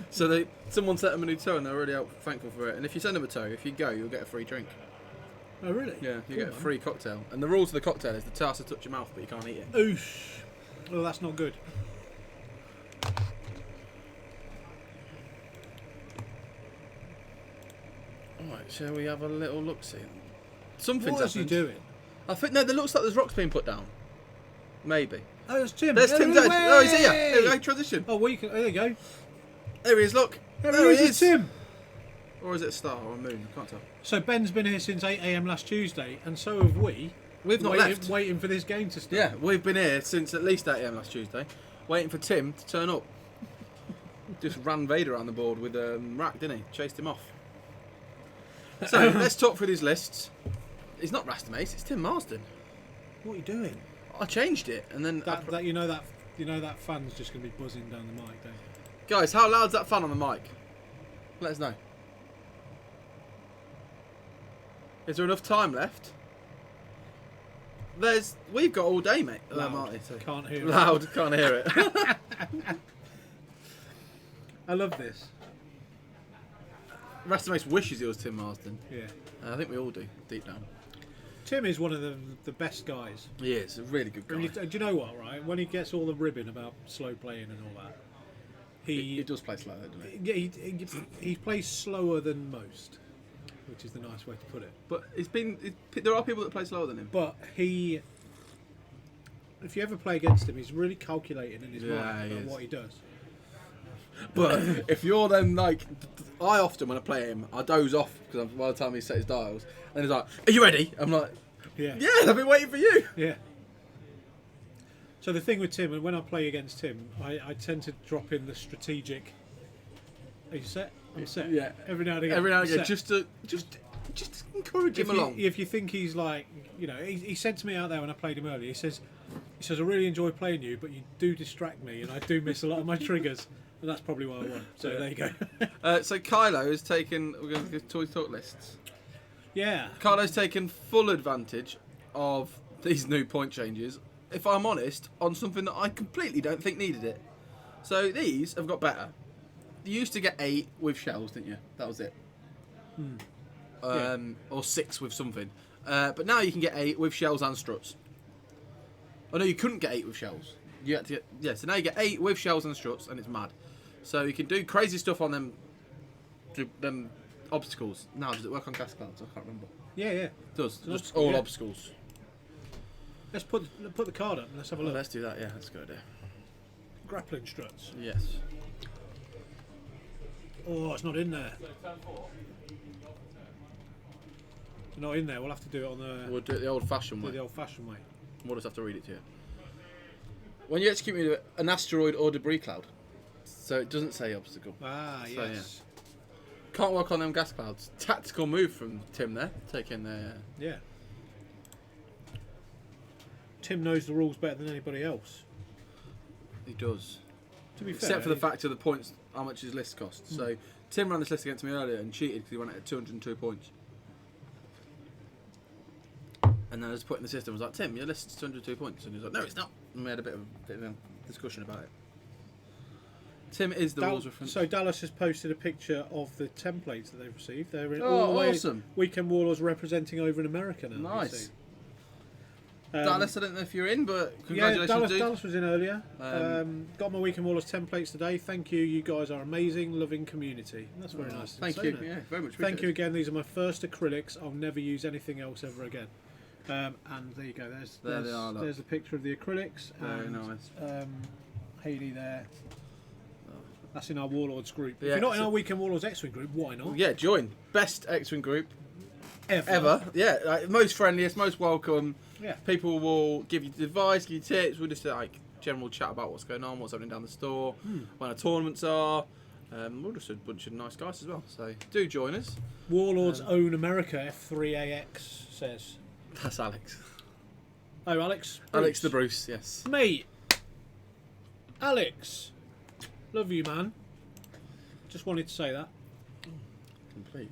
So someone sent them a new toe, and they're really thankful for it. And if you send them a toe, if you go, you'll get a free drink. Oh, really? Yeah, you Cool, get a man. free cocktail. And the rules of the cocktail is the toe has to touch your mouth, but you can't eat it. Oosh. Well, that's not good. Alright, shall we have a little look-see? Something's What is he happened. doing? I think no. There looks like there's rocks being put down. Maybe. Oh, it's Tim. There's Tim dead. Oh, he's here. There we go. Transition. Oh, there you go. There he is. Look. There he he is, Tim. Or is it a star or a moon? I can't tell. So Ben's been here since 8 a.m. last Tuesday, and so have we. We've not left. Waiting for this game to start. Yeah, we've been here since at least 8 a.m. last Tuesday, waiting for Tim to turn up. Just ran Vader around the board with Rack, didn't he? Chased him off. So let's talk through these lists. It's not Rastamace, it's Tim Marsden. What are you doing? I changed it, and then That you know that fan's just going to be buzzing down the mic, don't you? guys, how loud's that fan on the mic? Let us know. Is there enough time left? We've got all day, mate. Loud. Marty, so. Can't hear it. Loud, can't hear it. I love this. Rastamace wishes he was Tim Marsden. Yeah. I think we all do, deep down. Tim is one of the best guys. He is a really good guy. Do you know what, right? When he gets all the ribbon about slow playing and all that, He does play slow, doesn't he? he plays slower than most, which is the nice way to put it. But there are people that play slower than him. But if you ever play against him, he's really calculating in his Yeah, mind he about is. what he does. But if you're then like, I often when I play him, I doze off because by the time he set his dials, and he's like, "Are you ready?" I'm like, Yeah. "Yeah, I've been waiting for you." Yeah. So the thing with Tim, and when I play against Tim, I tend to drop in the strategic. Are you set? I'm set. Yeah. Every now and again. Every now and I'm again, set. just encourage him along. If you think he's like, he said to me out there when I played him earlier, he says, I really enjoy playing you, but you do distract me, and I do miss a lot of my triggers, and that's probably what I want. So there you go. So Kylo has taken. We're going to get toy talk lists. Yeah. Kylo's taken full advantage of these new point changes. If I'm honest, on something that I completely don't think needed it. So these have got better. You used to get 8 with shells, didn't you? That was it. Or 6 with something. But now you can get 8 with shells and struts. Oh no, you couldn't get 8 with shells. You had to get, so now you get 8 with shells and struts, and it's mad. So you can do crazy stuff on them obstacles. Now, does it work on gas clouds? I can't remember. Yeah. It does. an Just obstacle, all yeah. obstacles. Let's put the card up and let's have a look. Let's do that. Yeah, that's a good idea. Grappling struts. Yes. Oh, it's not in there. It's not in there. We'll have to do it on We'll do it the old-fashioned way. the old-fashioned way. We'll just have to read it to you. When you execute me an asteroid or debris cloud, so it doesn't say obstacle. Ah, So, yes. Can't work on them gas clouds. Tactical move from Tim there, taking the. Yeah. Tim knows the rules better than anybody else. He does. To be fair, Except for the fact of the points, how much his list costs. So Tim ran this list against me earlier and cheated because he went at 202 points. And then I just put in the system, I was like, Tim, your list's 202 points. And he was like, no, it's not. And we had a bit of a discussion about it. Tim is the rules reference. So Dallas has posted a picture of the templates that they've received. They're in Oh, all the way awesome. Weekend Warlords representing over in America now. you Nice. see. Dallas, I don't know if you're in, but Yeah, congratulations, dude. Dallas was in earlier. Um, Got my Weekend Warlords templates today. Thank you. You guys are amazing, loving community. That's very nice. to Thank say, you. isn't it? Yeah, very much. Thank you again. These are my first acrylics. I'll never use anything else ever again. And there you go. There they are, look. There's the picture of the acrylics. Very and, nice. Haley there. That's in our Warlords group. Yeah, if you're not in so- our Weekend Warlords X-Wing group, why not? Yeah, join. Best X-Wing group Ever. ever. Yeah, like, most friendliest, most welcome. Yeah. People will give you advice, give you tips. We'll just like general chat about what's going on, what's happening down the store, when our tournaments are. We're just a bunch of nice guys as well. So do join us. Warlords own America. F3AX says. That's Alex. Oh, Alex. Alex Bruce. the Bruce. Yes. Mate. Alex. Love you, man. Just wanted to say that. Complete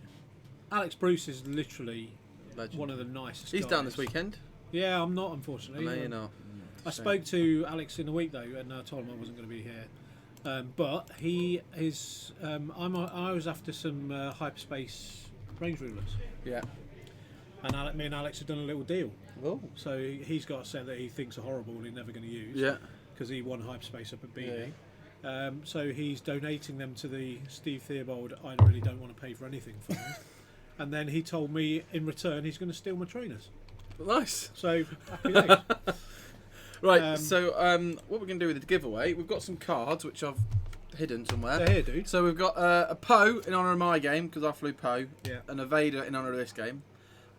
Alex Bruce is literally legend. one of the nicest He's guys. down this weekend. Yeah, I'm not, unfortunately. I know you know. I spoke to Alex in the week though, and I told him I wasn't going to be here. But he is. I was after some hyperspace range rulers, Yeah. and me and Alex have done a little deal. Oh. So he's got a set that he thinks are horrible and he's never going to use. Yeah. Because he won hyperspace up at BB. Yeah. So he's donating them to the Steve Theobald. I really don't want to pay for anything fund. and then he told me in return he's going to steal my trainers. Nice. So happy days. Right. So what we're going to do with the giveaway? We've got some cards which I've hidden somewhere. They're here, dude. So we've got a Poe in honour of my game because I flew Poe, Yeah. and a Vader in honour of this game.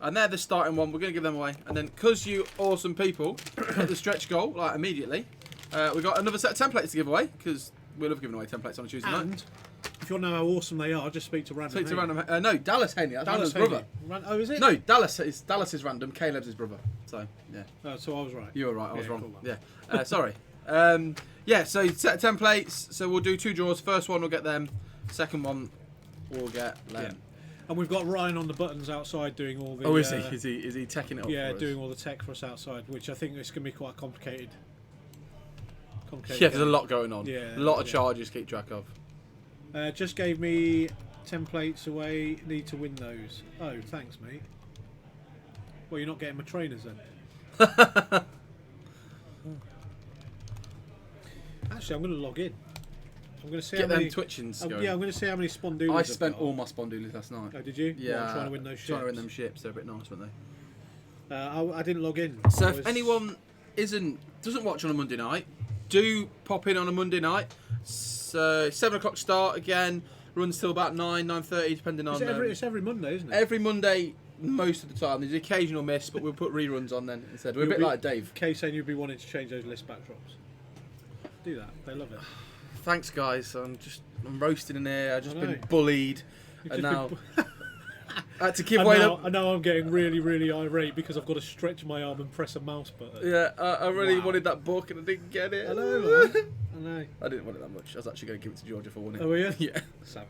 And they're the starting one. We're going to give them away. And then, because you awesome people hit the stretch goal, like, immediately, we've got another set of templates to give away, because we love giving away templates on a Tuesday night. And if you want to know how awesome they are, just speak to Random. Speak to Haney. random. No, Dallas Haney. That's Dallas Random's Haney. brother. Oh, is it? No, Dallas is random. Caleb's his brother. So, yeah. Oh, so I was right. You were right. I was Yeah, wrong. cool, Yeah. Sorry. Yeah, so set of templates. So we'll do 2 draws. First one will get them. Second one will get them. Yeah. And we've got Ryan on the buttons outside doing all the. Oh, is he? Is he teching it up? Yeah, for us? doing all the tech for us outside, which I think is going to be quite complicated. Yeah, there's a lot going on. Yeah, A lot of yeah. charges to keep track of. Just gave me templates away. Need to win those. Oh, thanks, mate. Well, you're not getting my trainers then. Actually, I'm going to log in. I'm going to see Get how them many. twitchings going. Yeah, I'm going to see how many spondoolies. I I've spent got. all my spondoolies last night. Oh, did you? Yeah, What, trying to win those ships. Trying to win them ships. They're a bit nice, weren't they? I didn't log in. So I if was- anyone doesn't watch on a Monday night, do pop in on a Monday night. So 7 o'clock start again, runs till about 9:30, depending on. it's every Monday, isn't it? Every Monday, most of the time. There's an occasional miss, but we'll put reruns on then instead. We're a bit like Dave. Kay saying you'd be wanting to change those list backdrops. Do that. They love it. Thanks, guys. I'm roasting in here. I've just I know. been bullied, You've and just now been- I had to give And away now, the. and now I'm getting really, really irate because I've got to stretch my arm and press a mouse button. Yeah, I really Wow. wanted that book and I didn't get it. I know, man. I know. I didn't want it that much. I was actually going to give it to Georgia for winning. Oh, were you? Yeah. Savage.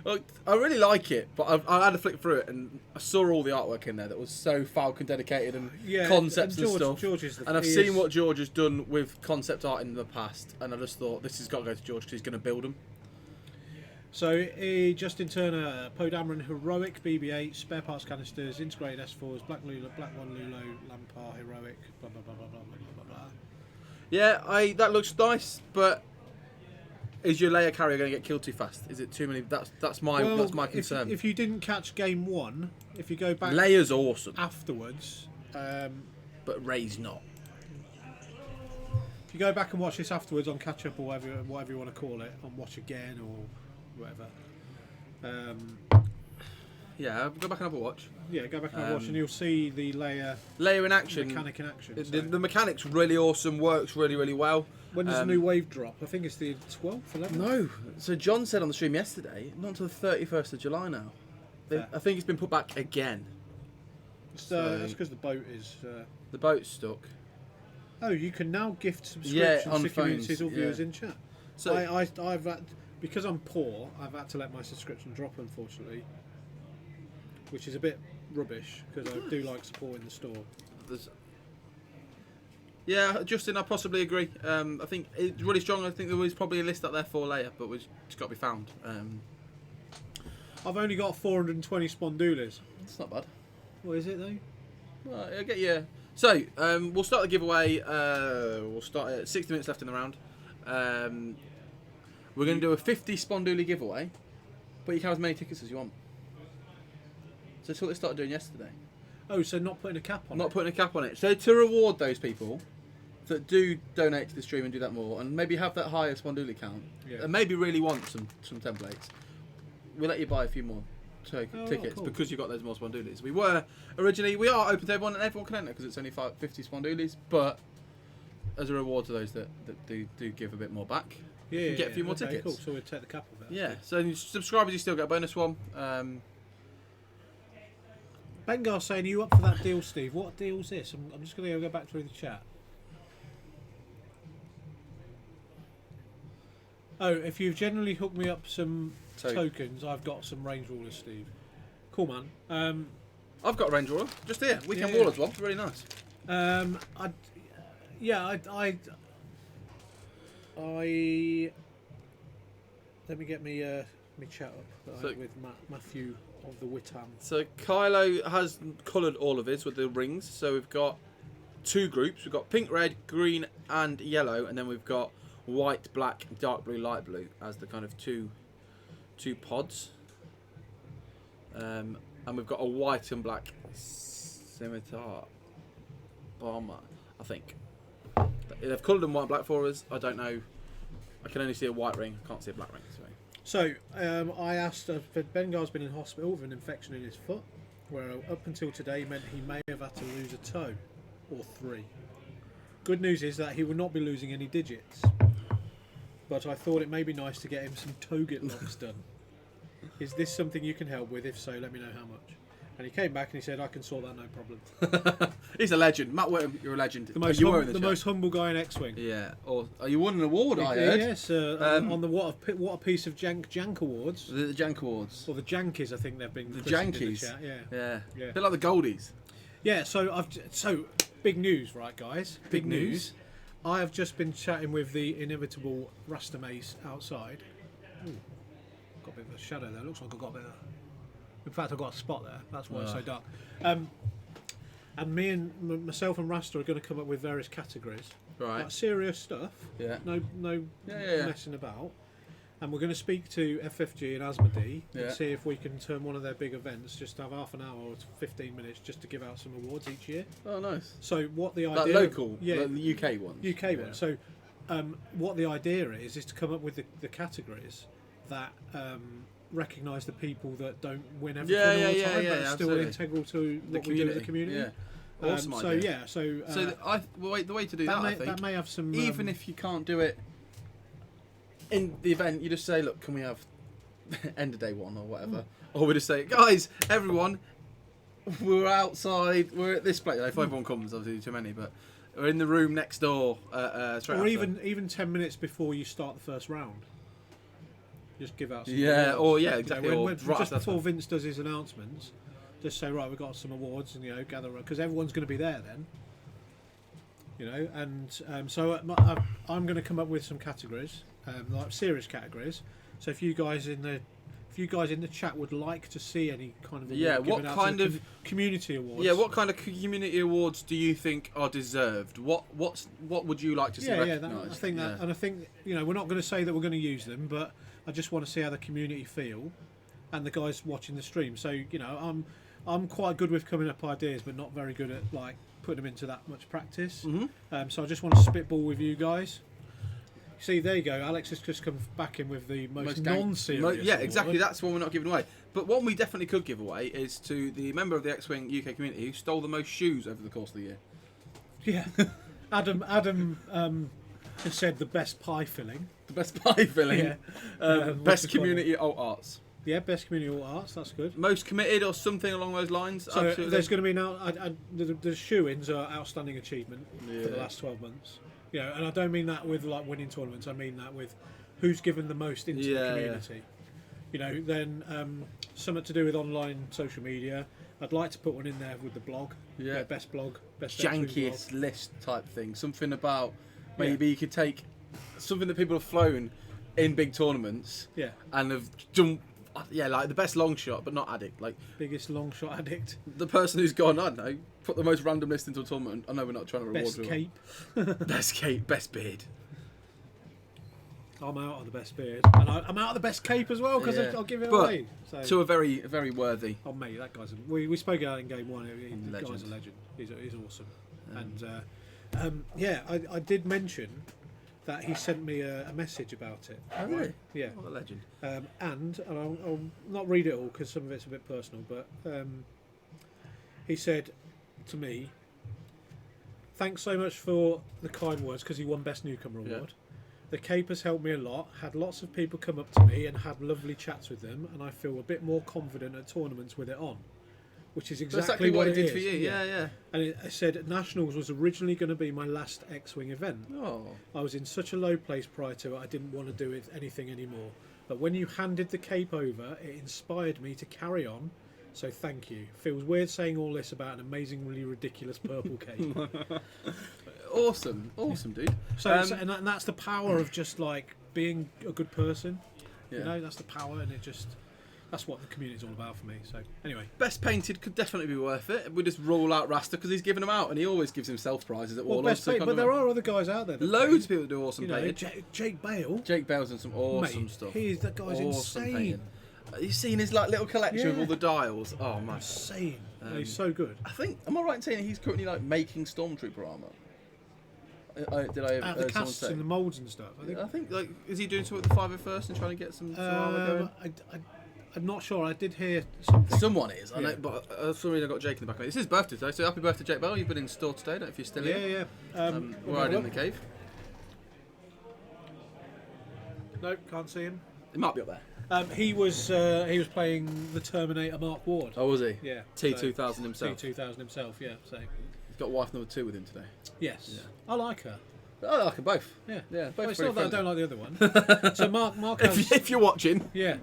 Well, I really like it, but I had to flick through it and I saw all the artwork in there that was so Falcon dedicated and Yeah, concepts and and stuff. George is the, And I've he seen is- what George has done with concept art in the past, and I just thought this has got to go to George because he's going to build them. So, Justin Turner, Poe Dameron Heroic, BB-8, spare parts canisters, integrated S4s, Black Lula, Black One Lulo, Lampard Heroic, blah blah blah blah blah blah blah blah. Yeah, that looks nice, but is your layer carrier going to get killed too fast? Is it too many? That's my concern. If you didn't catch game 1, if you go back Layer's awesome, afterwards, but Ray's not. if you go back and watch this afterwards on catch up or whatever you want to call it, on watch again or whatever. Yeah, go back and have a watch. Yeah, go back and watch and you'll see the layer Layer in action. mechanic in action. The mechanic's really awesome. Works really, really well. When does the new wave drop? I think it's the 12th, 11th. No. So John said on the stream yesterday, not until the 31st of July now. Fair. I think it's been put back again. That's because the boat is. The boat's stuck. Oh, you can now gift subscriptions Yeah, on to communities phones, or viewers yeah. in chat. So I've had, because I'm poor, I've had to let my subscription drop, unfortunately, which is a bit rubbish because I do like supporting the store. yeah, Justin, I possibly agree. I think it's really strong. I think there was probably a list out there for layer, but it's got to be found. I've only got 420 spondoolies. It's not bad. What is it though? Well, I get you. So we'll start the giveaway. We'll start at 60 minutes left in the round. We're going to do a 50 Spondoolie giveaway, but you can have as many tickets as you want. So that's what they started doing yesterday. Oh, so not putting a cap on Not it? putting a cap on it. So to reward those people that do donate to the stream and do that more, and maybe have that higher Spondoolie count, Yeah. and maybe really want some templates, we'll let you buy a few more tickets cool. because you've got those more Spondoolies. We are open to everyone, and everyone can enter because it's only 50 Spondoolies, but as a reward to those that do give a bit more back, Yeah, you can get a few more okay, tickets. Cool. So we'll take the cap off it. Yeah, so subscribers, you still get a bonus one. Bengar saying, are you up for that deal, Steve? What deal's this? I'm just going to go back through the chat. Oh, if you've generally hooked me up some tokens, I've got some range rulers, Steve. Cool, man. I've got a Range Rover, just here. Weekend Yeah. Warlords one, really nice. Let me get me chat up So- with Matthew of the Witham. So Kylo has coloured all of his with the rings. So we've got 2 groups. We've got pink, red, green, and yellow, and then we've got white, black, dark blue, light blue as the kind of two pods. And and we've got a white and black scimitar bomber, I think. They've coloured them white and black for us. I don't know. I can only see a white ring. I can't see a black ring. So I asked, Bengar's been in hospital with an infection in his foot, where up until today meant he may have had to lose a toe or 3. Good news is that he will not be losing any digits, but I thought it may be nice to get him some toe-git locks done. Is this something you can help with? If so, let me know how much. And he came back and he said, I can sort that, no problem. He's a legend. Matt Whittam, you're a legend. The most humble guy in X-Wing. Yeah. Or you won an award, I heard. Yes, on the what a piece of Jank Awards. The Jank Awards. Or the Jankies, I think they've been. The christened in Jankies. The chat. Yeah. Yeah. A bit like the Goldies. Yeah. So big news, right, guys? Big news. I have just been chatting with the inevitable Rasta Mace outside. Ooh, got a bit of a shadow there. Looks like I've got a bit of. In fact, I've got a spot there. That's why it's so dark. And me and myself and Rasta are going to come up with various categories. Right. Like serious stuff. Yeah. No Yeah. messing about. And we're going to speak to FFG and Asmodee Yeah. and see if we can turn one of their big events, just have half an hour or 15 minutes just to give out some awards each year. Oh, nice. So what the Like idea... local, Yeah. the UK ones. UK one. So what the idea is to come up with the categories that recognise the people that don't win everything all the time, but are still absolutely. integral to what we do as a community. Yeah. Awesome So idea. yeah, so the way to do that that, I think, may have some. even if you can't do it in the event, you just say, look, can we have end of day one or whatever, or we just say, guys, everyone, we're outside, we're at this place. If everyone comes, obviously too many, but we're in the room next door. Straight or after. even 10 minutes before you start the first round. Just give out some Yeah, awards. or yeah, exactly. When, or right just after. before Vince does his announcements, just say, right, we've got some awards, and gather because everyone's going to be there then. And so I'm going to come up with some categories, like serious categories. So if you guys in the chat would like to see any kind of award what given out kind to of community awards? Yeah, what kind of community awards do you think are deserved? What would you like to see recognised? I think that, and I think we're not going to say that we're going to use them, but I just want to see how the community feel, and the guys watching the stream. So I'm quite good with coming up ideas, but not very good at like putting them into that much practice. Mm-hmm. So I just want to spitball with you guys. See, there you go. Alex has just come back in with the most non-serious. Yeah, award. exactly. That's one we're not giving away. But one we definitely could give away is to the member of the X-Wing UK community who stole the most shoes over the course of the year. Yeah, Adam has said the best pie filling. The best pie filling. Yeah. Best community alt arts. Yeah, best community alt arts. That's good. Most committed or something along those lines. So Absolutely. there's going to be now. The shoe-ins are outstanding achievement for the last 12 months. And I don't mean that with like winning tournaments. I mean that with who's given the most into the community. Then something to do with online social media. I'd like to put one in there with the blog. Yeah. Best blog, best X-Wing jankiest blog. list type thing. Something about maybe you could take something that people have flown in big tournaments. Yeah. And have done. Yeah, like the best long shot, but not addict. Like Biggest long shot addict. the person who's gone, I don't know, put the most random list into a tournament. I know we're not trying to reward Best everyone. cape. Best cape, best beard. I'm out of the best beard, and I'm out of the best cape as well because Yeah. I'll give it But away. So. To a very, very worthy. Oh mate, that guy's we spoke about it in game one. The Legend. guy's a legend. He's awesome. And I did mention that he sent me a message about it. Oh, really? Yeah. What a legend. And I'll not read it all because some of it's a bit personal, but he said to me, "Thanks so much for the kind words," because he won Best Newcomer Award. The cape has helped me a lot. Had lots of people come up to me and had lovely chats with them, and I feel a bit more confident at tournaments with it on, which is exactly what it did is. for you. Yeah. And it said Nationals was originally going to be my last X-Wing event. Oh. I was in such a low place prior to it, I didn't want to do anything anymore. But when you handed the cape over, it inspired me to carry on. So thank you. Feels weird saying all this about an amazingly ridiculous purple cape. Awesome, dude. So and that's the power of just like being a good person. Yeah. That's the power, and that's what the community's all about for me. So anyway, Best painted could definitely be worth it. We just rule out Rasta because he's giving them out, and he always gives himself prizes at Warlords. best paint, but there are other guys out there. That loads of paint. people that do awesome painting. Jake Bale. Jake Bale's done some awesome Mate, stuff. That guy's Awesome insane. painting. Have you seen his like little collection of Yeah. all the dials? Oh man. Insane. He's so good. I think, am I right in saying he's currently like making Stormtrooper armor? Did I Out of heard the someone casts say? and the moulds and stuff. I think. Like, is he doing something with the 501st and trying to get some armor going? I'm not sure. I did hear something. Someone is, I know, Yeah. but for some reason I got Jake in the back of it. It's his birthday today, so happy birthday, Jake Bell. You've been in store today, I don't know if you're still Yeah, here. yeah. We're hiding in the cave. Nope, can't see him. It might be up there. He was playing the Terminator Mark Ward. Oh, was he? Yeah. T2000 himself. T2000 himself. Yeah. So He's got wife number 2 with him today. yes, Yeah. I like her. I like them both. Yeah. Yeah, both Well, it's very not that I friendly. don't like the other one. So Mark has If you're watching, yeah.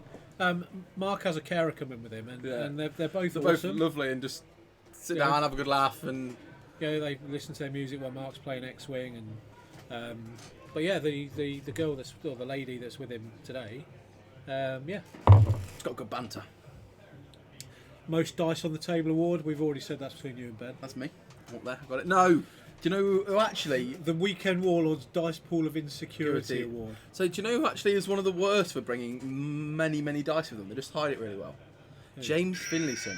Mark has a carer coming with him, and, Yeah. and they're both they're both awesome. lovely and just sit Yeah. down, have a good laugh, and Yeah, they listen to their music while Mark's playing X-wing, and but yeah, the girl that's or the lady that's with him today, yeah, it's got good banter. most dice on the table award. We've already said that's between you and Ben. That's me. Up there, got it. No, do you know who actually? The Weekend Warlords Dice Pool of Insecurity Security. Award. So do you know who actually is one of the worst for bringing many dice with them? They just hide it really well. James Finlayson.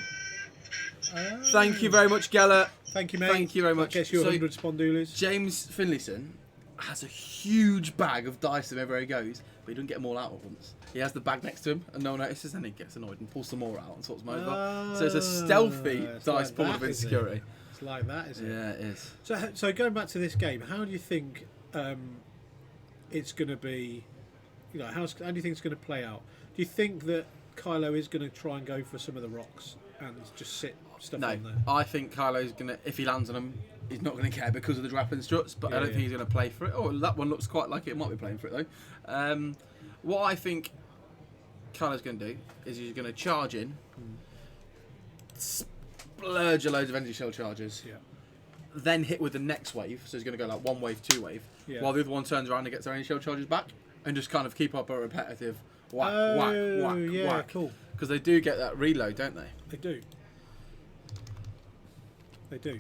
Thank you very much, Geller. Thank you, mate. Thank you very much. That gets you So, 100 Spondoolies. James Finlayson has a huge bag of dice wherever he goes, but he doesn't get them all out at once. He has the bag next to him, and no one notices, and he gets annoyed and pulls some more out and sorts them over. So it's a stealthy it's dice like pool that, of is it? insecurity. It's like that, is it? Yeah, it is. So going back to this game, how do you think it's going to be? You know, how do you think it's going to play out? Do you think that Kylo is going to try and go for some of the rocks and just sit stuff No, on there? I think Kylo's gonna. If he lands on them, he's not gonna care because of the drop and struts. But I Yeah, don't yeah. think he's gonna play for it. Oh, that one looks quite like it might be playing for it though. What I think Kylo's gonna do is he's gonna charge in, splurge a loads of energy shell charges, Yeah. then hit with the next wave. So he's gonna go like 1 wave, 2 wave, Yeah. while the other one turns around and gets their energy shell charges back, and just kind of keep up a repetitive whack, Yeah, whack. cool. Because they do get that reload, don't they? They do. They do.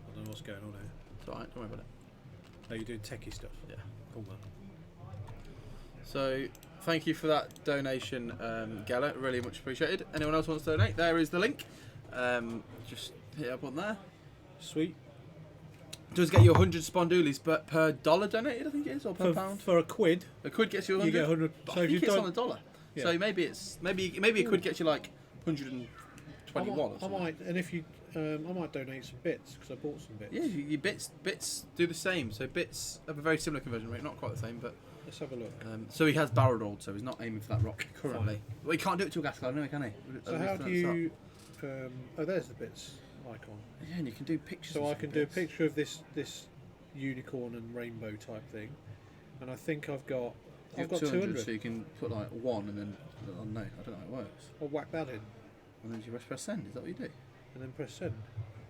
I don't know what's going on here. It's alright, don't worry about it. Oh, you're doing techie stuff. Yeah. Cool, man. So, thank you for that donation, Geller. Really much appreciated. Anyone else wants to donate? There is the link. Just hit up on there. Sweet. Does get you 100 Spondoolies, but per dollar donated, I think it is, or per pound. For a quid, A quid gets you 100. you get 100. But So I if think you've it's done, on a dollar. Yeah. So maybe it's maybe a quid gets you like 121 or I something. might, and if you, I might donate some bits because I bought some bits. Yeah, your bits do the same. So bits have a very similar conversion rate, not quite the same, but Let's have a look. so he has barrel rolled, so he's not aiming for that rock currently. Well, he can't do it to a gas cloud, no, can he? So At how least do that's you? Oh, there's the bits icon. that. Yeah, and you can do pictures. So of I some can do a bits. picture of this unicorn and rainbow type thing, and I think I've got You've got 200, so you can put like 1 and then, oh no, I don't know how it works. I'll whack that in And then you press send, is that what you do? and then press send.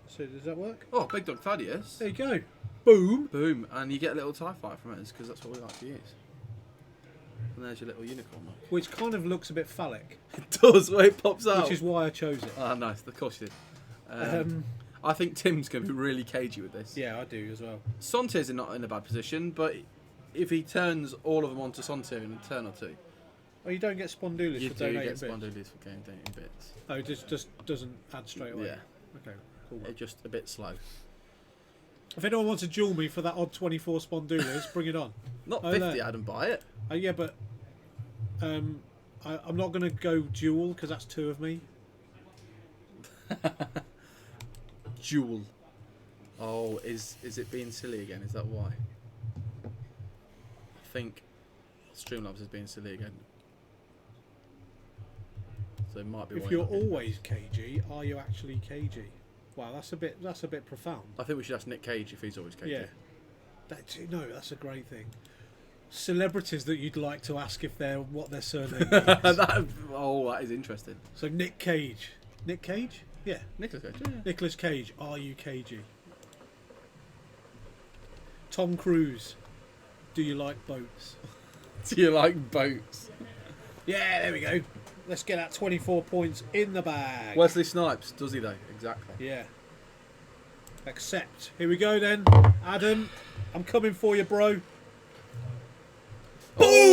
So does that work? Oh, Big Dog Thaddeus. There you go. Boom. Boom, and you get a little TIE fighter from it, because that's what we like to use. And there's your little unicorn. Look. Which kind of looks a bit phallic, It does, when it pops out. which is why I chose it. Oh, nice, of course you did. I think Tim's going to be really cagey with this. Yeah, I do as well. Sontir's not in a bad position, but if he turns all of them onto Sontir in a turn or two, Oh, you don't get Spondoolies you for do donating get bits. Spondoolies for game dating bits. Oh, it just doesn't add straight away. Yeah, Okay. Cool. it's just a bit slow. If anyone wants to duel me for that odd 24 Spondoolies, bring it on. Not Oh, 50, no. I'd buy it. Yeah, but I'm not going to go duel because that's 2 of me. Jewel. Oh, is it being silly again? Is that why? I think Streamlabs is being silly again. So it might be. If why you're not being- always cagey, are you actually cagey? Wow, that's a bit profound. I think we should ask Nick Cage if he's always cagey. Yeah. That's a great thing. Celebrities that you'd like to ask if they're what their surname is. that is interesting. So Nick Cage. Nick Cage? Yeah. Nicholas Cage. Yeah. Nicolas Cage, are you cagey? Tom Cruise, do you like boats? Do you like boats? Yeah, there we go. Let's get that 24 points in the bag. Wesley Snipes, does he though? Exactly. Yeah. Accept. Here we go then. Adam, I'm coming for you, bro. Oh,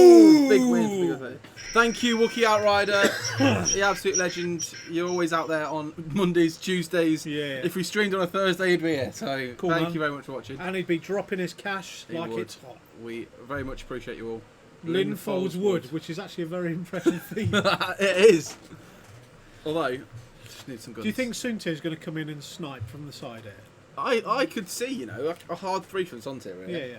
big win. Thank you, Wookie Outrider. The absolute legend. You're always out there on Mondays, Tuesdays. Yeah. If we streamed on a Thursday, he'd be here. So Cool, thank man. you very much for watching. And he'd be dropping his cash He like would. it's hot. We very much appreciate you all. Lynn folds wood, which is actually a very impressive feat. It is. Although, just need some guns. Do you think Sunte is going to come in and snipe from the side here? I could see, a hard 3 from Sonte, really. Yeah.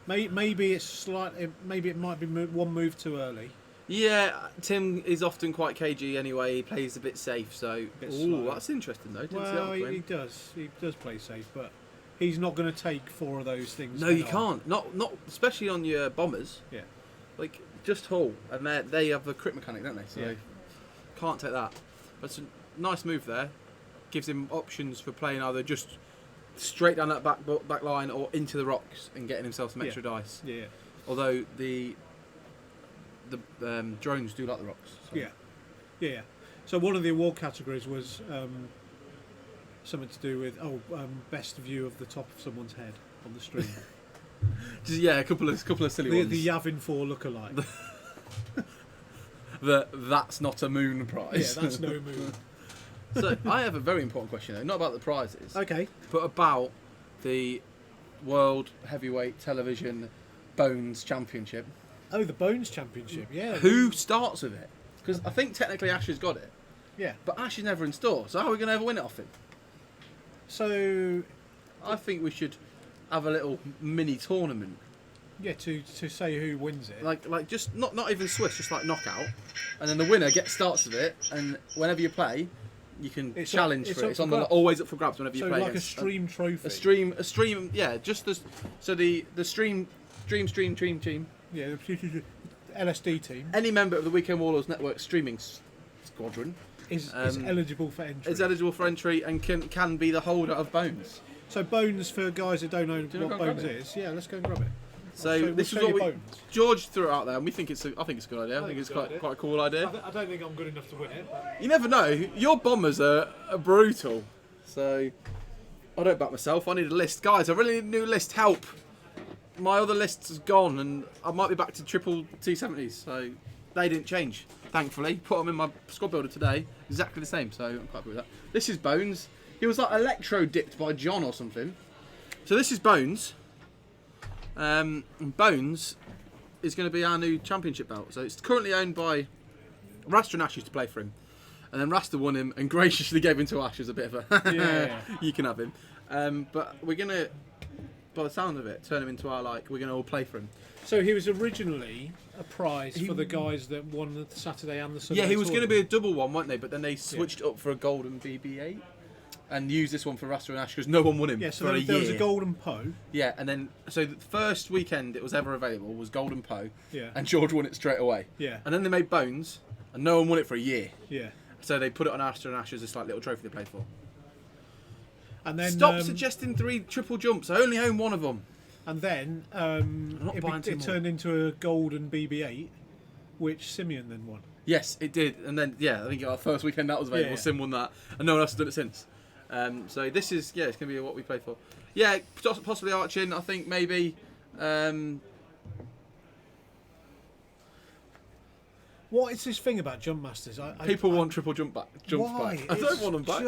Maybe it's slightly. Maybe it might be one move too early. Yeah, Tim is often quite cagey anyway. He plays a bit safe, so. Bit Ooh, slow. that's interesting though. Didn't see that Well, one he coming. does. He does play safe, but he's not going to take 4 of those things. No, head you on. can't. Not especially on your bombers. Yeah. Like just Hull, and they have the crit mechanic, don't they? So Yeah. can't take that. But it's a nice move there. Gives him options for playing either just straight down that back line or into the rocks and getting himself some extra dice. Yeah. Although the drones do like the rocks. So. Yeah. So one of the award categories was something to do with best view of the top of someone's head on the stream. Just, yeah, a couple of silly ones. The Yavin 4 lookalike. That's not a moon prize. Yeah, that's no move. So I have a very important question though, not about the prizes, Okay. but about the World Heavyweight Television Bones Championship. Oh, the Bones Championship. Yeah. Who starts with it? Because I think technically Ash has got it, Yeah. but Ash is never in store. So how are we going to ever win it off him? So I think we should have a little mini tournament, yeah, to say who wins it. like just not even Swiss, just like knockout, and then the winner starts with it, and whenever you play, you can It's challenge up- for it. it's It's up on for the grabs. always up for grabs whenever you So play. like a against- stream trophy. a stream, yeah. Just the stream. Yeah, the LSD team Any member of the Weekend Warlords Network streaming squadron is Um, eligible for entry. is eligible for entry and can be the holder of Bones. So Bones, for guys that don't know you wanna what go and Bones grab it? is, yeah, let's go and grab it. So We'll this show is what you we Bones. George threw it out there, and we think I think it's a good idea. I think it's it's a good idea. quite a cool idea. I don't think I'm good enough to win it. But You never know. Your bombers are brutal. So I don't back myself. I need a list, guys. I really need a new list. Help! My other list's gone, and I might be back to triple T70s. So they didn't change, thankfully. Put them in my squad builder today, exactly the same. So I'm quite happy with that. This is Bones. He was like electro dipped by John or something. So this is Bones. And Bones is going to be our new championship belt. So it's currently owned by Rasta and Ash used to play for him. And then Rasta won him and graciously gave him to Ash as a bit of a Yeah. you can have him. But we're going to, by the sound of it, turn him into our we're going to all play for him. so he was originally a prize for the guys that won the Saturday and the Sunday. Yeah, he was going to tournament. be a double one, weren't they? But then they switched up for a golden BB-8 and used this one for Rasta and Ash because no one won him Yeah, so for there, a there year. was a golden Poe. Yeah, and then so the first weekend it was ever available was Golden Poe, Yeah. and George won it straight away. Yeah. And then they made Bones, and no one won it for a year. Yeah. So they put it on Astra and Ash as this little trophy they played for. And then Stop suggesting 3 triple jumps. I only own one of them. And then not buying two it more. turned into a golden BB-8, which Simeon then won. Yes, it did. And then I think our first weekend that was available. Yeah. Sim won that, and no one else has done it since. So this is it's going to be what we play for. Yeah, possibly arching. I think maybe. What is this thing about jump masters? People want triple jumps why? back. I don't want them back.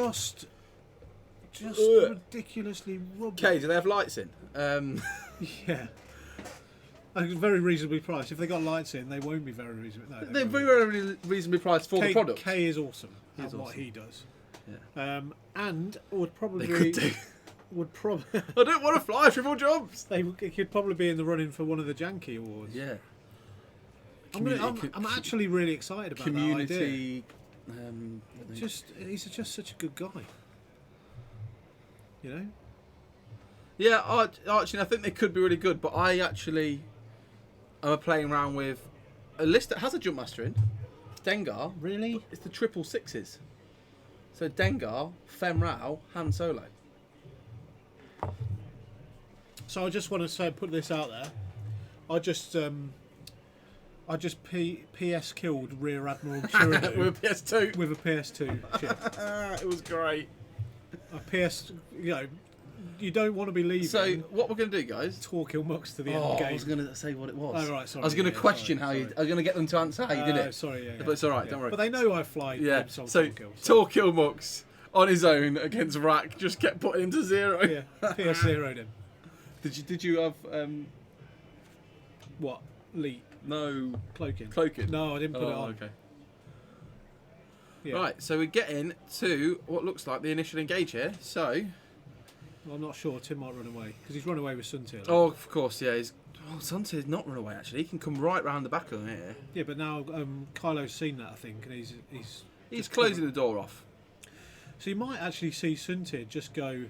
Just Ugh. ridiculously rubbish. Okay, do they have lights in? Yeah. Very reasonably priced. If they got lights in, they won't be very reasonably. No, They're won't. very reasonably priced for the product. K is awesome at is what awesome. he does. Yeah. And would probably They could do. would probably I don't want to fly triple jumps. they could probably be in the running for one of the Janky awards. Yeah. I'm actually really excited about that idea. Community. He's just such a good guy. You know. Yeah, Archie, I think they could be really good, but I actually am playing around with a list that has a jump master in. Dengar. Really? It's the triple sixes. So Dengar, Fem Rao, Han Solo. So I just want to put this out there. I just PS killed Rear Admiral Chiridu With a PS2. with a PS2 chip. It was great. A PS, you don't want to be leaving. So what we're going to do, guys? Torquil Mucks to the end Oh, of the I game. was going to say what it was. Oh, right, sorry. I was going to yeah, question sorry, how you. sorry. I was going to get them to answer how you did it. Sorry, yeah. But it's all right. yeah. Don't worry. But they know I fly. Yeah. Gibbs on So Torquil, Torquil Mux on his own against Rack just kept putting him to 0. Yeah, PS zeroed him. Did you have What? Leet. no Cloaking. cloaking? No, I didn't put it Oh, on. okay. Yeah. Right, so we're getting to what looks like the initial engage here. So, Well, I'm not sure. Tim might run away because he's run away with Suntail. oh, of course, yeah. Suntail's not run away actually. He can come right round the back of him here. Yeah, but now Kylo's seen that, I think, and he's He's closing the door off. So you might actually see Suntail just go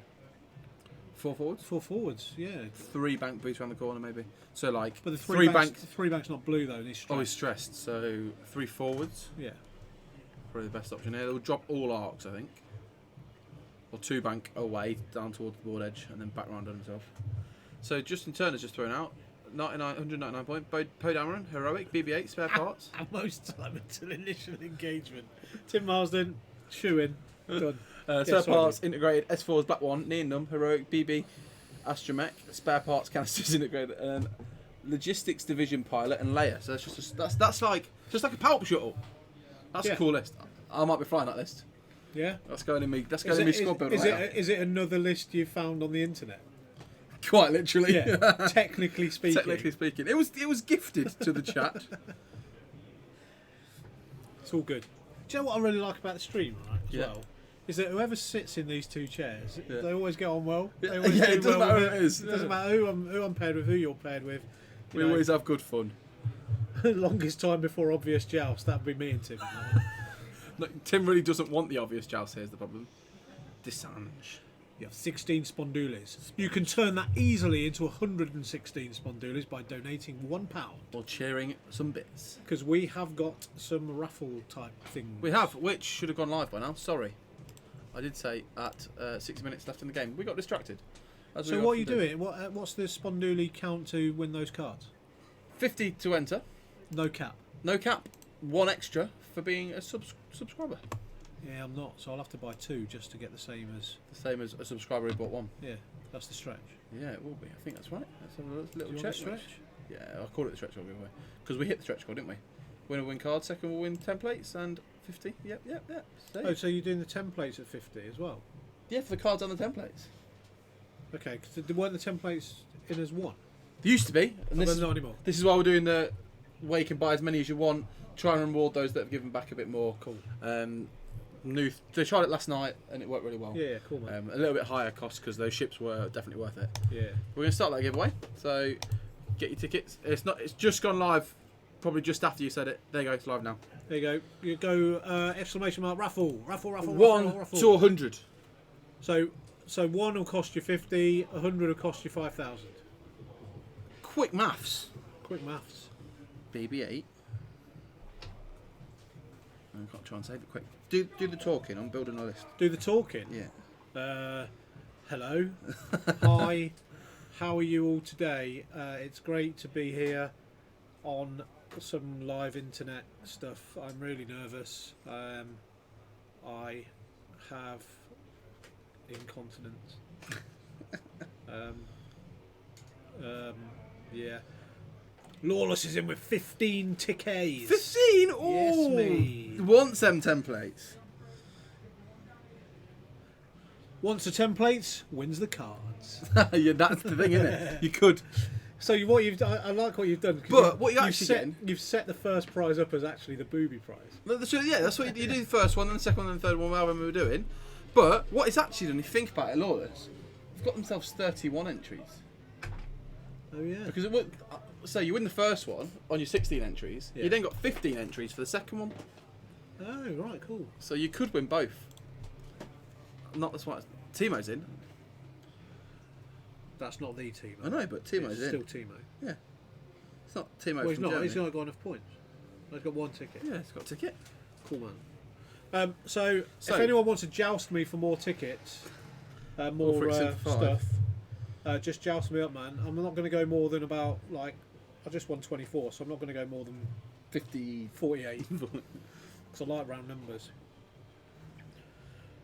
4 forwards. 4 forwards. Yeah, 3 bank boots around the corner maybe. So like but the 3 bank's, bank. 3 bank's not blue though, and he's Oh, he's straight. stressed. So 3 forwards. Yeah. Probably the best option here. They'll drop all arcs, I think. Or 2 bank away down towards the board edge and then back round on himself. So Justin Turner's just thrown out. 199 point. Poe Dameron, heroic, BB-8, spare parts. At most time until initial engagement. Tim Marsden, shoe in, done. Spare sorry. parts integrated. S4's Black One, Neonum, heroic, BB, Astromech, spare parts canisters integrated, and logistics division pilot and layer. So that's just that's like just like a palp shuttle. That's Yeah. a cool list. I might be flying that list. Yeah. That's going in me. That's going in me squad builder. Is it another list you found on the internet? Quite literally. Yeah. Technically speaking. Technically speaking, it was gifted to the chat. It's all good. Do you know what I really like about the stream, right? As Yeah. well, is that whoever sits in these 2 chairs, Yeah. they always get on well. They Yeah, always yeah, do it doesn't well matter with who it is. It doesn't Yeah. matter who I'm paired with, who you're paired with. You We know, always have good fun. longest time before obvious joust. That'd be me and Tim. No, Tim really doesn't want the obvious joust. Here's the problem. Desange. You have 16 spondulis. You can turn that easily into 116 spondulis by donating £1. Or cheering some bits. Because we have got some raffle type things. We have, which should have gone live by now. Sorry. I did say at 6 minutes left in the game. We got distracted. As So we what are you often do. doing? What's the sponduli count to win those cards? 50 to enter. No cap. No cap. 1 extra for being a subscriber. Yeah, I'm not. So I'll have to buy 2 just to get the same as. The same as a subscriber who bought 1. Yeah, that's the stretch. Yeah, it will be. I think that's right. Let's have a little Do you want check. the stretch? Yeah, I'll call it the stretch goal giveaway. Because we hit the stretch goal, didn't we? Winner will win cards, second will win templates, and 50. Yep. Save. Oh, so you're doing the templates at 50 as well? Yeah, for the cards and the templates. Okay, because weren't the templates in as 1? They used to be. And Oh, this, they're not anymore. this is why we're doing the where you can buy as many as you want. Try and reward those that have given back a bit more. Cool. They tried it last night and it worked really well. Yeah, cool, man. A little bit higher cost because those ships were definitely worth it. Yeah. We're going to start that giveaway. So get your tickets. It's just gone live. Probably just after you said it. There you go. It's live now. There you go. You go exclamation mark raffle. 1 to 100. So 1 will cost you 50. 100 will cost you 5,000. Quick maths. Quick maths. BB-8. I can't try and save it quick. Do the talking. I'm building a list. Do the talking. Yeah. Hello. Hi. How are you all today? It's great to be here on some live internet stuff. I'm really nervous. I have incontinence. Yeah. Lawless is in with 15 tickets. 15? Oh! Yes, me. Want them templates? Wants the templates, wins the cards. Yeah, that's the thing, isn't it? You could. So what you've done, I like what you've done. 'cause But what you're actually getting- you've set the first prize up as actually the booby prize. Yeah, that's what you do the first one, then the second one, then the third one, however we were doing. But what it's actually done, if you think about it, Lawless, they've got themselves 31 entries. Oh yeah. Because it would, so you win the first one on your 16 entries, Yeah. you then got 15 entries for the second one. Oh right, cool. So you could win both. Not the smartest. Timo's in. That's not the Timo. I know, but Timo's It's in. still Timo. Yeah. It's not Timo Well, he's from not. Germany. He's not got enough points. He's got 1 ticket. Yeah, he's got a ticket. Cool man. So So- if anyone wants to joust me for more tickets, more for Simplify. stuff, just joust me up, man. I'm not going to go more than about I just won 24, so I'm not going to go more than 50. 48 because I like round numbers.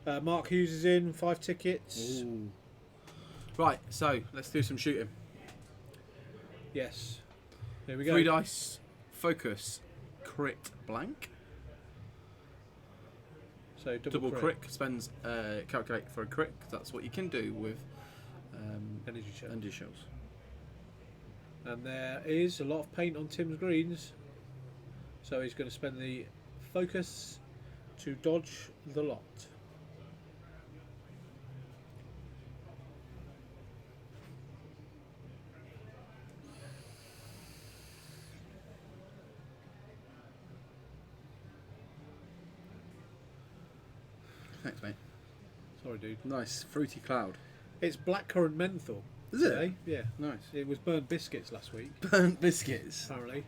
Mark Hughes is in 5 tickets. Ooh. Right, so let's do some shooting. Yes. Here we go. 3 dice, focus, crit, blank. So Double crit spends calculate for a crit. 'Cause that's what you can do with energy shell. energy shells. And there is a lot of paint on Tim's greens. So he's going to spend the focus to dodge the lot. Thanks, mate. Sorry, dude. Nice fruity cloud. It's blackcurrant menthol. Is it? Today. Yeah. Nice. It was burnt biscuits last week, Burnt biscuits. apparently.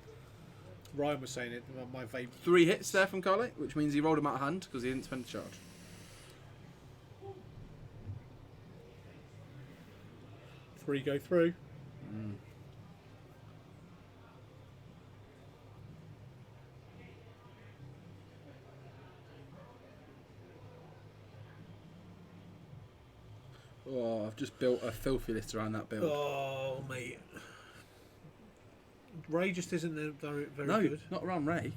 Ryan was saying it, my vape. 3 hits there from Carly, which means he rolled him out of hand because he didn't spend the charge. Three go through. Oh, I've just built a filthy list around that build. Oh, mate. Ray just isn't very no, good. not around Ray.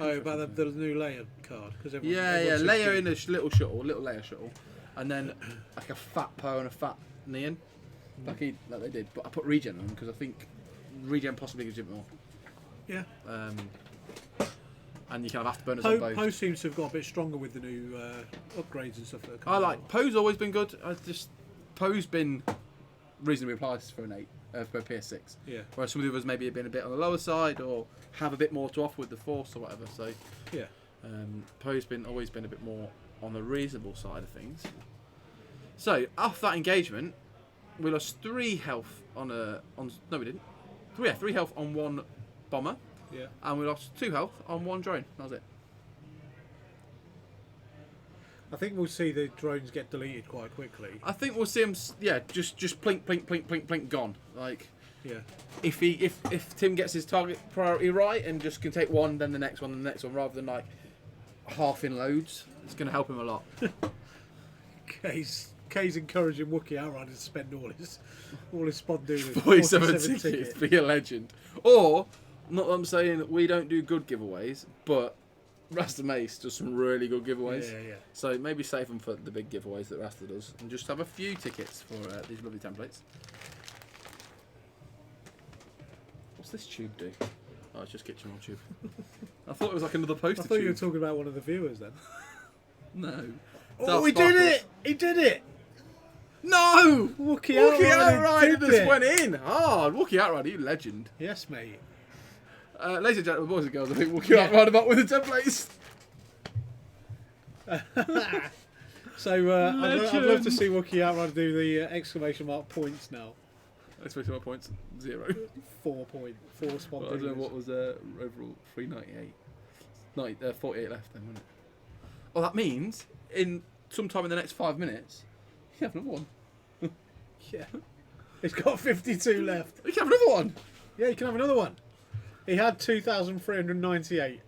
Oh, about the new layer card. Cause Yeah, everyone's layer just in a little shuttle, little layer shuttle, and then like a fat Poe and a fat Neon, like they did. But I put regen on them because I think regen possibly gives you a bit more. Yeah. And you kind of have to burn us on both. Poe seems to have got a bit stronger with the new upgrades and stuff that are I coming like out. Poe's always been good. Poe's been reasonably priced for an 8 for a PS6. Yeah. Whereas some of the others maybe have been a bit on the lower side or have a bit more to offer with the Force or whatever. So Yeah. Poe's always been a bit more on the reasonable side of things. So after that engagement, we lost 3 health no we didn't. 3 health on 1 bomber, Yeah. and we lost 2 health on 1 drone. That was it. I think we'll see the drones get deleted quite quickly. I think we'll see him. Yeah, just plink, plink, plink, plink, plink, gone. Like Yeah. if Tim gets his target priority right and just can take one, then the next one, then the next one, rather than like half in loads, it's going to help him a lot. Kay's encouraging Wookiee Outriders to spend all his Spondoolers. 47 tickets, be a legend. Or, not that I'm saying that we don't do good giveaways, but Rasta Mace does some really good giveaways. Yeah, yeah. So maybe save them for the big giveaways that Rasta does, and just have a few tickets for these lovely templates. What's this tube do? Oh, it's just kitchen roll tube. I thought it was like another poster I thought tube. you were talking about one of the viewers then. No. Oh, he did it! He did it! No! Wookiee Outrider did just it. went in hard. Wookiee Outrider, you legend. Yes, mate. Ladies and gentlemen, boys and girls, I think Wookiee Outrider back with the templates. So I'd love to Legend. see Wookiee Outrider do the exclamation mark points now. Let's wait till my points. 0. 4 point. 4 Well, I Spondoolers. don't know what was overall 398. 48 left then, wasn't it? Oh, that means in sometime in the next 5 minutes, you can have another one. Yeah. He's got 52 left. You can have another one. Yeah, you can have another one. He had 2,398.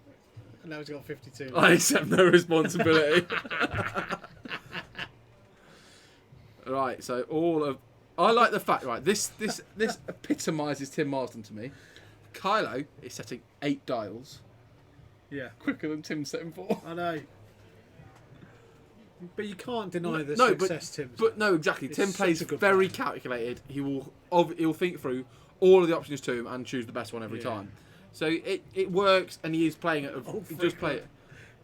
And now he's got 52. I accept no responsibility. Right, so I like the fact. Right, this epitomises Tim Marsden to me. Kylo is setting 8 dials Yeah. quicker than Tim's setting 4. I know. But you can't deny the No, success Tim's but no, exactly. It's Tim such plays a good very plan. calculated. He'll think through all of the options to him and choose the best one every Yeah. time. So it works, and he is playing it. Oh, He does play it.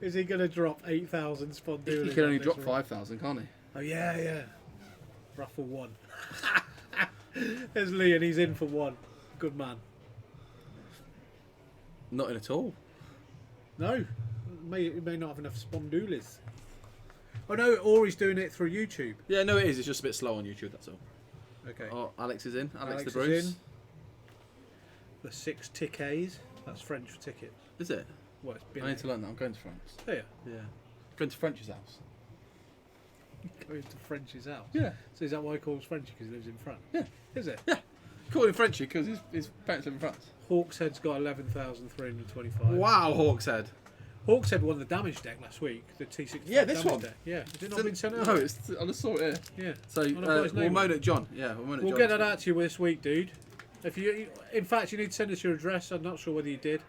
Is he going to drop 8,000 Spondoolers? He can only on this drop run? 5,000, can't he? Oh, yeah, yeah. Ruffle 1. There's Lee, and he's in for 1. Good man. Not in at all. No. He may not have enough Spondoolers. Oh, no, or he's doing it through YouTube. Yeah, no, it is. It's just a bit slow on YouTube. That's all. Okay. Oh, Alex is in. Alex the Alex Bruce. is in. The 6 tickets. That's French for tickets. Is it? Well, it's been I need to learn that. I'm going to France. Oh, yeah. Yeah. Going to French's house. Going to French's house. Yeah. So is that why he calls Frenchy? Because he lives in France? Yeah. Is it? Yeah. Call him Frenchy because his parents live in France. Hawkshead's got 11,325. Wow, Hawkshead. Hawkshead won the damage deck last week. The T65 Yeah, this damage one. deck. Yeah, has it not been sent out? No, it's, I just saw it here. Yeah. So I've got his we'll name moan on. at John. Yeah, we'll We'll get that out to you this week, dude. If you, in fact, you need to send us your address. I'm not sure whether you did,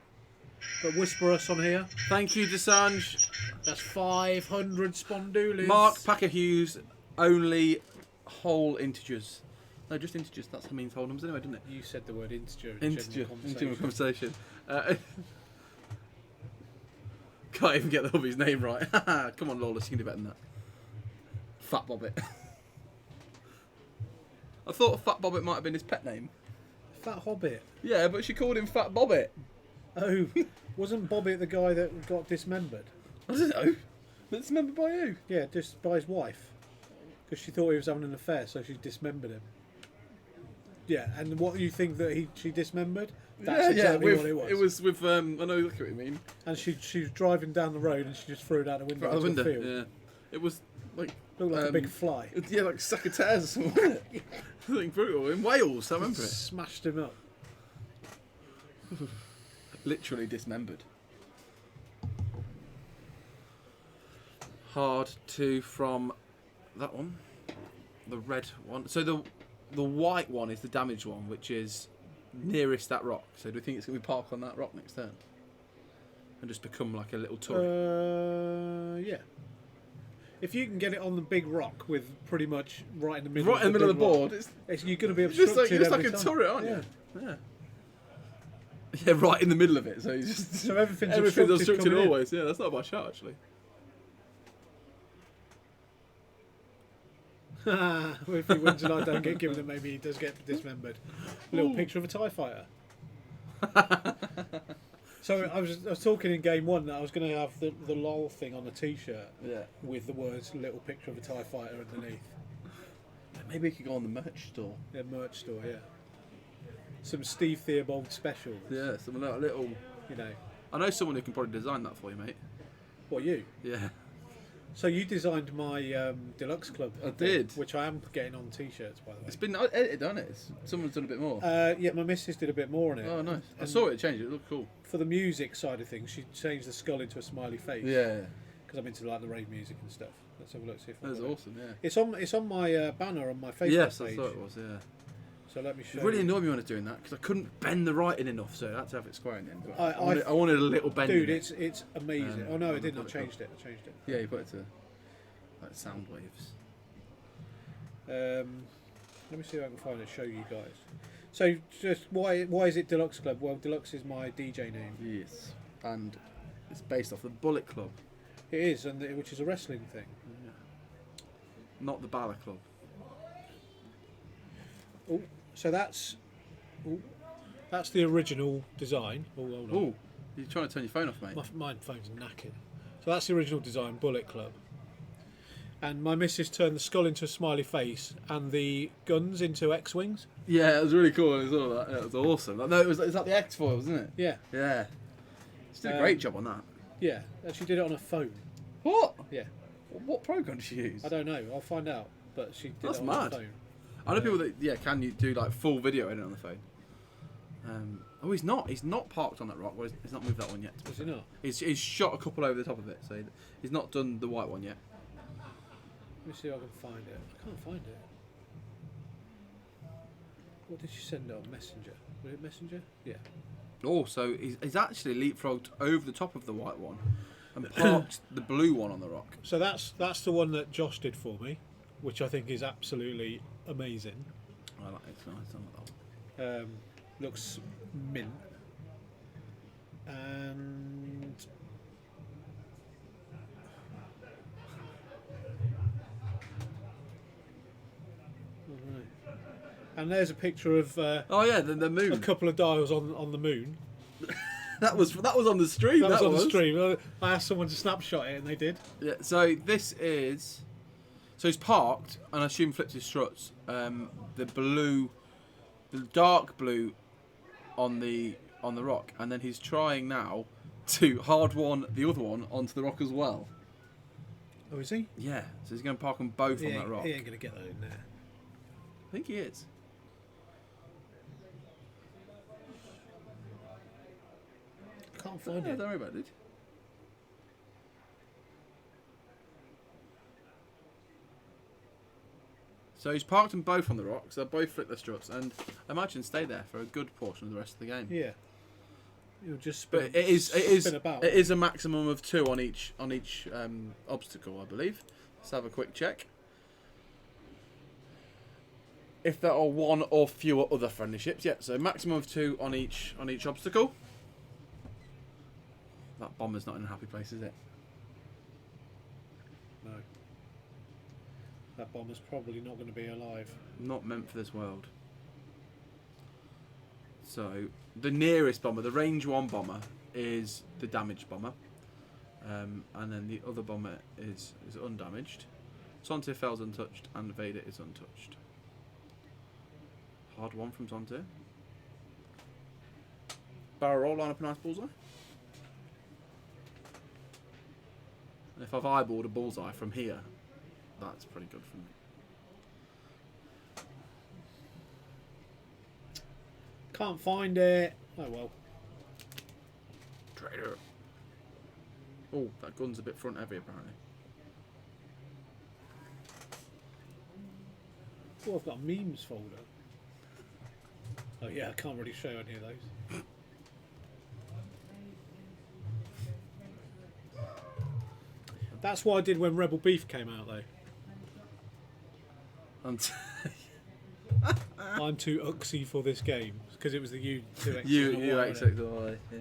but whisper us on here. Thank you, Desange. That's 500 spondoolies. Mark Packer Hughes, only whole integers. No, just integers. That's what means whole numbers anyway, doesn't it? You said the word integer. In Integer. general In general conversation. conversation. Can't even get the hubby's name right. Come on, Lawless, you can do better than that. Fat Bobbit. I thought Fat Bobbit might have been his pet name. Fat Hobbit. Yeah, but she called him Fat Bobbit. Oh, wasn't Bobbit the guy that got dismembered? I don't know. Dismembered by who? Yeah, just by his wife. Because she thought he was having an affair, so she dismembered him. Yeah, and what you think that she dismembered? That's exactly what it was. It was with, I know exactly what you mean. And she was driving down the road and she just threw it out the window Out the into window, a field. yeah. It was like... Looked like a big fly. Yeah, like Secateurs or something, wasn't it? Something brutal. In Wales, I remember it. Smashed him up. Literally dismembered. Hard 2 from that one. The red one. So the white one is the damaged one, which is nearest that rock. So do we think it's going to be parked on that rock next turn? And just become like a little turret? Yeah. If you can get it on the big rock with pretty much right in the middle, Right in the middle of the big board. rock, you're going to be You're just obstructed. like every a time. turret, aren't Yeah. you? Yeah. Yeah, right in the middle of it. So you just So everything's obstructed coming in. always. Yeah, that's not a bad shot actually. If he wins and I don't get given it, maybe he does get dismembered. A little picture of a TIE fighter. So I was talking in game one that I was going to have the LOL thing on a t-shirt Yeah. with the words "little picture of a TIE fighter" underneath. Maybe you could go on the merch store. Yeah, merch store, yeah. Some Steve Theobald specials. Yeah, some little. You know. I know someone who can probably design that for you, mate. What, you? Yeah. So you designed my deluxe club. I did. Which I am getting on t-shirts, by the way. It's been edited, hasn't it? Someone's done a bit more. Yeah, my missus did a bit more on it. Oh, nice. I And saw it change. It looked cool. for the music side of things, she changed the skull into a smiley face. Yeah. Because I'm into like the rave music and stuff. Let's have a look, see if I That was got it. awesome, yeah. It's on my banner on my Facebook Yes, page. I thought it was, yeah. So let me show It really you. annoyed me when I was doing that because I couldn't bend the writing enough, so I had to have it square in the end. But I- I wanted a little bend. Dude, in it. it's amazing. Um, Oh no, I'll I didn't. I put it changed it. I changed it. Yeah, you put it to like sound waves. Let me see if I can find it. Show you guys. So just why is it Deluxe Club? Well, Deluxe is my DJ name. Yes. And it's based off the Bullet Club, It is, which is a wrestling thing. not the Balor Club. Oh, so that's the original design. Oh, hold on. Oh, you're trying to turn your phone off, mate. My phone's knackered. So that's the original design, Bullet Club. And my missus turned the skull into a smiley face and the guns into X-wings. Yeah, it was really cool. I saw that. Yeah, it was awesome. No, it was like the X-Foils, wasn't it? Yeah, Yeah. She did a great job on that. yeah. And she did it on a phone. What? Yeah, What program did she use? I don't know. I'll find out. But she did That's it on mad. a phone. I know people that can you do like full video editing on the phone. Oh, he's not. He's not parked on that rock. Well, he's not moved that one yet. Was he not? He's shot a couple over the top of it, so he's not done the white one yet. Let me see if I can find it. I can't find it. What did she send on Messenger? Was it Messenger? Yeah. Oh, so he's actually leapfrogged over the top of the white one and parked the blue one on the rock. So that's the one that Josh did for me, which I think is absolutely amazing. I like it. It's nice. I like that one. Looks mint. And I don't know. And there's a picture of Oh yeah, the a moon. couple of dials on the moon. That was on the stream. That was on the stream. I asked someone to snapshot it, and they did. Yeah. So this is. So he's parked, and I assume flipped his struts. The blue, the dark blue, on the rock, and then he's trying now to hard one the other one onto the rock as well. Oh, is he? Yeah. So he's going to park them both on that rock. He ain't gonna get that in there. I think he is. Can't find Yeah, it. don't worry about it. So he's parked them both on the rocks. They'll both flick their struts, and I imagine stay there for a good portion of the rest of the game. Yeah. You'll just spin, But spin about. it is a maximum of 2 on each obstacle, I believe. Let's have a quick check. If there are 1 or fewer other friendly ships, yeah. So maximum of 2 on each obstacle. That bomber's not in a happy place, is it? No. That bomber's probably not going to be alive. Not meant for this world. So the nearest bomber, the range 1 bomber, is the damaged bomber, and then the other bomber is undamaged. Sontir Fell's untouched, and Vader is untouched. Hard one from Sontir. Barrel roll, line up a nice bullseye. And if I've eyeballed a bullseye from here, that's pretty good for me. Can't find it. Oh well. Traitor. Oh, that gun's a bit front heavy apparently. Oh, I've got a memes folder. Oh yeah, I can't really show any of those. That's what I did when Rebel Beef came out, though. I'm too uxy for this game because it was the U2X. UXXY, yeah.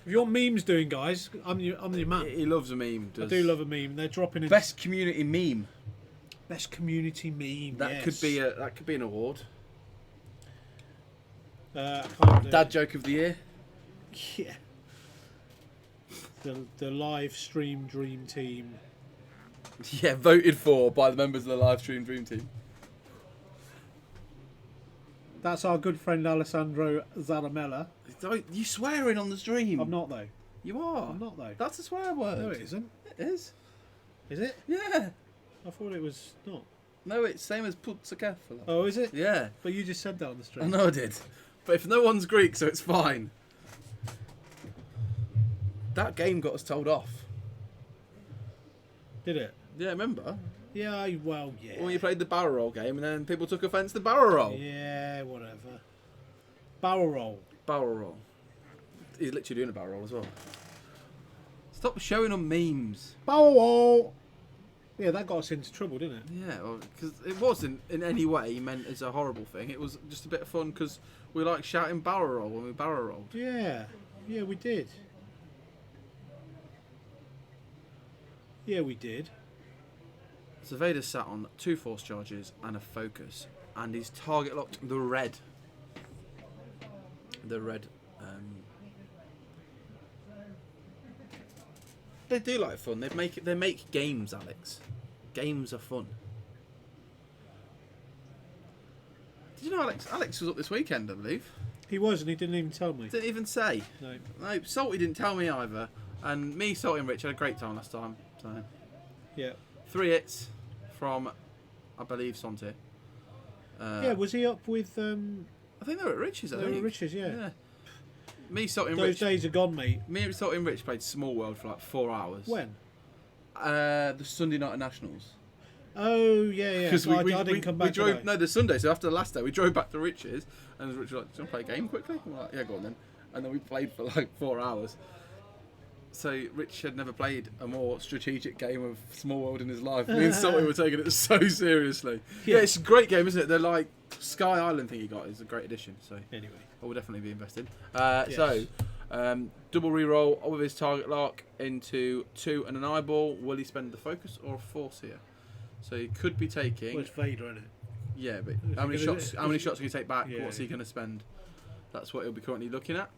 If you want memes doing, guys, I'm your man. He loves a meme. I do love a meme. They're dropping in Best community meme. best community meme. That yes. could be an award. I can't do Dad it. joke of the year. Yeah. The live stream dream team. Yeah, voted for by the members of the live stream dream team. That's our good friend Alessandro Zaramella. You swearing on the stream? I'm not though. You are. I'm not though. That's a swear word. No, it isn't. It is. Is it? Yeah. I thought it was not. No, it's same as Putzakefala. Oh, is it? Yeah. But you just said that on the I stream. know I did. But if no one's Greek, so it's fine. That game got us told off. Did it? Yeah, remember? Yeah. Well, yeah. When you played the barrel roll game and then people took offence to the barrel roll. Yeah, whatever. Barrel roll. Barrel roll. He's literally doing a barrel roll as well. Stop showing on memes. Barrel roll. Yeah, that got us into trouble, didn't it? Yeah, because it wasn't in any way meant as a horrible thing. It was just a bit of fun because we like shouting barrel roll when we barrel rolled. Yeah. Yeah, we did. Yeah, we did. So Vader sat on 2 force charges and a focus, and he's target locked the red. The red. They do like fun. They make games, Alex. Games are fun. Did you know Alex was up this weekend, I believe? He was, and he didn't even tell me. Didn't even say. No. No, Salty didn't tell me either. And me, Salty and Rich had a great time last time. So Yeah. 3 hits from, I believe, Sontir. Yeah, was he up with... I think they were at Rich's, I They were think. at Rich's, yeah. Me, Salty and Those Rich. days are gone, mate. Me, Salty and Rich played Small World for like 4 hours. When? The Sunday night nationals. Oh, yeah, yeah. Because I didn't come back. we drove. did I? No, the Sunday. So after the last day, we drove back to Rich's, and Rich was like, "Do you want to play a game quickly?" I'm like, "Yeah, go on then." And then we played for like 4 hours. So Rich had never played a more strategic game of Small World in his life. Me and Salty were taking it so seriously. Yeah, it's a great game, isn't it? They're like Sky Island thing you got is a great addition. So Anyway. I will definitely be invested. Yes. So double reroll with his target lock into 2 and an eyeball. Will he spend the focus or a force here? So he could be taking. Well, it's Vader, isn't it? Yeah, but Is how he many gonna shots? do it? How many shots can he take back? Yeah. What's he going to spend? That's what he'll be currently looking at.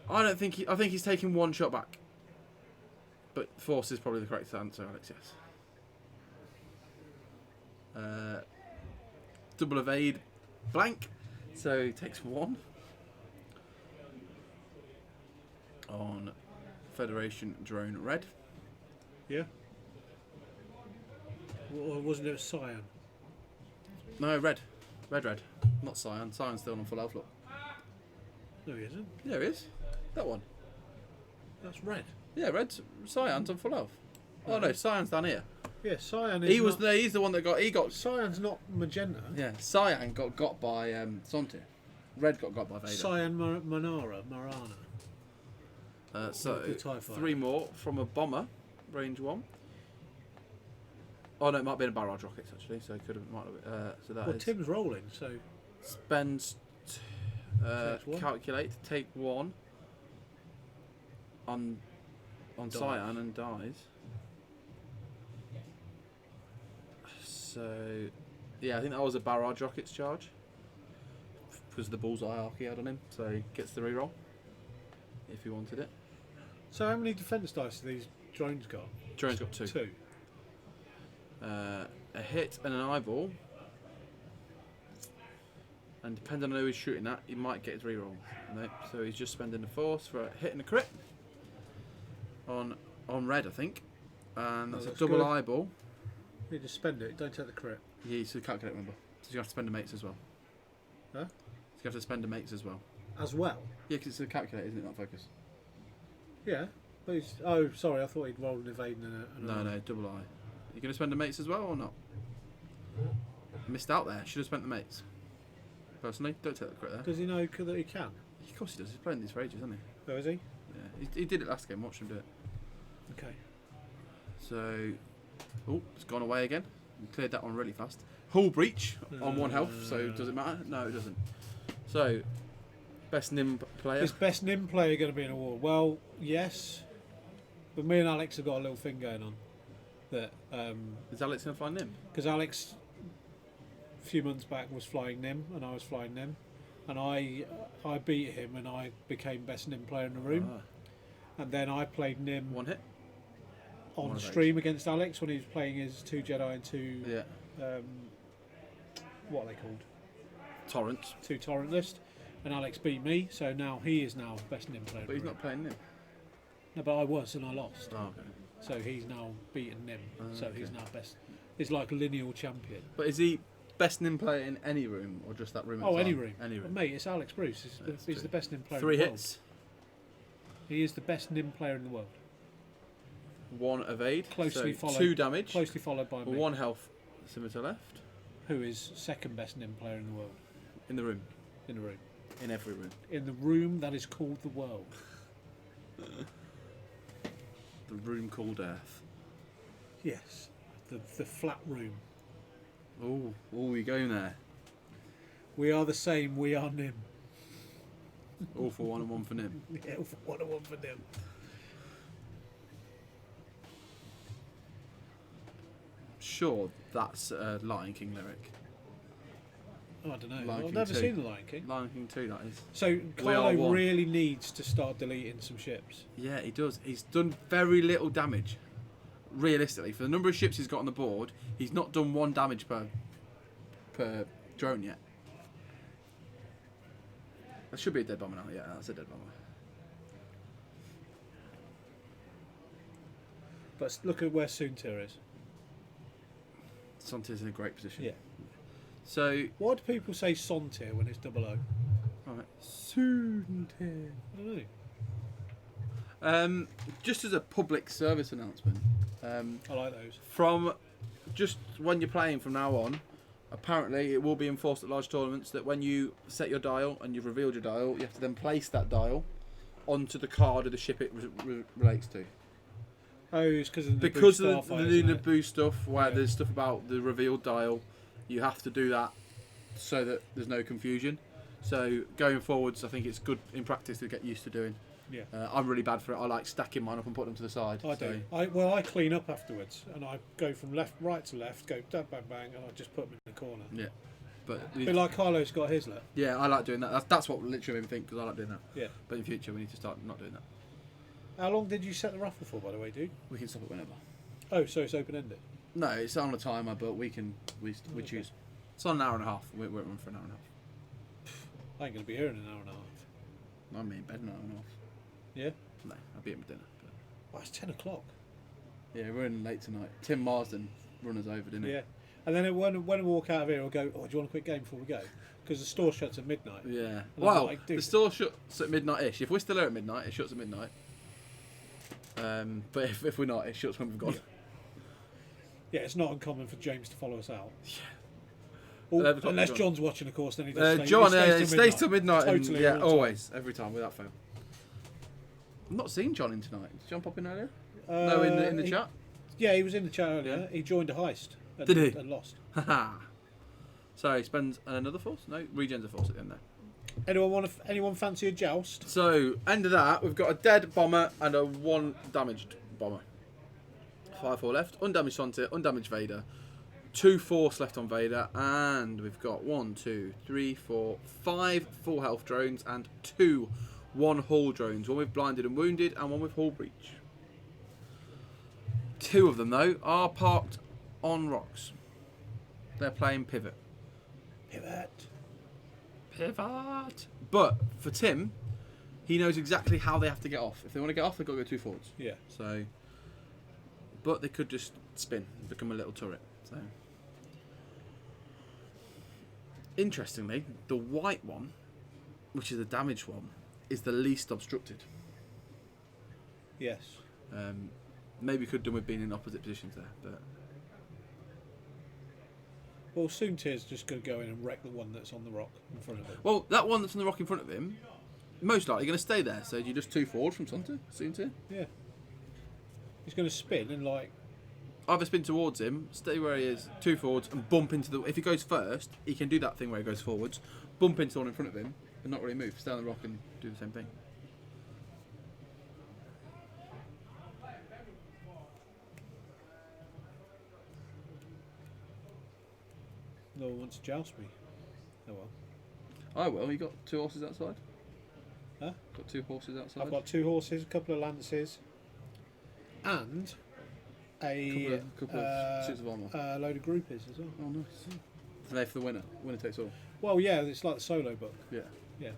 I don't think I think he's taking 1 shot back. But force is probably the correct answer, Alex. Yes. Double evade, blank. So he takes 1 on Federation drone red. Yeah. Or wasn't it a Cyan? No, red, not cyan. Cyan's still on full health. Look. No, he isn't. Yeah, he is. That one. That's red. Yeah, red's cyan's on full health. Oh no, cyan's down here. Yeah, cyan is. He was not, he's the one that got Cyan's not magenta. yeah. Cyan got by Sontir. Red got by Vader. Cyan Marana. So the TIE fighter. 3 more from a bomber, range 1. Oh no, it might have been a barrage rockets actually. So it could have might have. So that Well, is Tim's rolling, so spends Takes 1. calculate take 1 on Dies. Cyan and dies. So yeah, I think that was a barrage rockets charge because the bullseye arc he had on him. So he gets the reroll if he wanted it. So how many defence dice do these drones got? Drone's got 2. 2. A hit and an eyeball. And depending on who he's shooting at, he might get his reroll. Nope. So he's just spending the force for a hit and a crit on red, I think. And that's a That's double good. eyeball. You just spend it. Don't take the crit. Yeah, you should calculate, remember. So you have to spend the mates as well. Huh? So you have to spend the mates as well. As well. Yeah, because it's a calculator, isn't it? Not focus. Yeah. But he's, oh, sorry. I thought he'd rolled an evade and No, double eye. You going to spend the mates as well or not? Missed out there. Should have spent the mates. Personally, don't take the crit there. Does he know that he can? Of course he does. He's playing these for ages, hasn't he? Oh, is he? Yeah, he did it last game. Watch him do it. Okay. So, oh, it's gone away again. We cleared that one really fast. Hull breach on 1 health. So does it matter? No, it doesn't. So, best Nim player. Is best Nim player going to be an award? Well, yes. But me and Alex have got a little thing going on. That Is Alex going to fly Nim? because Alex a few months back was flying Nim and I was flying Nim, and I beat him and I became best Nim player in the room, and then I played Nim 1 hit. on one of stream against Alex when he was playing his 2 Jedi and 2 Yeah. what are they called? Torrents. 2 torrent list, and Alex beat me, so now he is now best Nim player. But in he's the not playing Nim. room. No, but I was and I lost, Oh, okay. so he's now beaten Nim, so he's okay. now best. He's like lineal champion. But is he best Nim player in any room or just that room? at Oh, the any time? room. Any room. Mate, it's Alex Bruce. That's He's true. the best Nim player 3 in the world. hits. He is the best Nim player in the world. 1 evade. Closely so followed. 2 damage. Closely followed by me, 1 health. Similar to left. who is second best Nim player in the world. In the room. In the room. In every room. In the room that is called the world. The room called Earth. Yes. The flat room. Oh, you going there? We are the same. We are Nim. All for 1 and 1 for Nim. Yeah, 1-1 for Nim. Sure, that's a Lion King lyric. Oh, I don't know. Lion I've King never 2. seen the Lion King. Lion King 2, that is. So We are Kylo one. really needs to start deleting some ships. Yeah, he does. He's done very little damage. Realistically, for the number of ships he's got on the board, he's not done 1 damage per drone yet. That should be a dead bomber now. Yeah, that's a dead bomber. But look at where Soontir is. Santir's in a great position. Yeah. So, Why do people say Sontir when it's 00? right, Santir. I don't know. Just as a public service announcement, I like those. from just when you're playing from now on, apparently it will be enforced at large tournaments that when you set your dial and you've revealed your dial, you have to then place that dial onto the card of the ship it relates to. Oh, it's because of the Because Naboo of the Starfighter, new isn't it? Naboo stuff, where Yeah. there's stuff about the revealed dial, you have to do that so that there's no confusion. So going forwards, I think it's good in practice to get used to doing. Yeah. I'm really bad for it. I like stacking mine up and putting them to the side. I do. I clean up afterwards, and I go from right to left, go bang, bang, bang, and I just put them in the corner. Yeah. But A bit like Kylo's got his left. yeah, I like doing that. That's what literally made me think, because I like doing that. Yeah. But in future, we need to start not doing that. How long did you set the raffle for, by the way, dude? We can stop it whenever. Oh, so it's open ended. No, it's on a timer, but we choose. It's on an hour and a half. We won't run for an hour and a half. I ain't gonna be here in an hour and a half. I'm in bed an hour and a half. Yeah. No, I'll be at my dinner. But Well, it's 10 o'clock. yeah, we're in late tonight. Tim Marsden run us over, didn't he? Yeah. And then when we walk out of here, we'll go, oh, do you want a quick game before we go? Because the store shuts at midnight. Yeah. And I'm Well, like, dude. the store shuts at midnight-ish. If we're still here at midnight, it shuts at midnight. But if we're not, it shuts when we've gone. Yeah, it's not uncommon for James to follow us out. Eleven o'clock Unless John. John's watching, of course, then he just John stays till midnight. Totally, all the time. Always, every time, without fail. I've not seen John in tonight. Did John pop in earlier? No, in the chat. Yeah, he was in the chat earlier. He joined a heist. And, Did he? And lost. Haha. So he spends another force? No, regens a force at the end there. Anyone fancy a joust? So, end of that, we've got a dead bomber and a 1 damaged bomber. 5-4 left, undamaged Sontir, undamaged Vader, 2 force left on Vader, and we've got 1, 2, 3, 4, 5 full health drones and 2 one-hull drones. One with blinded and wounded and one with hull breach. 2 of them, though, are parked on rocks. They're playing pivot. Pivot. But for Tim, he knows exactly how they have to get off. If they want to get off, they've got to go 2 forwards. Yeah. So, but they could just spin and become a little turret. So, interestingly, the white one, which is the damaged one, is the least obstructed. Yes. Maybe could have done with being in opposite positions there, but Well, soon Tier's just going to go in and wreck the one that's on the rock in front of him. well, that one that's on the rock in front of him, most likely going to stay there. So you just 2 forward from Sontir, soon to Yeah. He's going to spin and either spin towards him, stay where he is, 2 forwards, and bump into the. If he goes first, he can do that thing where he goes forwards, bump into the one in front of him, and not really move. Stay on the rock and do the same thing. no one wants to joust me. Oh well. I will. You got 2 horses outside? Huh? Got 2 horses outside? I've got 2 horses, a couple of lances, and a couple of suits of armour. load of groupies as well. Oh, nice. So they're for the winner. Winner takes all. Well, yeah, it's like the solo book. Yeah. Yeah.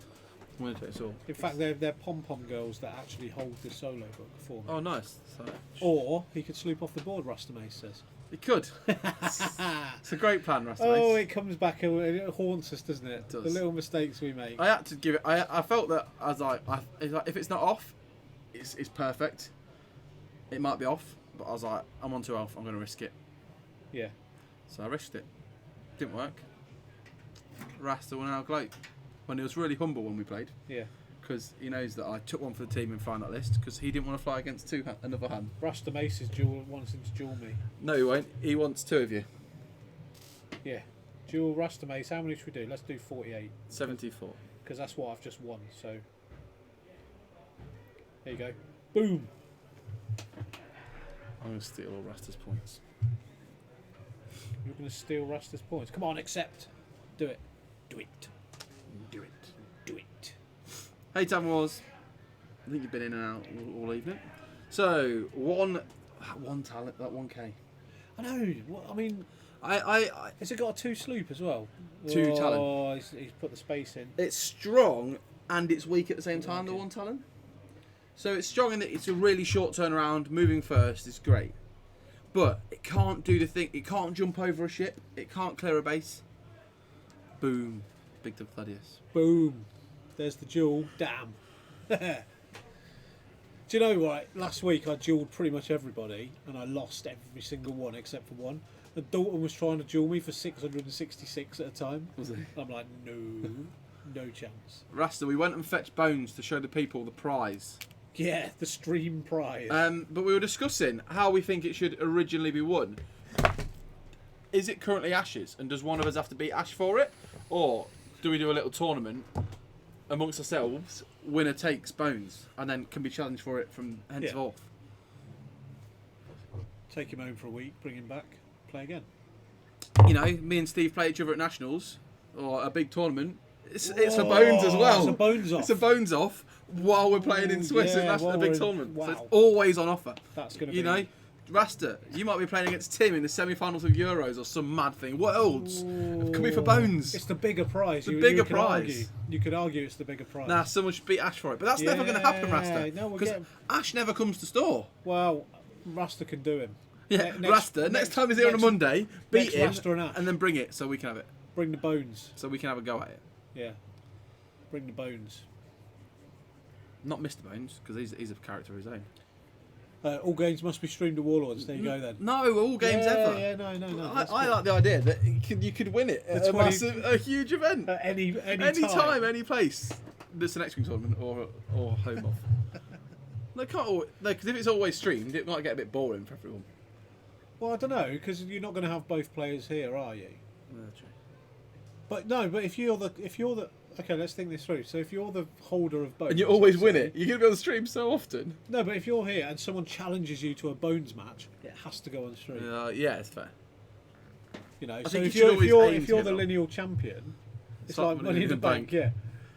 Winner takes all. In fact, they're pom-pom girls that actually hold the solo book for me. Oh, nice. So, Or he could sloop off the board, Rustermace says. he could. It's a great plan, Russell. Oh, it comes back and it haunts us, doesn't it? It does. The little mistakes we make. I had to give it. I felt that I was like, if it's not off, it's perfect. It might be off, but I was like, I'm on 2 health. I'm going to risk it. Yeah. So I risked it. Didn't work. Rasta went out great. When he was really humble when we played, Yeah. because he knows that I took one for the team and found that list because he didn't want to fly against another hand. Rustermace is wants him to duel me. No, he won't. He wants 2 of you. Yeah. Duel Rustermace. How many should we do? Let's do 48. 74. Because that's what I've just won, so. There you go. Boom! I'm going to steal all Rasta's points. You're going to steal Ruster's points. Come on, accept. Do it. Do it. Do it. Do it. Hey, Tam Wars. I think you've been in and out all evening. So, one talent, that 1k. I know. What, I mean, I has it got a 2 sloop as well? 2 oh, talent. He's put the space in. It's strong and it's weak at the same time, the 1 talent. So it's strong in that it's a really short turnaround, moving first is great. But it can't do the thing, it can't jump over a ship, it can't clear a base. Boom. Big Dub Thaddeus. Boom. There's the duel. Damn. Do you know what? Last week I duelled pretty much everybody and I lost every single one except for one. And Dalton was trying to duel me for 666 at a time. Was he? I'm like, no chance. Rasta, we went and fetched bones to show the people the prize. Yeah, the stream prize. But we were discussing how we think it should originally be won. Is it currently Ash's, and does one of us have to beat Ash for it? Or do we do a little tournament amongst ourselves, winner takes bones, and then can be challenged for it from henceforth? Take him home for a week, bring him back, play again. You know, me and Steve play each other at Nationals, or a big tournament. It's a bones as well. It's a bones off. It's a bones off while we're playing in Swiss yeah, and that's while a big we're in- tournament. So wow. it's always on offer. That's going to You be... know, Rasta, you might be playing against Tim in the semi-finals of Euros or some mad thing. What else? Could be for bones. It's the bigger prize. The You bigger could prize. You could argue it's the bigger prize. Nah, someone should beat Ash for it. But that's never going to happen, Yeah, Rasta. no, we'll Because get him. Ash never comes to store. Well, Rasta can do him. Yeah, Ne- Rasta, next time he's here on a Monday, beat next him Rasta and Ash. and then bring it so we can have it. Bring the bones. So we can have a go at it. Yeah. Bring the bones. Not Mr. Bones, because he's a character of his own. All games must be streamed to Warlords. There you go then. No, all games ever. Yeah, no. that's I cool. like the idea that you could win it at a huge event. At any Time, any place. That's an X-Wing tournament or home off. They can't because if it's always streamed, it might get a bit boring for everyone. Well, I don't know, because you're not going to have both players here, are you? True. But no, but if you're the okay, let's think this through. So if you're the holder of bones, And you always win it. You're going to be on the stream so often. No, but if you're here and someone challenges you to a bones match, it has to go on stream. Yeah, it's fair. You know, I so think if you should always you're aim if to you're get the that. lineal champion, it's like like Money in the Bank. Yeah.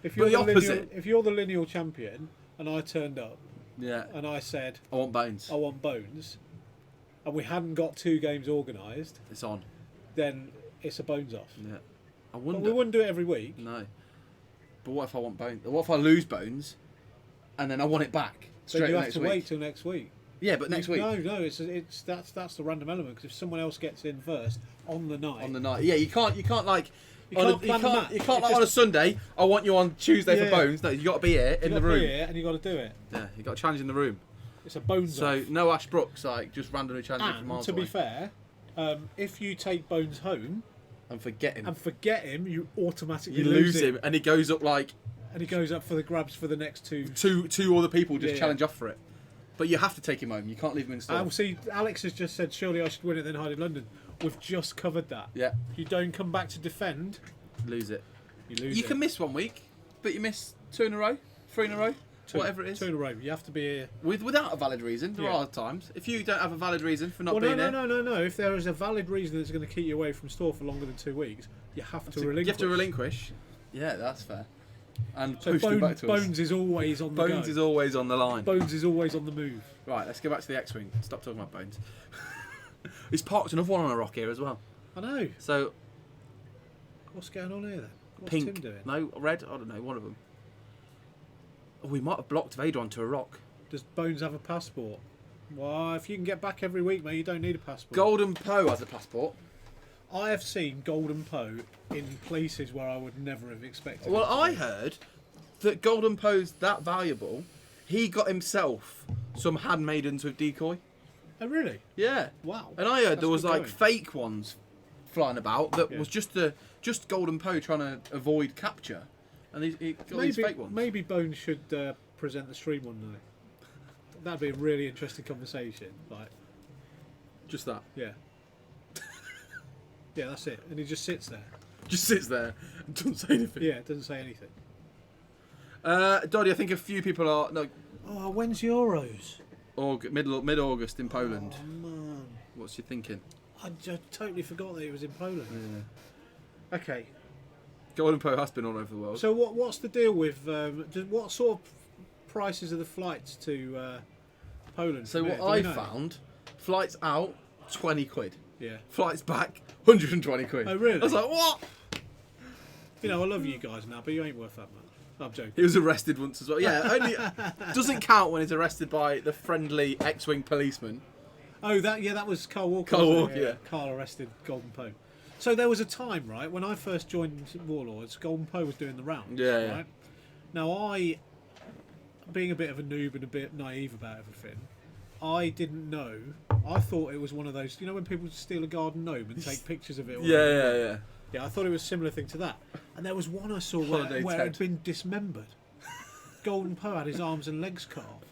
If But you're the opposite. if you're the lineal champion and I turned up Yeah. and I said I want bones. I want bones, and we hadn't got 2 games organised, It's on. then it's a bones off. Yeah. I But wonder. we wouldn't do it every week. No. But what if I want bones? What if I lose bones, and then I want it back So straight you have next to week? wait till next week. Yeah, but next week. No, it's that's the random element, because if someone else gets in first on the night, On the night. Yeah, you can't like. You can't plan the match. You can't It's like on a just- Sunday. I want you on Tuesday Yeah. for bones. No, you got to be here in you the gotta be room. here and you got to do it. Yeah, you got to challenge in the room. It's a bones So off. no Ash Brooks like just randomly challenging from And miles to be away. fair, if you take Bones home And forget him. and forget him, you automatically You lose him, and he goes up like and he goes up for the grabs for the next 2. two other people just Yeah. challenge off for it. But you have to take him home. You can't leave him in store. See, Alex has just said, surely I should win it, then hide in London. We've just covered that. Yeah, You don't come back to defend, lose it. you lose You it. can miss 1 week, but you miss 2 in a row, 3 in a row, whatever it is. 2 in a row. You have to be here. Without a valid reason. There Yeah. are times. If you don't have a valid reason for not Well, being no. If there is a valid reason that's going to keep you away from store for longer than 2 weeks, you have to relinquish. You have to relinquish. Yeah, that's fair. And So push them back to us. Bones is always on the go. Bones is always on the line. Bones is always on the move. Right, let's go back to the X-Wing. Stop talking about Bones. He's parked another one on a rock here as well. I know. So, What's going on here then? What's pink. Tim doing? No, red? I don't know, one of them. Oh, we might have blocked Vader onto a rock. Does Bones have a passport? Well, if you can get back every week, mate, you don't need a passport. Golden Poe has a passport. I have seen Golden Poe in places where I would never have expected. Well, it to I be. heard that Golden Poe's that valuable, he got himself some handmaidens with decoy. Oh, really? Yeah. Wow. And I heard That's there was good like going. fake ones flying about that Yeah. was just Golden Poe trying to avoid capture. And he got these fake ones. Maybe Bones should present the stream one night. That'd be a really interesting conversation. Like, Just that. yeah. Yeah, that's it. And he just sits there. Just sits there and doesn't say anything. Yeah, doesn't say anything. Doddy, I think a few people are Oh, when's Euros? mid-August in Poland. Oh, man. What's you thinking? I just totally forgot that it was in Poland. Yeah. Okay. Golden Poe has been all over the world. So what's the deal with what sort of prices are the flights to Poland? So from what here? Do I we know? found, flights out, 20 quid. Yeah. Flights back, 120 quid. Oh, really? I was like, what? You know, I love you guys now, but you ain't worth that much. I'm joking. He was arrested once as well. Yeah, only doesn't count when he's arrested by the friendly X-Wing policeman. Oh, that was Carl Walker. Carl wasn't it? Walker, yeah. Carl arrested Golden Poe. So there was a time, right, when I first joined Warlords, Golden Poe was doing the rounds. Yeah, yeah. Right? Now I, being a bit of a noob and a bit naive about everything, I didn't know. I thought it was one of those, you know, when people steal a garden gnome and take pictures of it. Or Yeah. Yeah, I thought it was a similar thing to that. And there was one I saw Holiday where it Ted. had been dismembered. Golden Poe had his arms and legs cut off.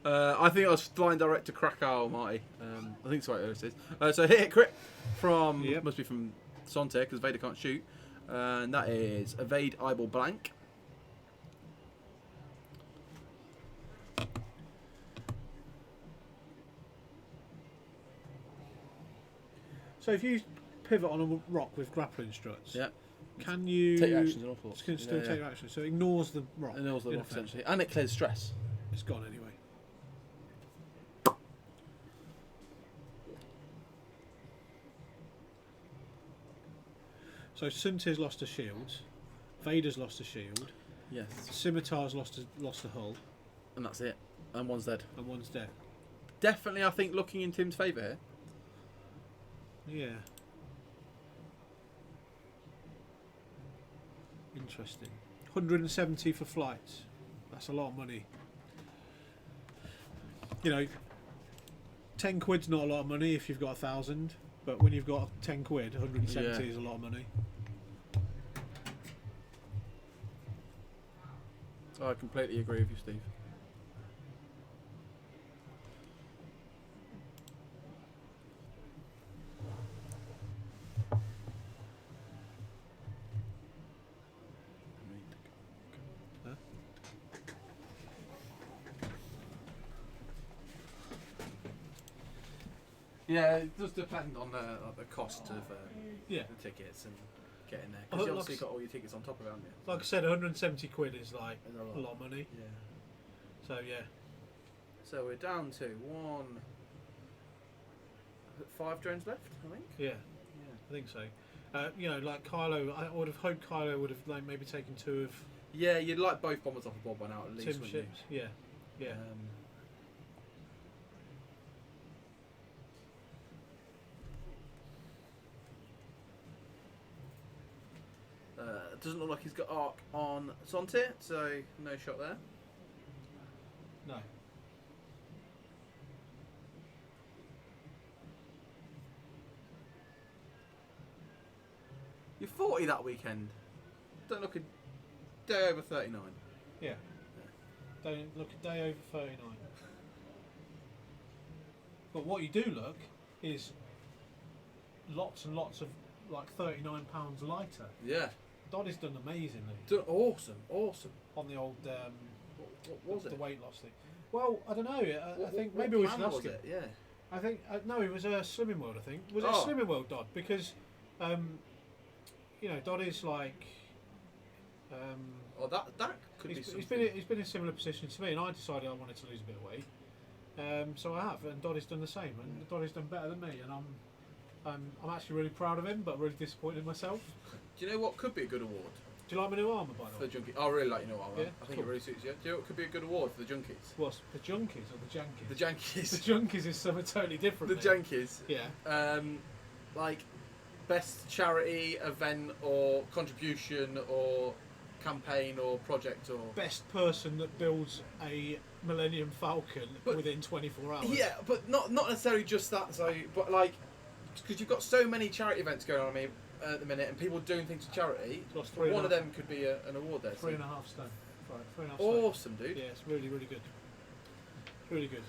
I think I was flying direct to Krakow, Marty. I think that's what it is. So hit crit from Yep. must be from Sonte because Vader can't shoot, and that is evade eyeball blank. So if you pivot on a rock with grappling struts, Yeah, can you take your actions and all sorts. Can still Yeah, take your action, so it ignores the rock. And also in rock effect. essentially, and it clears stress. It's gone anyway. So Sunte's lost a shield, Vader's lost a shield, Yes, Scimitar's lost a hull, and that's it. And one's dead. and one's dead. Definitely, I think looking in Tim's favour here. Yeah. Interesting. 170 for flights. That's a lot of money. you know, 10 quid's not a lot of money if you've got 1,000, but when you've got 10 quid, 170 Yeah. is a lot of money. I completely agree with you, Steve. Yeah, it does depend on the cost of Yeah. the tickets and getting there. Oh, Because you look, obviously got all your tickets on top of it, haven't you? Like I said, 170 quid is like It's a lot of money. Yeah. So yeah, So we're down to 5 drones left, I think. yeah, Yeah. I think so. You know, like Kylo, I would have hoped Kylo would have like maybe taken 2 of Yeah, you'd like both bombers off the board by now at least, Tim's wouldn't ships. Yeah, you? yeah. It doesn't look like he's got arc on Sontir, so no shot there. No. You're 40 that weekend. Don't look a day over 39. Yeah. Don't look a day over 39. But what you do look is lots and lots of like 39 pounds lighter. Yeah. Doddie's done amazingly Awesome, awesome. on the old What was the it? weight loss thing. Well, I don't know. I think what maybe we should plan ask was him. it? Yeah. I think no, it was a Slimming World. I think was it Oh. Slimming World, Dodd? Because you know, Doddie's like Oh, that could be he's something. been in a similar position to me, and I decided I wanted to lose a bit of weight. So I have, and Doddie's done the same, and Doddie's done better than me, and I'm actually really proud of him, but really disappointed in myself. Do you know what could be a good award Do you like my new armour, by for the the way? junkie? I really like your new armour. Yeah, I think cool. it really suits you. Do you know what could be a good award for the junkies? What's the Junkies or the Jankies? The The Jankies. Junkies is something totally different. The mate. Jankies. Yeah. Like best charity event or contribution or campaign or project or. Best person that builds a Millennium Falcon But- within 24 hours. Yeah, but not necessarily just that. So, but like, because you've got so many charity events going on at the minute, and people doing things for charity. Plus three One and of a them could be an award there. So. 3.5 stone. Right, 3.5 stone. Awesome, dude. Yeah, it's really, really good. Really good.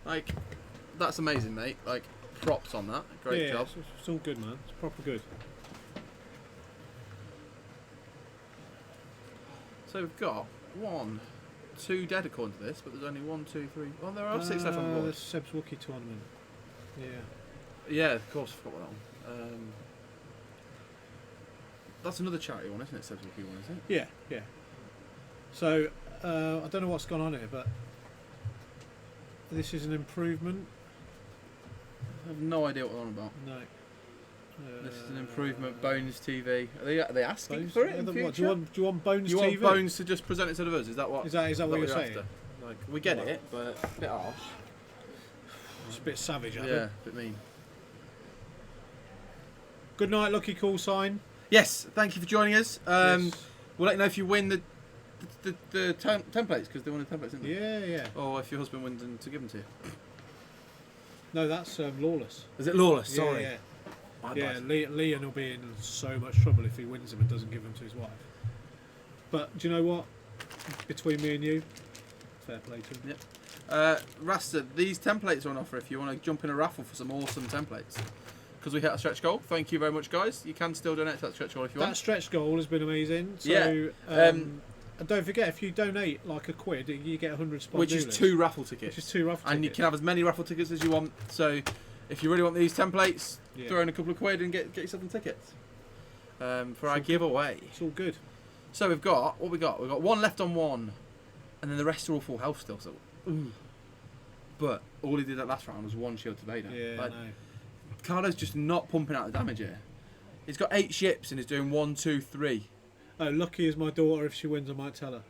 Like, that's amazing, mate. Like, props on that. Great yeah, job. It's all good, man. It's proper good. So we've got 1, 2 dead according to this, but there's only 1, 2, 3. Well, there are 6 left on the The board. Seb's Wookiee tournament. Yeah. Yeah, of course, I forgot that one. That's another charity one, isn't it? Seb's Wookiee one, isn't it? Yeah, yeah. So, I don't know what's gone on here, but this is an improvement. I have no idea what they're on about. No. This is an improvement. Bones TV. Are they asking Bones? for it in What, future? do you want Bones You TV? want Bones to just present it to the us? Is that what? Is that what you're saying? after? Like, we get What? it, but a bit harsh. It's a bit savage, I think. Yeah, a bit mean. Good night, Lucky Call Sign. Yes, thank you for joining us. Yes. We'll let you know if you win the templates, because they wanted templates, didn't they? Yeah, yeah. Or if your husband wins and to give them to you. No, that's Lawless. Is it Lawless? Yeah, Sorry. yeah. My Yeah, bad. Leon will be in so much trouble if he wins them and doesn't give them to his wife. But do you know what? Between me and you, fair play to him. Yep. Rasta, these templates are on offer if you want to jump in a raffle for some awesome templates. Because we hit a stretch goal. Thank you very much, guys. You can still donate to that stretch goal if you That want. stretch goal has been amazing. So, Yeah. and don't forget, if you donate like a quid, you get 100 spot Which is dealers, 2 raffle tickets. Which is 2 raffle And you tickets. can have as many raffle tickets as you want. So if you really want these templates, Yeah. throw in a couple of quid and get yourself some tickets. For our giveaway. It's all good. So we've got, what we got? We've got 1 left on 1. And then the rest are all full health still. So, but all he did that last round was 1 shield to Vader. Yeah, Like, I know. Carlo's just not pumping out the damage here. He's got 8 ships and he's doing 1, 2, 3. Oh, Lucky is my daughter. If she wins, I might tell her.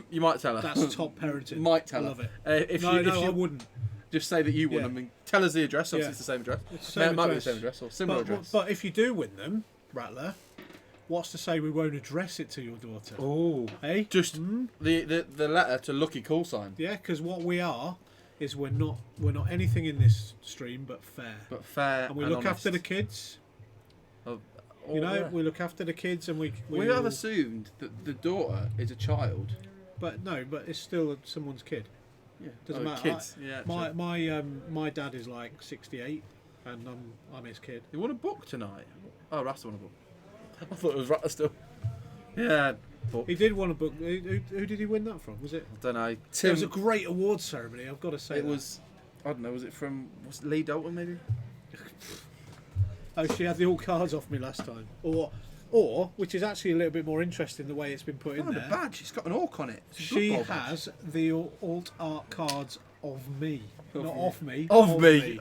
You might tell her. That's top parenting. Might tell I her. love it. If No, you, I wouldn't. Just say that you won Yeah. them and tell us the address. Obviously, Yeah. it's the same address. It's the same Might be the address. same address or similar address. But if you do win them, Rattler, what's to say we won't address it to your daughter? Oh, Hey? just the letter to Lucky Call Sign. Yeah, because what we are is we're not anything in this stream but fair. But fair And we look honest. after the kids. Oh, You know, yeah. we look after the kids, and we We have assumed that the daughter is a child. but it's still someone's kid. Yeah, Doesn't matter. Kids. Yeah. My dad is like 68, and I'm his kid. You want a book tonight? Oh, Rasta won a book. I thought it was Rattler still. Yeah. Book. He did want a book. Who did he win that from? Was it? I don't know. It Tim. was a great awards ceremony. I've got to say. It was. I don't know. Was it from? Was it Lee Dalton maybe? Oh, she had the all cards off me last time. Or, which is actually a little bit more interesting the way it's been put in Oh, the there. badge. It's got an orc on it. It's a She Blood Bowl badge. has the alt art cards of me, not off me. Of me.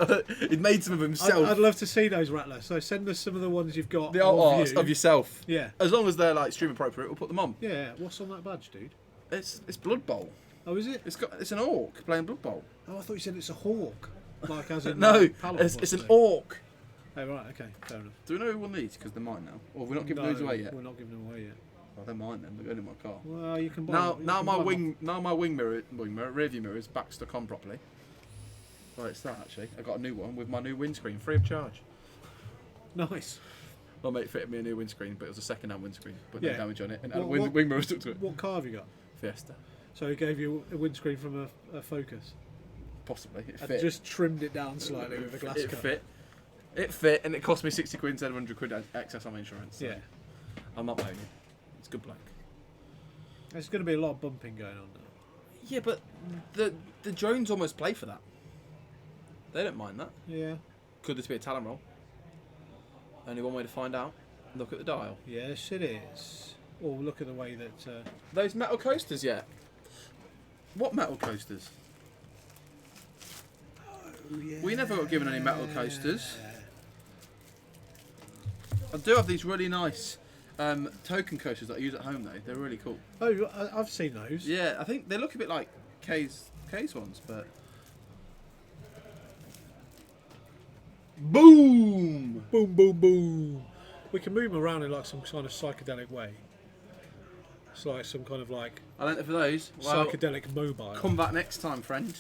He made some of himself. I'd love to see those, Rattler. So send us some of the ones you've got. the alt arts you. of yourself. Yeah. As long as they're like stream appropriate, we'll put them on. Yeah. What's on that badge, dude? It's Blood Bowl. Oh, is it? It's an orc playing Blood Bowl. Oh, I thought you said it's a hawk. Like as in No, Palom it's an or something. orc. Oh, right. Okay. Fair enough. Do we know who won these? Because they're mine now. Or we're not giving No, those away yet. We're not giving them away yet. Oh, they're mine then. They're going in my car. Well, you can buy Now, them. You now can my buy wing, now my rear view mirror is back stuck on properly. Right, it's that actually. I got a new one with my new windscreen, free of charge. them. Nice. My mate fitted me a new windscreen, but it was a second-hand windscreen, but Yeah. no damage on it, and What- a wing mirror stuck to it. What car have you got? Fiesta, So he gave you a windscreen from a Focus. possibly. It And fit. just trimmed it down slightly with a glass it cut. fit. It fit, and it cost me 60 quid instead of 100 quid excess on my insurance. So Yeah. I'm not moaning. It's good black. There's going to be a lot of bumping going on now. Yeah, but the drones almost play for that. They don't mind that. Yeah. Could this be a talent roll? Only one way to find out. Look at the dial. Yes, it is. Or look at the way that. Those metal coasters yet? What metal coasters? We never got given any metal coasters. I do have these really nice token coasters that I use at home though. They're really cool. Oh, I've seen those. Yeah, I think they look a bit like K's ones, but boom! Boom, boom, boom. We can move them around in like some kind of psychedelic way. It's like some kind of like I lent it for those. Well, psychedelic mobile. come back next time, friend.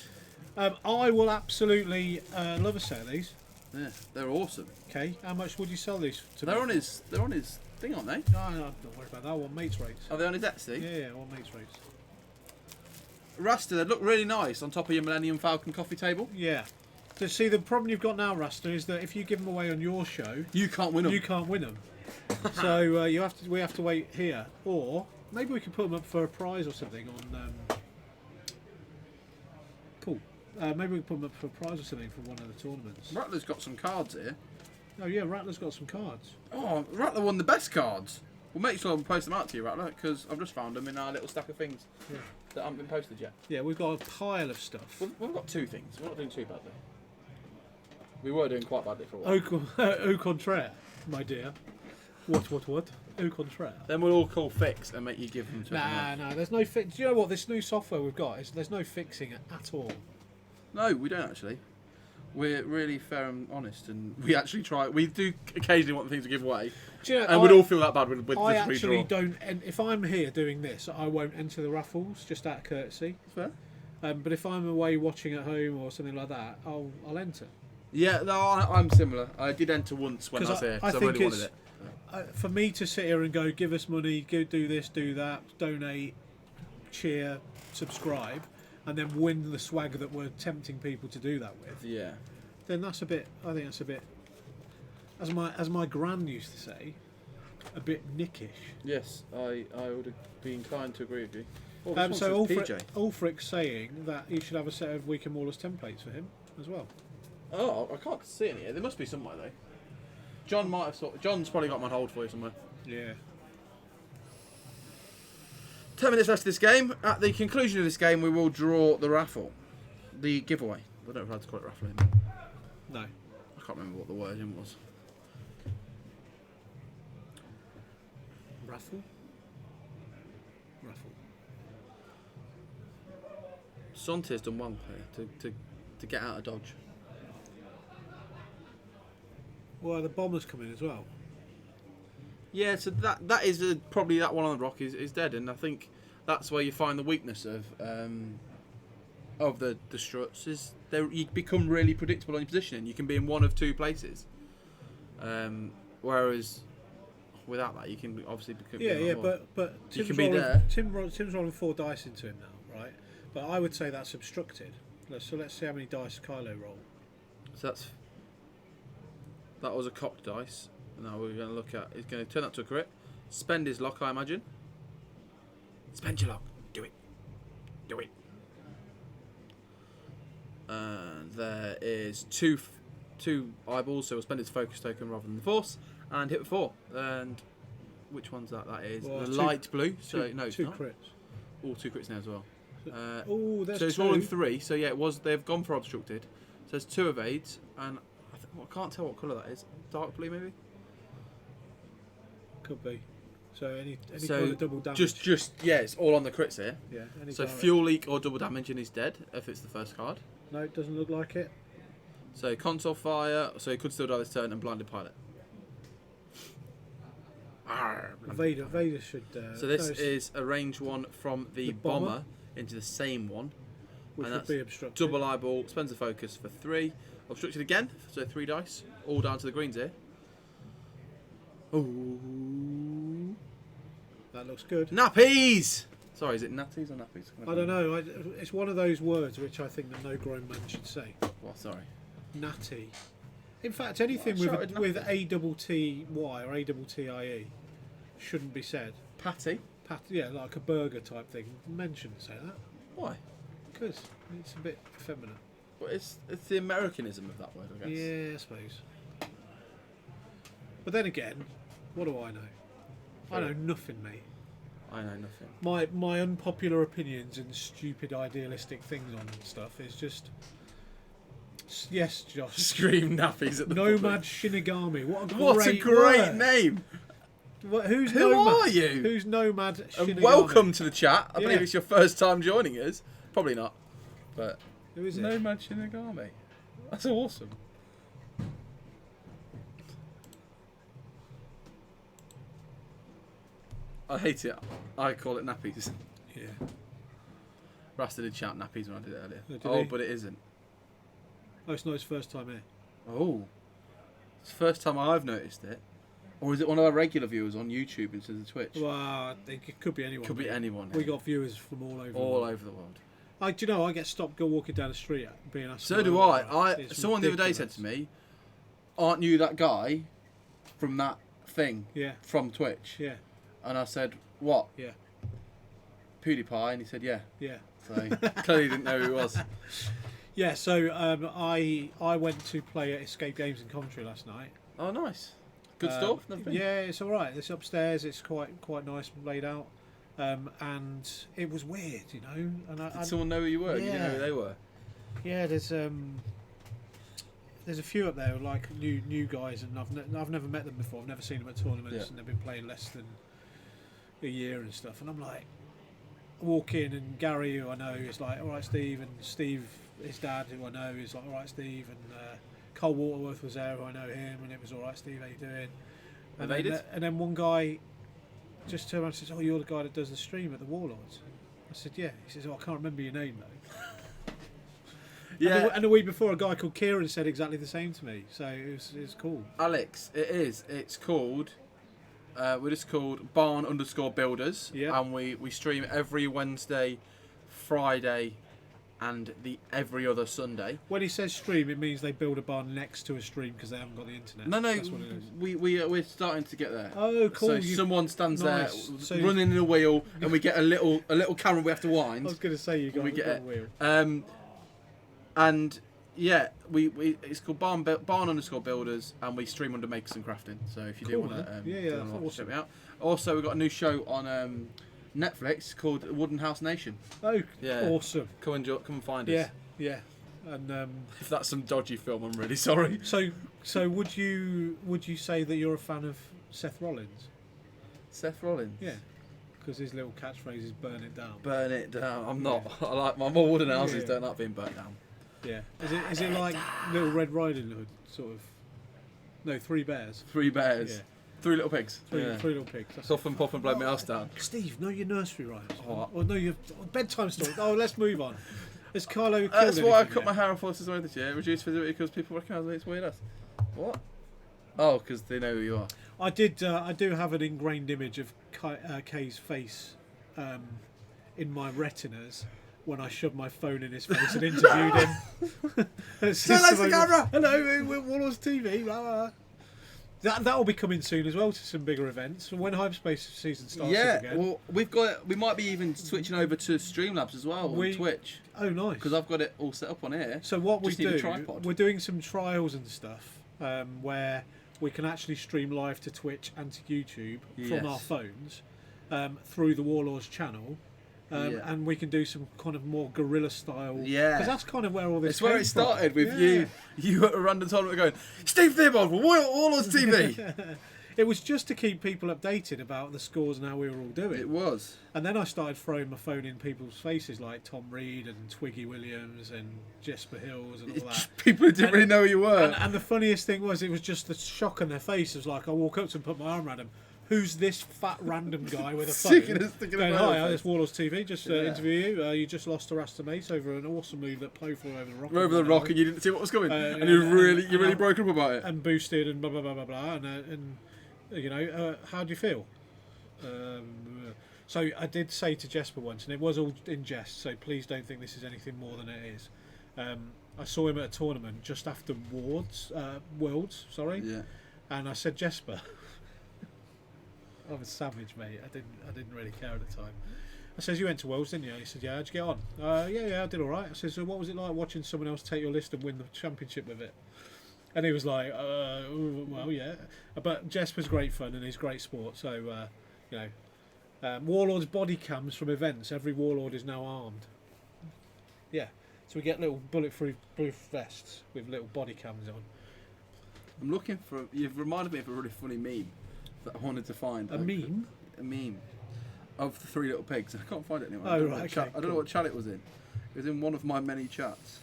I will absolutely love a set of these. Yeah, they're awesome. Okay, how much would you sell these to? They're me? on his thing, aren't they? No, don't worry about that. I want mates rates. Are they on his Etsy? Yeah, I want mates rates. Rasta, they look really nice on top of your Millennium Falcon coffee table. Yeah. So see, the problem you've got now, Rasta, is that if you give them away on your show, You can't win them. you can't win them. So we have to wait here, or maybe we can put them up for a prize or something on. Cool. Maybe we can put them up for a prize or something for one of the tournaments. Rattler's got some cards here. Oh yeah, Rattler's got some cards. Oh, Rattler won the best cards. We'll make sure we post them out to you, Rattler, because I've just found them in our little stack of things that haven't been posted yet. Yeah, we've got a pile of stuff. We've got two things. We're not doing too badly. We were doing quite badly for a while. Au contraire, my dear. What? Au contraire. Then we'll all call fix and make you give them to everyone else. Nah, there's no fix. Do you know what? This new software we've got, there's no fixing it at all. No, we don't actually. We're really fair and honest, and we actually try. We do occasionally want things to give away, Do you know, and we'd all feel that bad with I this actually redraw. don't. And if I'm here doing this, I won't enter the raffles just out of courtesy. Fair. But if I'm away watching at home or something like that, I'll enter. Yeah, no, I'm similar. I did enter once when I was here I because I think really wanted it's it. for me to sit here and go, give us money, do this, do that, donate, cheer, subscribe, and then win the swag that we're tempting people to do that with. Yeah. Then that's a bit. I think that's a bit. As my gran used to say, a bit nickish. Yes, I would be inclined to agree with you. Oh, this one So says PJ. Ulfric's saying that he should have a set of Weekend Warlords templates for him as well. Oh, I can't see any here. There must be somewhere though. John might have John's probably got them on hold for you somewhere. Yeah. 10 minutes left of this game. At the conclusion of this game, we will draw the raffle, the giveaway. I don't know if I had to call it raffle anymore. No. I can't remember what the wording was. Raffle. Raffle. Sonte's done well here to to get out of dodge. Well, the bombers come in as well. Yeah, so that is probably that one on the rock is dead, and I think that's where you find the weakness of the struts is you become really predictable on your positioning. You can be in one of two places, whereas without that you can obviously become But you Tim's can be rolling, there. Tim's rolling 4 dice into him now, right? But I would say that's obstructed. So let's see how many dice Kylo roll. So that was a cocked dice. Now we're going to look at. He's going to turn that to a crit. Spend his lock, I imagine. Spend your lock. Do it. Do it. And there is two eyeballs, so we'll spend his focus token rather than the force, and hit with 4. And which one's that? That is Well, the two- light blue. So no, it's 2 not. crits. All 2 crits now as well. There's So it's 2. rolling 3. So yeah, they've gone for obstructed. So there's 2 evades, and I can't tell what colour that is. Dark blue maybe. Could be. So any So kind of double damage. just it's all on the crits here. Yeah. Any So direct. fuel leak or double damage and he's dead if it's the first card. No, it doesn't look like it. So console fire, so he could still die this turn, and blinded pilot. Arr. Vader should. So this no, it's- is a range 1 from the, The bomber. bomber into the same one. which and would that's be obstructed. Double eyeball, spends the focus for 3. Obstructed again, so 3 dice, all down to the greens here. Ooh. That looks good. Nappies! Sorry, is it natties or nappies? I don't know. It's one of those words which I think that no grown man should say. Well, sorry. Natty. In fact, anything Well, I shouted with A double T Y or A double T I E shouldn't be said. Patty? Yeah, like a burger type thing. Men shouldn't say that Why? because it's a bit effeminate. Well, it's the Americanism of that word, I guess. Yeah, I suppose. But then again, what do I know? I know nothing, mate. I know nothing. My unpopular opinions and stupid idealistic things on stuff is just yes, Josh. Scream nappies at the Nomad Shinigami. What a great, What a great word. name! Who's Who Nomad? are you? Who's Nomad Shinigami? And welcome to the chat. I Yeah. believe it's your first time joining us. Probably not, but Who is it? Nomad Shinigami. That's awesome. I hate it. I call it nappies. Yeah. Rasta did shout nappies when I did it earlier. Oh, did Oh, he? but it isn't. Oh, it's not his first time here. Oh, it's the first time I've noticed it. Or is it one of our regular viewers on YouTube instead of Twitch? Well, it could be anyone. Could be mate. anyone. We got viewers from all over. the all world. over the world. Do you know? I get stopped go walking down the street being asked. So for do my I. autograph. It's Someone the other day said ridiculous. to me, "Aren't you that guy from that thing Yeah, from Twitch?" yeah, And I said, "What?" yeah, PewDiePie, and he said, "Yeah." yeah. So clearly didn't know who he was. Yeah. So I went to play at Escape Games in Coventry last night. Oh, nice. Good stuff. Never been. Yeah, it's all right. It's upstairs. It's quite nice laid out, and it was weird, you know. And Did someone know who you were? You didn't know Yeah. who they were. yeah, there's a few up there like new guys, and I've never met them before. I've never seen them at tournaments, Yeah. and they've been playing less than a year and stuff. And I'm like, walk in, and Gary, who I know, is like, "All right, Steve," and Steve, his dad, who I know, is like, "All right, Steve," and Cole Waterworth was there, who I know him, and it was all right, Steve, how you doing? Evaded? And then one guy just turned around and says, "Oh, you're the guy that does the stream at the Warlords." I said, "Yeah." He says, "Oh, I can't remember your name though." Yeah, And the week before, a guy called Kieran said exactly the same to me, so it was cool. Alex, it is. It's called. We're just called Barn_Builders. Yeah. And we stream every Wednesday, Friday, and every other Sunday. When he says stream, it means they build a barn next to a stream because they haven't got the internet. No, That's what it is. we're starting to get there. Oh, cool. So You- someone stands Nice. there So- running in a wheel, and we get a little camera we have to I wind. was going to say you got, We get got it. a wheel. And yeah, we it's called Barn_Builders, and we stream under Makers and Crafting. So if you do Cool, want man. to, Yeah, that's awesome. check me out. Also, we've got a new show on Netflix called Wooden House Nation. Oh, Yeah. awesome. Come and find us. Yeah, yeah. And If that's some dodgy film, I'm really sorry. so would you say that you're a fan of Seth Rollins? Seth Rollins. Yeah, because his little catchphrase is "burn it down." Burn it down. I'm not. I like my more wooden houses Yeah. don't like being burnt down. Yeah. Is it like Little Red Riding Hood sort of? No, Three Bears. 3 bears. Yeah. 3 little pigs. Three Yeah. little pigs. That's Huff and puff and blow my house down. Steve, know your nursery rhymes. What? Or know your bedtime stories. Oh, let's move on. Has Carlo killed That's why I anything cut my yet? hair off horses away this year. Reduced visibility because people recognise me. It's weird ass. What? Oh, because they know who you are. I do have an ingrained image of Kay's face in my retinas when I shoved my phone in his face and interviewed him. So that's the camera! Hello, we're Warlords TV. Blah, blah. That'll be coming soon as well to some bigger events. When Hyperspace season starts up again. Well, we might be even switching over to Streamlabs as well on Twitch. Oh, nice. Because I've got it all set up on here. So what we Just need a do, tripod. we're doing some trials and stuff where we can actually stream live to Twitch and to YouTube from our Yes. phones through the Warlords channel. And we can do some kind of more guerrilla style. Yeah. Because that's kind of where all this It's where came it started from. with you at a random tournament going, Steve Theobald, Warlords TV. It was just to keep people updated about the scores and how we were all doing. It was. And then I started throwing my phone in people's faces like Tom Reed and Twiggy Williams and Jesper Hills and all that. People who didn't really know who you were. And the funniest thing was, it was just the shock on their face. It was like, I walk up to them and put my arm around him. Who's this fat random guy with a phone? Sticking a Going, phone hi, on it's Warlords TV. Just interview you. You just lost to Rasta Mace over an awesome move that Plo flew over the rock. Over the rock, and you didn't see what was coming, and you and really broke up about it. And boosted and blah blah blah blah blah. And you know, how do you feel? So I did say to Jesper once, and it was all in jest. So please don't think this is anything more than it is. I saw him at a tournament just after Worlds, sorry. Yeah. And I said, Jesper, I was savage, mate. I didn't really care at the time. I says, you went to Worlds, didn't you? He said, yeah. How'd you get on? Yeah, I did all right. I says, so what was it like watching someone else take your list and win the championship with it? And he was like, well, yeah. But Jesper's great fun and he's great sport. So, you know, Warlords body cams from events. Every Warlord is now armed. Yeah. So we get little bulletproof vests with little body cams on. I'm looking for. You've reminded me of a really funny meme that I wanted to find. A meme? A meme of the 3 little pigs. I can't find it anywhere. Oh, I don't know right, what chat- okay, I don't know what chat it was in. It was in one of my many chats.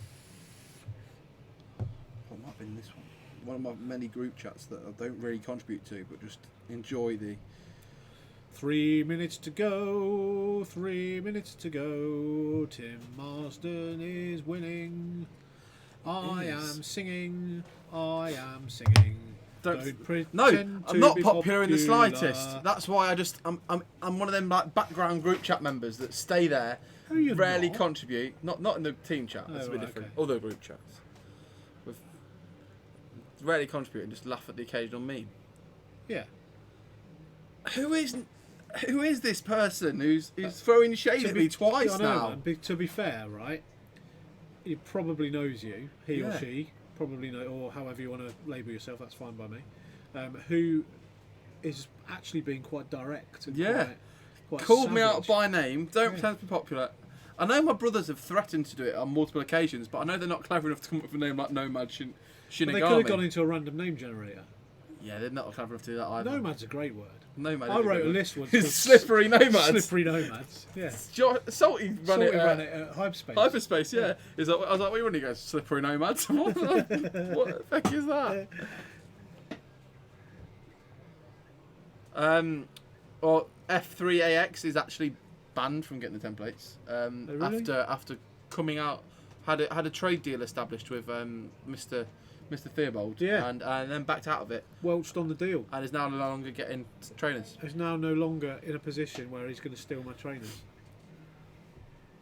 Oh, it might have been this one. One of my many group chats that I don't really contribute to, but just enjoy the. 3 minutes to go, 3 minutes to go. Tim Marsden is winning. I am singing. No, pretend I'm to not be popular in the popular. slightest. That's why I'm one of them like background group chat members that stay there, you're rarely not. contribute. Not in the team chat. That's a bit right, different. okay. Other group chats. With rarely contribute and just laugh at the occasional meme. Yeah. Who is this person who's throwing shade at me twice I know, now? man. To be fair, right? He probably knows you. He or Yeah. she probably know, or however you want to label yourself. That's fine by me. Who is actually being quite direct and quite Called me out savage. by name. Don't pretend to be popular. I know my brothers have threatened to do it on multiple occasions, but I know they're not clever enough to come up with a name like Nomad But Shinigami. they could have gone into a random name generator. Yeah, they're not clever enough to do that either. Nomad's a great word. Nomad. I wrote a list once. It's called slippery nomads. Slippery nomads. Yeah. Salty ran it. Ran it at Hyperspace. Hyperspace, yeah. I was like, what are you running? He goes, slippery nomads. What the heck is that? Or F3AX is actually banned from getting the templates. really? After coming out, had a trade deal established with Mr. Theobald, Yeah. and then backed out of it, Welched on the deal. and is now no longer getting trainers. He's now no longer in a position where he's going to steal my trainers.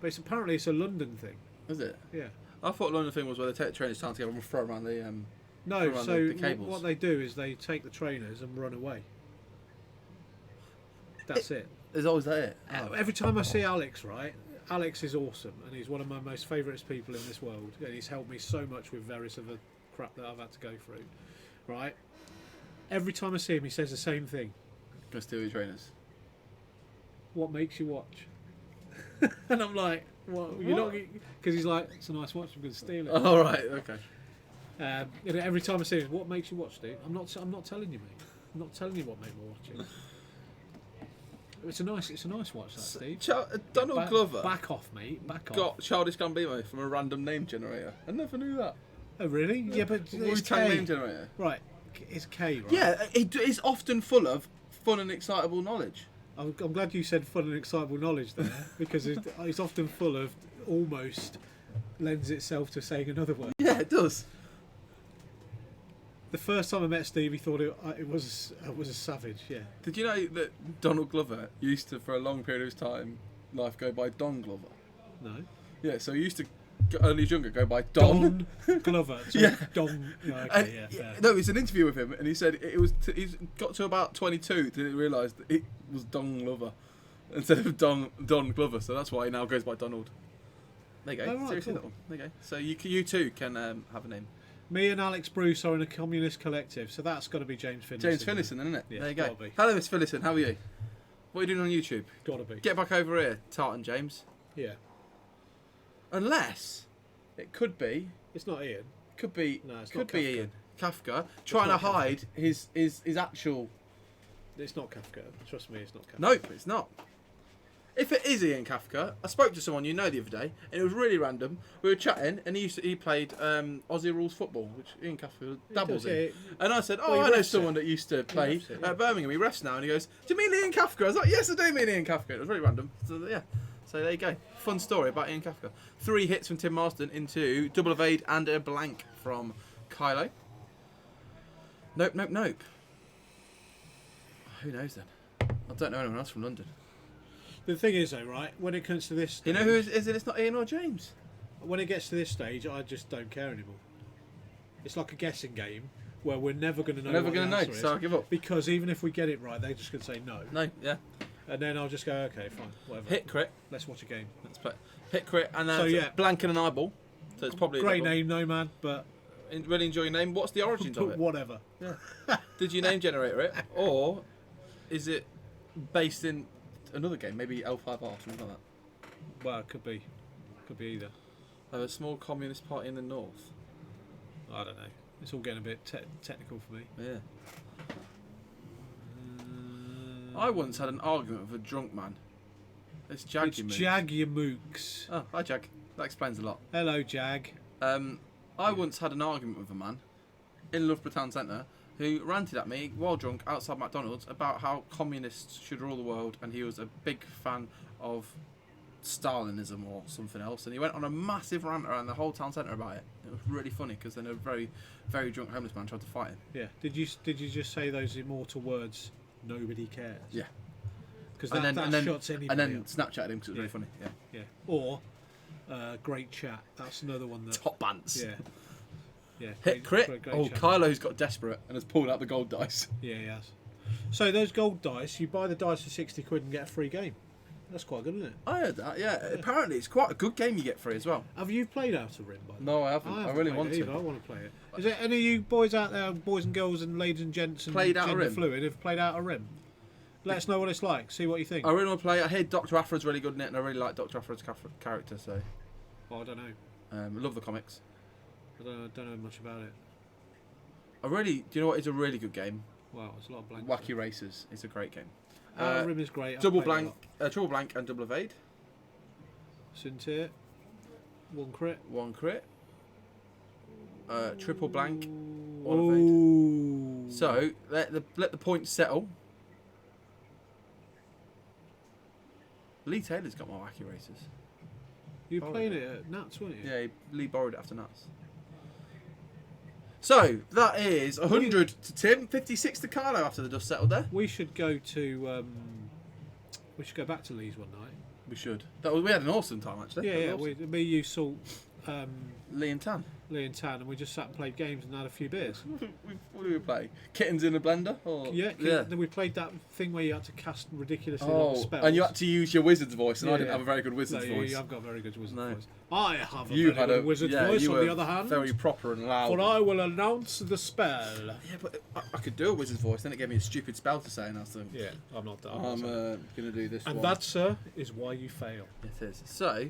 But apparently it's a London thing. Is it? Yeah. I thought London thing was where they take the trainers down together and throw around the No, around so the cables. what they do is they take the trainers and run away. That's it. Is always that it? Every time I see Alex, right? Alex is awesome, and he's one of my most favourite people in this world. And he's helped me so much with various other crap that I've had to go through, right? Every time I see him, he says the same thing. Go steal your trainers. What makes you watch? And I'm like, well, you're not, because he's like, it's a nice watch. I'm going to steal it. All right, okay. And every time I see him, what makes you watch, dude? I'm not telling you, mate. I'm not telling you what made me watch it. It's a nice watch, that, Steve. Donald Back- Glover Back off, mate. Back off. got Childish Gambino from a random name generator. I never knew that. Oh, really? Yeah, but it's Wu-Tang K. name generator. Right. It's K, right? Yeah, it's often full of fun and excitable knowledge. I'm glad you said fun and excitable knowledge there, because it's often full of almost lends itself to saying another word. Yeah, it does. The first time I met Steve, he thought it was a savage. Yeah. Did you know that Donald Glover used to, for a long period of his time, life go by Don Glover? No. Yeah, so he used to, when he was younger, go by Don. Glover. So Yeah. Don. Yeah, okay, And, yeah, fair. no, it's an interview with him, and he said he's got to about 22 to realise that it was Don Glover instead of Don Glover, so that's why he now goes by Donald. There you go. Oh, right, Seriously, cool. that one. There you go. So you too can have a name. Me and Alex Bruce are in a communist collective, so that's got to be James Finlayson. James Finlayson, isn't it? Yeah, there you go. gotta be. Hello, Miss Finlayson. How are you? What are you doing on YouTube? Got to be. Get back over here, Tartan James. Yeah. Unless it could be. It's not Ian. Could be. No, it's could not be Kafka. Ian Kafka trying to not Kafka. hide his actual. It's not Kafka. Trust me, it's not Kafka. Nope, it's not. If it is Ian Kafka, I spoke to someone the other day, and it was really random. We were chatting, and he played Aussie Rules football, which Ian Kafka dabbles does, in. yeah. And I said, Well, "Oh, he I know refs someone it. that used to play refs it, yeah. at Birmingham. He refs now." And he goes, "Do you mean Ian Kafka?" I was like, "Yes, I do mean Ian Kafka." It was really random. So yeah. So there you go. Fun story about Ian Kafka. 3 hits from Tim Marsden into double evade and a blank from Kylo. Nope. Who knows then? I don't know anyone else from London. The thing is, though, right? When it comes to this, You know who is it? It's not Ian or James. when it gets to this stage, I just don't care anymore. It's like a guessing game where we're never going to know. Never what going the to answer know, is, so I'll give up. because even if we get it right, they're just going to say no, No, yeah. and then I'll just go, okay, fine, whatever. Hit crit. Let's watch a game. Let's play. Hit crit and then So, yeah. blank and an eyeball. So it's probably a Great double. name, Nomad, but Really enjoy your name. What's the origins of it? whatever. Did you name generator it, or is it based in another game? Maybe L5R, something like that. Well, it could be either. Of a small communist party in the north. I don't know. It's all getting a bit technical for me. Yeah. I once had an argument with a drunk man. It's Jag. It's Jag your mooks. Oh, hi Jag. That explains a lot. Hello, Jag. I once had an argument with a man in Loughborough Town Centre who ranted at me while drunk outside McDonald's about how communists should rule the world, and he was a big fan of Stalinism or something else, and he went on a massive rant around the whole town centre about it. It was really funny because then a very, very drunk homeless man tried to fight him. Yeah. Did you just say those immortal words? Nobody cares. Yeah. Because And that shuts anybody and then up. Snapchatted him because it was really funny. Yeah. Yeah. Or great chat. That's another one that. Top bands. Yeah. Yeah. Hit crit. great Oh, chat. Kylo's got desperate and has pulled out the gold dice. Yeah, he has. So those gold dice, you buy the dice for 60 quid and get a free game. That's quite good, isn't it? I heard that. Yeah. Apparently, it's quite a good game you get free as well. Have you played Outer Rim, by the way? No, I haven't. I haven't really played want it either. to. I want to play it. Is there any of you boys out there, boys and girls and ladies and gents and Played Outer gender Rim? fluid, have played Outer Rim? Let us know what it's like. See what you think. I really want to play. I hear Dr. Aphrod's really good in it, and I really like Dr. Aphrod's character. So, Oh, I don't know. I love the comics. I don't know much about it. Do you know what is a really good game? Wow, it's a lot of blanks. Wacky Racers is a great game. Outer Rim is great. I've Double played it a blank, lot. triple blank, and double evade. Syntier. 1 crit. 1 crit. Triple blank. 1 evade. Ooh. So let the points settle. Lee Taylor's got my Wacky Racers. You were playing it at Nuts, weren't you? Yeah, Lee borrowed it after Nuts. So that is 100 to Tim, 56 to Carlo after the dust settled there. We should go to. We should go back to Leeds one night. We should. We had an awesome time actually. Yeah, That was yeah. awesome. Me, you, Salt, Lee and Tan. Lee and Tan, and we just sat and played games and had a few beers. What do we play? Kittens in a blender? Or, Yeah, then we played that thing where you had to cast ridiculously long Oh, spells. and you had to use your wizard's voice, and I Yeah, didn't yeah. have a very good wizard's No, voice. you have got a very good wizard's No. voice. I have a You very had good a wizard's yeah, voice, you on were the other hand. very proper and loud. For I will announce the spell. Yeah, but I could do a wizard's voice. Then it gave me a stupid spell to say, and I was like, Yeah, I'm not done. I'm going to do this and one. that, sir, is why you fail. It is. So,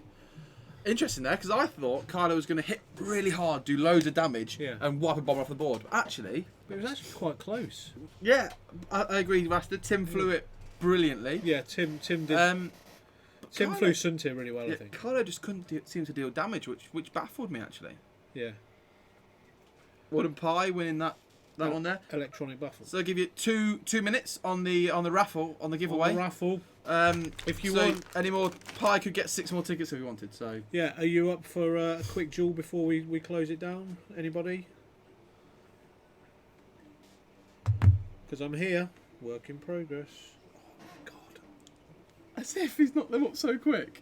interesting there, because I thought Kylo was going to hit really hard, do loads of damage, Yeah. and wipe a bomb off the board. But actually, It was actually quite close. yeah, I agree, Master. Tim flew it brilliantly. Yeah, Tim did. Tim Carlo- flew Suntier really well, I Yeah, think. Carlo just couldn't seem to deal damage, which baffled me actually. Yeah. Wooden Pie winning that one there. Electronic buffle. So I'll give you two minutes on the raffle, on the giveaway. On the raffle. If you so want any more, Pie could get 6 more tickets if he wanted. So Yeah, are you up for a quick duel before we close it down? Anybody? Because I'm here. Work in progress. Oh my god. as if he's not them up so quick.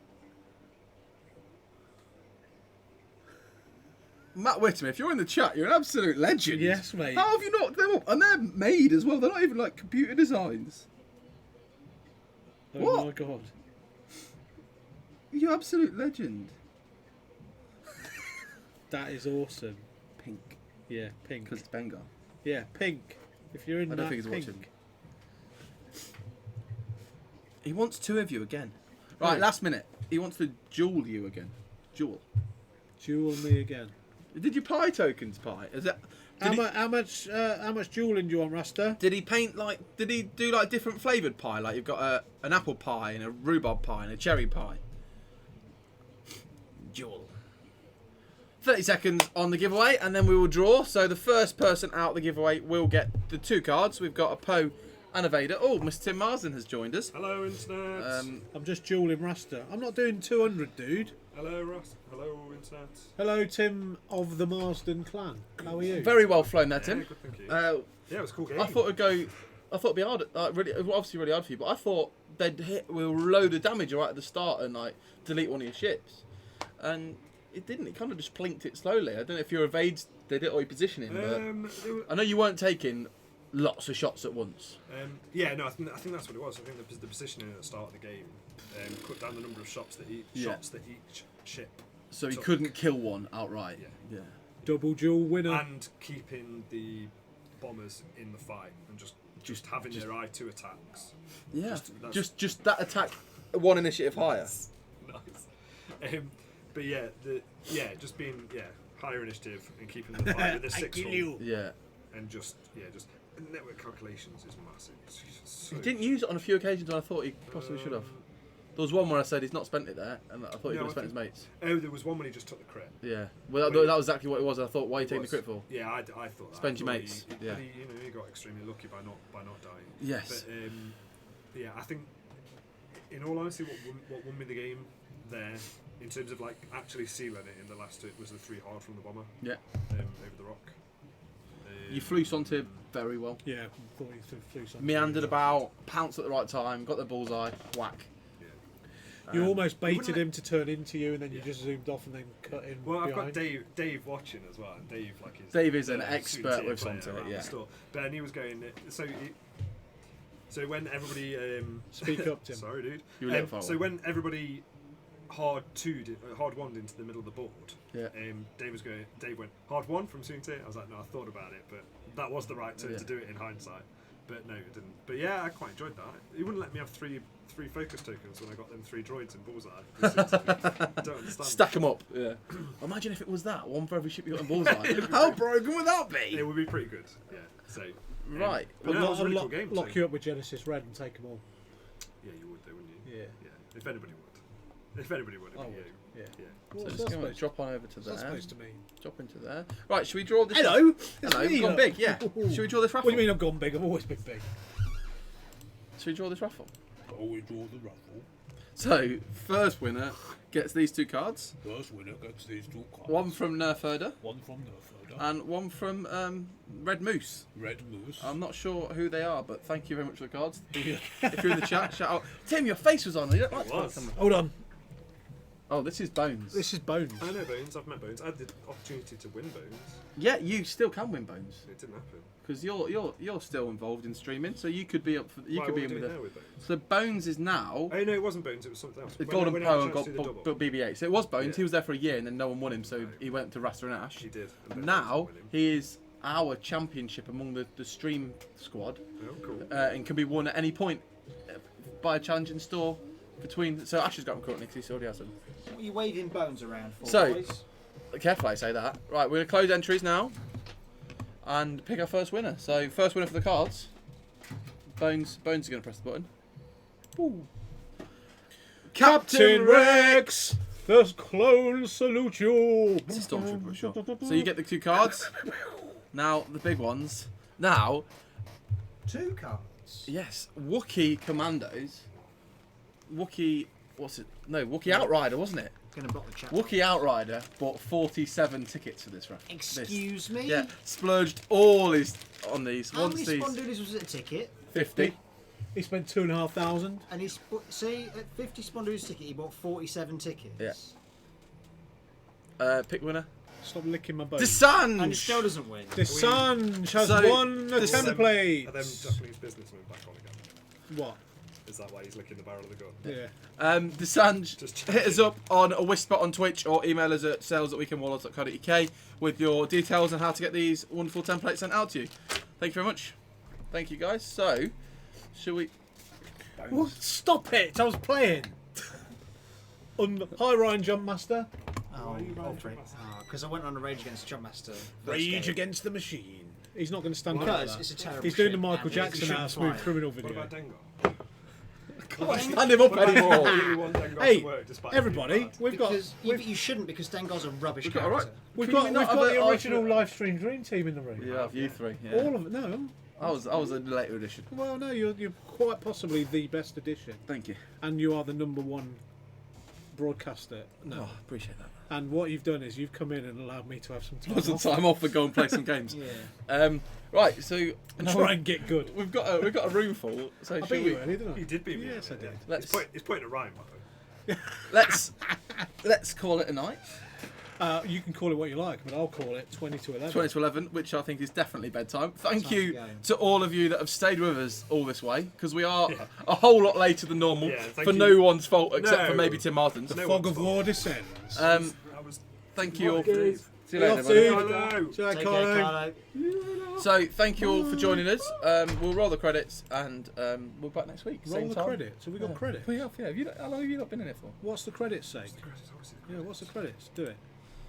Matt Whittam, if you're in the chat, you're an absolute legend. Yes, mate. How have you knocked them up? And they're made as well. They're not even like computer designs. Oh What? my god. You absolute legend. That is awesome. Pink. Yeah, pink. Because it's Bengar. Yeah, pink. If you're in I that don't think he's pink. watching. He wants 2 of you again. Right, Who? last minute. He wants to duel you again. Duel. Duel me again. Did you pie tokens pie? Is that? How much dueling do you want, Rasta? Did he paint like? Did he do like different flavoured pie? Like you've got an apple pie and a rhubarb pie and a cherry pie. Duel. 30 seconds on the giveaway, and then we will draw. So the first person out the giveaway will get the 2 cards. We've got a Poe and a Vader. Oh, Mr. Tim Marsden has joined us. Hello, Internet. I'm just dueling Rasta. I'm not doing 200, dude. Hello, Ross. Hello, Internet. Hello, Tim of the Marsden clan. How are you? Very well flown there, Yeah, Tim. good, thank you. Yeah, it was a cool game. I thought it'd be hard. Really, obviously really hard for you. But I thought they'd hit with a load of damage right at the start and like delete one of your ships, and it didn't. It kind of just plinked it slowly. I don't know if your evades did it or your positioning, but I know you weren't taking lots of shots at once. yeah, no, I think that's what it was. I think the positioning at the start of the game cut down the number of shots that each ship. So he took. couldn't kill one outright. Yeah. Double duel winner. And keeping the bombers in the fight and just having their eye to attacks. Yeah. That's- Just that attack, 1 initiative higher. Nice. But yeah, just being higher initiative and keeping the fight with a 6 roll Yeah. and just network calculations is massive. It's just so He didn't use it on a few occasions when I thought he possibly should have. There was one where I said he's not spent it there, and I thought he No, would have spent I his mates. Oh, there was one when he just took the crit. Yeah. Well, that was exactly what it was. I thought, why are you taking the crit for? Yeah, I thought that. Spend your I thought mates, He, yeah. he got extremely lucky by not dying. Yes. But yeah, I think, in all honesty, what won me the game there, in terms of like actually sealing it in the last 2, was the 3 hard from the bomber. Yeah. Over the rock. You flew Sontir very well. Yeah, thought he flew something. Meandered about, pounced at the right time, got the bullseye, whack. You almost baited wouldn't him to turn into you, and then you just zoomed off and then cut in. Well, I've behind. got Dave watching as well, and Dave Dave is an the expert soon-tier with player Sontir, around yeah. the store. But and he was going so when everybody Speak up, Tim. sorry, dude. You were a little far So away. when everybody hard 1'd into the middle of the board, Yeah. Dave went hard 1 from Soontier. I was like, no, I thought about it, but that was the right turn to do it in hindsight. But no, it didn't. But yeah, I quite enjoyed that. He wouldn't let me have three focus tokens when I got them 3 droids in bullseye. Don't understand. Stack them up. Yeah. Imagine if it was that, one for every ship you got in bullseye. How broken would that be? It would be pretty good. Yeah. So Right. But no, it was a really cool game. Lock so- you up with Genesis Red and take them all. Yeah, you would, though, wouldn't you? Yeah. Yeah. If anybody would. If anybody would, it'd I be would. you. Yeah. Yeah. So What's just that going to supposed drop on over to What's that there. supposed to mean? Drop into there. Right, should we draw this? Hello. Hello, It's me, we've gone look. big, yeah. Should we draw this raffle? What do you mean I've gone big? I've always been big. Should we draw this raffle? Oh, we draw the raffle. So, first winner gets these 2 cards. First winner gets these 2 cards. One from Nerf Herder One from Nerf Herder. and one from Red Moose. Red Moose. I'm not sure who they are, but thank you very much for the cards. If you're in the chat, shout out. Tim, your face was on. You don't like to was. come. Hold on. Oh, this is Bones. This is Bones. I know Bones. I've met Bones. I had the opportunity to win Bones. Yeah, you still can win Bones It didn't happen. because you're still involved in streaming, so you could be up for Why, could be what in are we with doing it. now with Bones? So Bones is now Oh no, it wasn't Bones. It was something else. the When- Golden when I had Poe a and chance to do the double. got BB-8. So it was Bones. Yeah. He was there for a year and then no one won him, so he went to Rasta and Ash. He did. And then Now Bones won him. he is our championship among the stream squad. Oh, cool. And can be won at any point by a challenging store between. So Ash has got him currently because he already has them. What are you waving bones around for, So- boys? Careful, I say that. Right, we're gonna close entries now and pick our first winner. So first winner for the cards. Bones is gonna press the button. Captain Rex, the clones salute you. It's a stormtrooper, sure. So you get the 2 cards. Now the big ones. Now, 2 cards. yes, Wookiee Commandos. Wookiee, Wookiee Outrider, wasn't it? Gonna block the chat. Wookiee Outrider bought 47 tickets for this round. Excuse me. Yeah, splurged all his on these. How Once many these Spondoolies was it a ticket? 50. He spent 2,500. And see, at 50 Spondoolies ticket, he bought 47 tickets. Yeah. Pick winner. Stop licking my bones. And he Desange. still doesn't win. Desange has So, won the template. Are them Japanese businessmen back on again? What? Is that why he's licking the barrel of the gun? Yeah. Desange, Just hit us up on a whisper on Twitch or email us at sales@weekendwarlords.co.uk with your details on how to get these wonderful templates sent out to you. Thank you very much. Thank you, guys. So, shall we? Well, stop it! I was playing. Hi, Ryan Jumpmaster. Oh, because I went on a rage against Jumpmaster. Rage against the machine. He's not going to stand up Because for it's a that. terrible He's doing ship, the Michael and Jackson it's out of flying. Smooth Criminal What video. about Dengar? Stand him up anymore. You want Dengar Hey, to work despite everybody, being bad? we've got Because you shouldn't, because Dengar's a rubbish We've got character. Can the we not have the a- original live stream dream team in the room. Yeah, you 3. Yeah. All of it. No. I was a later edition. Well, no, you're quite possibly the best edition, Thank you. and you are the #1 broadcaster. No. Oh, appreciate that. And what you've done is you've come in and allowed me to have some time. Lots of off. time off to go and play some games. Yeah. Right, so And try and get good. we've got a room full. So I shall beat you we? earlier, didn't I? He did beat me. Yes, I did. He's putting a rhyme, by the way. Let's call it a night. You can call it what you like, but I'll call it 20 to 11. 20 to 11, which I think is definitely bedtime. Thank Time you to go. to all of you that have stayed with us all this way, because we are a whole lot later than normal, Yeah, thank for you. no one's fault except for No. maybe Tim Martin's. No Fog one's of fault. war descends. I was. Thank you all. Guys. See you later, Off, buddy. dude. Hello. See you later, Take care, Carlo. Carlo. So thank you all for joining us. We'll roll the credits and we'll be back next week. Roll same the time. credits. Have we got credits? We have, yeah. How long have you not been in it for? What's the credits say? Yeah, what's the credits? Do it.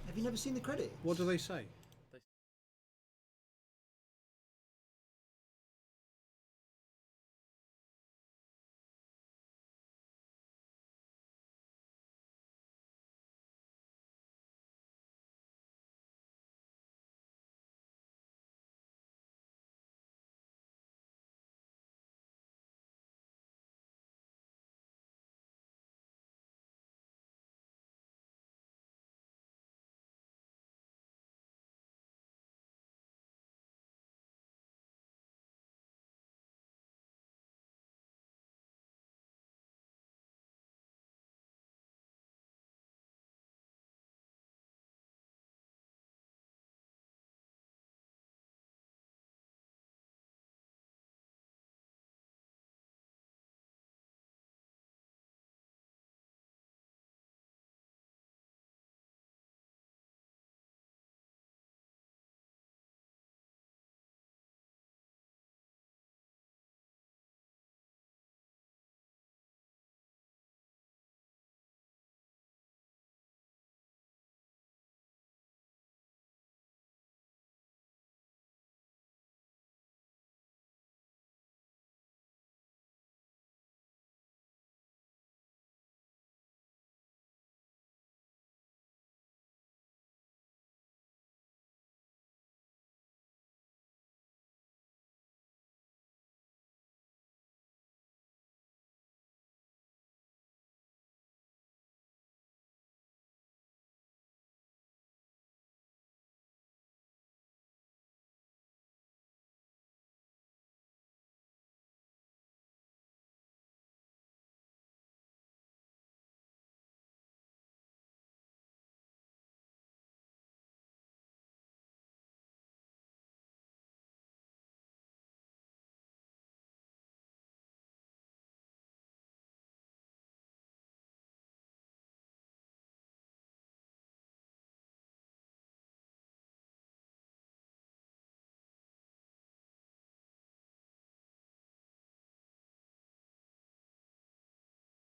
Have you never seen the credits? What do they say?